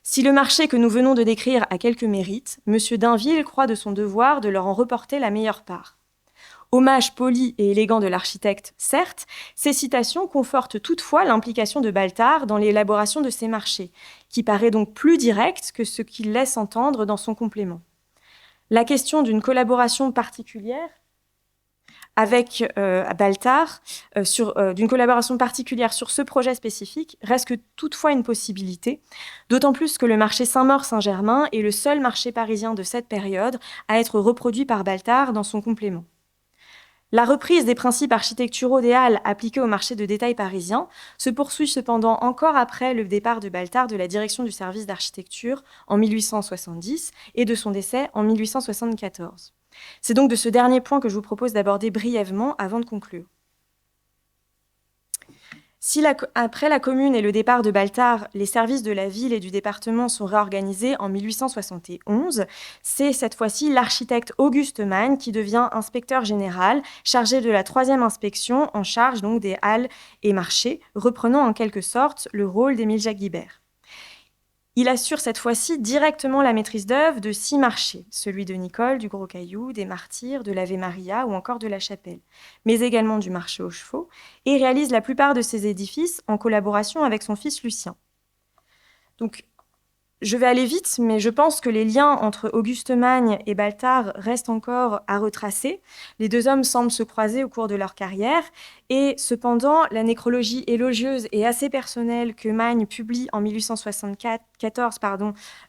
Si le marché que nous venons de décrire a quelques mérites, monsieur d'Inville croit de son devoir de leur en reporter la meilleure part. Hommage poli et élégant de l'architecte, certes, ces citations confortent toutefois l'implication de Baltard dans l'élaboration de ces marchés, qui paraît donc plus directe que ce qu'il laisse entendre dans son complément. La question d'une collaboration particulière avec Baltard, d'une collaboration particulière sur ce projet spécifique, reste que toutefois une possibilité, d'autant plus que le marché Saint-Maur-Saint-Germain est le seul marché parisien de cette période à être reproduit par Baltard dans son complément. La reprise des principes architecturaux des Halles appliqués au marché de détail parisien se poursuit cependant encore après le départ de Baltard de la direction du service d'architecture en 1870 et de son décès en 1874. C'est donc de ce dernier point que je vous propose d'aborder brièvement avant de conclure. Si après la Commune et le départ de Baltard, les services de la ville et du département sont réorganisés en 1871, c'est cette fois-ci l'architecte Auguste Magne qui devient inspecteur général, chargé de la 3e inspection, en charge donc des halles et marchés, reprenant en quelque sorte le rôle d'Émile Jacques Guibert. Il assure cette fois-ci directement la maîtrise d'œuvre de 6 marchés, celui de Nicole, du Gros Caillou, des Martyrs, de l'Ave Maria ou encore de la Chapelle, mais également du marché aux chevaux, et réalise la plupart de ces édifices en collaboration avec son fils Lucien. Donc, je vais aller vite, mais je pense que les liens entre Auguste Magne et Baltard restent encore à retracer. Les deux hommes semblent se croiser au cours de leur carrière, et cependant, la nécrologie élogieuse et assez personnelle que Magne publie en 1874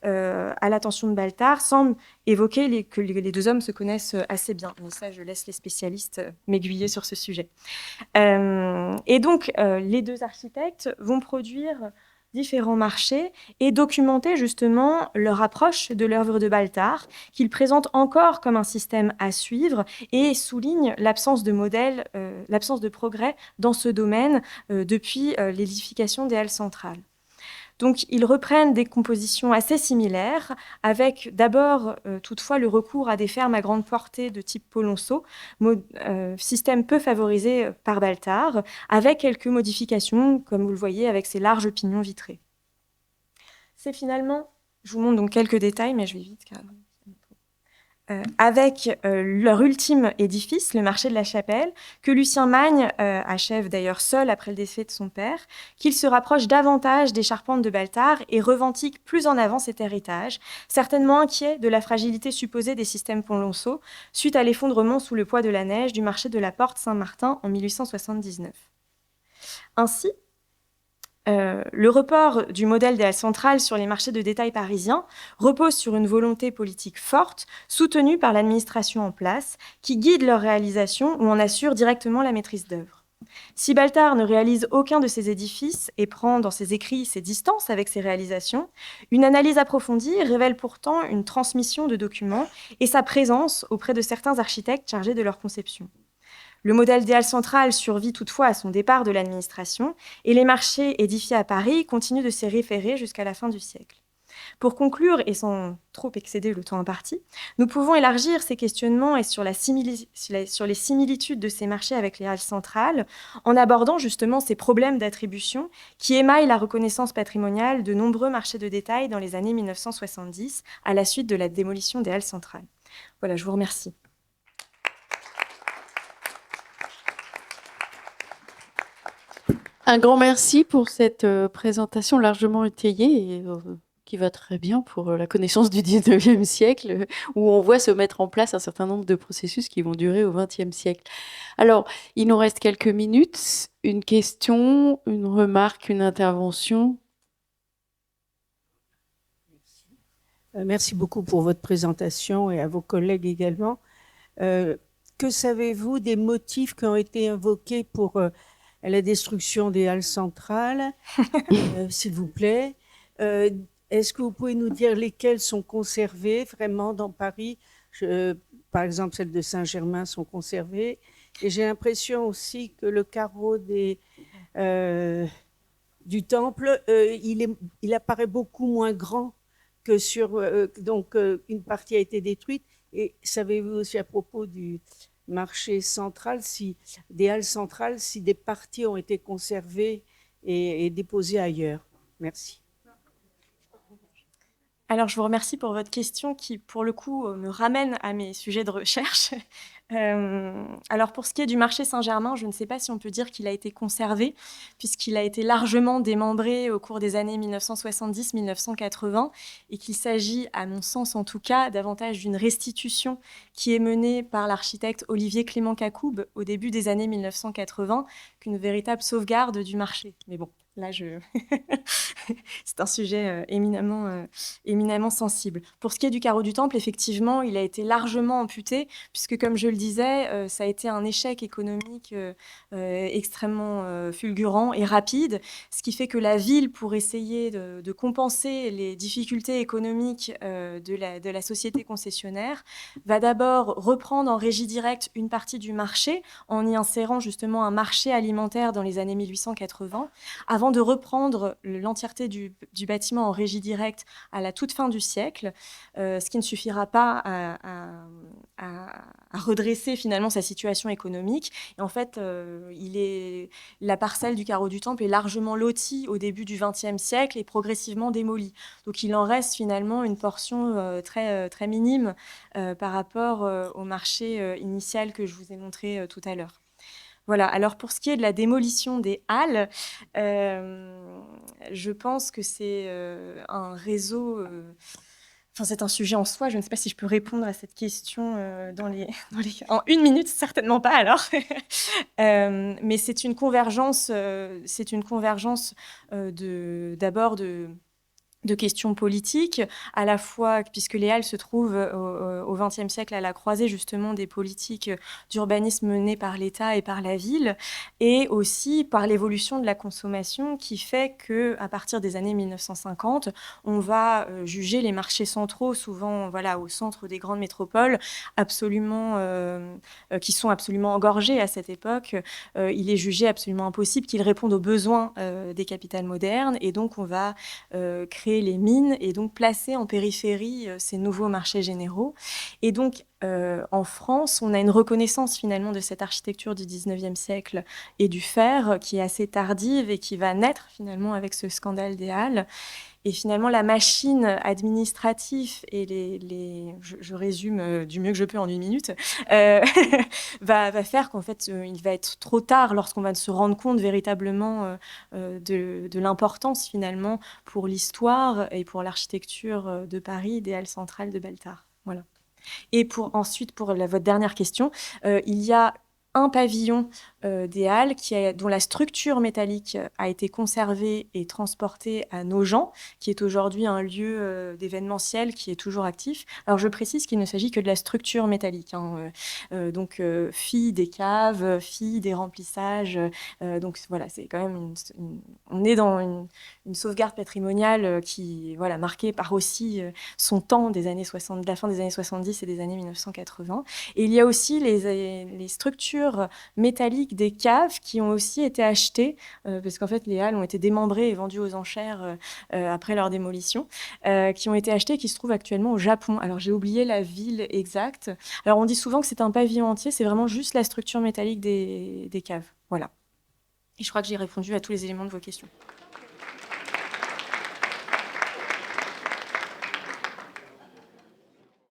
à l'attention de Baltard semble évoquer que les deux hommes se connaissent assez bien. Mais ça, je laisse les spécialistes m'aiguiller sur ce sujet. Et donc, les deux architectes vont produire différents marchés et documenter justement leur approche de l'œuvre de Baltard, qu'il présente encore comme un système à suivre et souligne l'absence de modèle, l'absence de progrès dans ce domaine depuis l'édification des halles centrales. Donc, ils reprennent des compositions assez similaires, avec d'abord, toutefois, le recours à des fermes à grande portée de type Polonceau, système peu favorisé par Baltard, avec quelques modifications, comme vous le voyez, avec ces larges pignons vitrés. C'est finalement, je vous montre donc quelques détails, mais je vais vite car... avec leur ultime édifice, le marché de la Chapelle, que Lucien Magne achève d'ailleurs seul après le décès de son père, qu'il se rapproche davantage des charpentes de Baltard et revendique plus en avant cet héritage, certainement inquiet de la fragilité supposée des systèmes Polonceau, suite à l'effondrement sous le poids de la neige du marché de la Porte Saint-Martin en 1879. Ainsi, le report du modèle des halles centrales sur les marchés de détail parisiens repose sur une volonté politique forte, soutenue par l'administration en place, qui guide leur réalisation ou en assure directement la maîtrise d'œuvre. Si Baltard ne réalise aucun de ces édifices et prend dans ses écrits ses distances avec ses réalisations, une analyse approfondie révèle pourtant une transmission de documents et sa présence auprès de certains architectes chargés de leur conception. Le modèle des halles centrales survit toutefois à son départ de l'administration et les marchés édifiés à Paris continuent de s'y référer jusqu'à la fin du siècle. Pour conclure, et sans trop excéder le temps imparti, nous pouvons élargir ces questionnements et sur les similitudes de ces marchés avec les halles centrales en abordant justement ces problèmes d'attribution qui émaillent la reconnaissance patrimoniale de nombreux marchés de détail dans les années 1970 à la suite de la démolition des halles centrales. Voilà, je vous remercie. Un grand merci pour cette présentation largement étayée et qui va très bien pour la connaissance du 19e siècle, où on voit se mettre en place un certain nombre de processus qui vont durer au 20e siècle. Alors, il nous reste quelques minutes. Une question, une remarque, une intervention? Merci beaucoup pour votre présentation et à vos collègues également. Que savez-vous des motifs qui ont été invoqués pour la destruction des halles centrales, s'il vous plaît? Est-ce que vous pouvez nous dire lesquelles sont conservées vraiment dans Paris? Par exemple, celles de Saint-Germain sont conservées. Et j'ai l'impression aussi que le carreau du temple, il apparaît beaucoup moins grand que sur... donc, une partie a été détruite. Et savez-vous aussi à propos du marché central, des halles centrales, si des parties ont été conservées et déposées ailleurs? Merci. Alors, je vous remercie pour votre question qui, pour le coup, me ramène à mes sujets de recherche. Alors, pour ce qui est du marché Saint-Germain, je ne sais pas si on peut dire qu'il a été conservé, puisqu'il a été largement démembré au cours des années 1970-1980, et qu'il s'agit, à mon sens en tout cas, davantage d'une restitution qui est menée par l'architecte Olivier Clément Cacoub au début des années 1980, qu'une véritable sauvegarde du marché. Mais bon, là, c'est un sujet éminemment sensible. Pour ce qui est du carreau du temple, effectivement, il a été largement amputé, puisque, comme je le disais, ça a été un échec économique extrêmement fulgurant et rapide, ce qui fait que la ville, pour essayer de compenser les difficultés économiques de la société concessionnaire, va d'abord reprendre en régie directe une partie du marché, en y insérant justement un marché alimentaire dans les années 1880, avant de reprendre l'entièreté du bâtiment en régie directe à la toute fin du siècle, ce qui ne suffira pas à redresser finalement sa situation économique. Et en fait, la parcelle du carreau du temple est largement lotie au début du XXe siècle et progressivement démolie. Donc il en reste finalement une portion très, très minime par rapport au marché initial que je vous ai montré tout à l'heure. Voilà, alors pour ce qui est de la démolition des halles, je pense que c'est un réseau... Enfin, c'est un sujet en soi, je ne sais pas si je peux répondre à cette question en 1 minute, certainement pas alors. Mais c'est une convergence, d'abord de questions politiques, à la fois, puisque les halles se trouvent au XXe siècle à la croisée justement des politiques d'urbanisme menées par l'État et par la ville, et aussi par l'évolution de la consommation qui fait qu'à partir des années 1950, on va juger les marchés centraux, souvent au centre des grandes métropoles, qui sont absolument engorgés à cette époque. Il est jugé absolument impossible qu'ils répondent aux besoins des capitales modernes, et donc on va créer les mines et donc placer en périphérie ces nouveaux marchés généraux. Et donc, en France, on a une reconnaissance finalement de cette architecture du 19e siècle et du fer qui est assez tardive et qui va naître finalement avec ce scandale des Halles. Et finalement, la machine administrative et je résume du mieux que je peux en 1 minute, va faire qu'en fait, il va être trop tard lorsqu'on va se rendre compte véritablement de l'importance finalement pour l'histoire et pour l'architecture de Paris des Halles centrales de Baltard. Voilà. Et ensuite, pour votre dernière question, il y a un pavillon des Halles dont la structure métallique a été conservée et transportée à Nogent, qui est aujourd'hui un lieu d'événementiel qui est toujours actif. Alors je précise qu'il ne s'agit que de la structure métallique, hein, donc fille des caves, fille des remplissages. Donc voilà, c'est quand même on est dans une sauvegarde patrimoniale qui marquée par aussi son temps de la fin des années 70 et des années 1980. Et il y a aussi les structures métalliques des caves qui ont aussi été achetées, parce qu'en fait les halles ont été démembrées et vendues aux enchères après leur démolition, qui ont été achetées et qui se trouvent actuellement au Japon. Alors j'ai oublié la ville exacte. Alors on dit souvent que c'est un pavillon entier, c'est vraiment juste la structure métallique des caves. Voilà. Et je crois que j'ai répondu à tous les éléments de vos questions.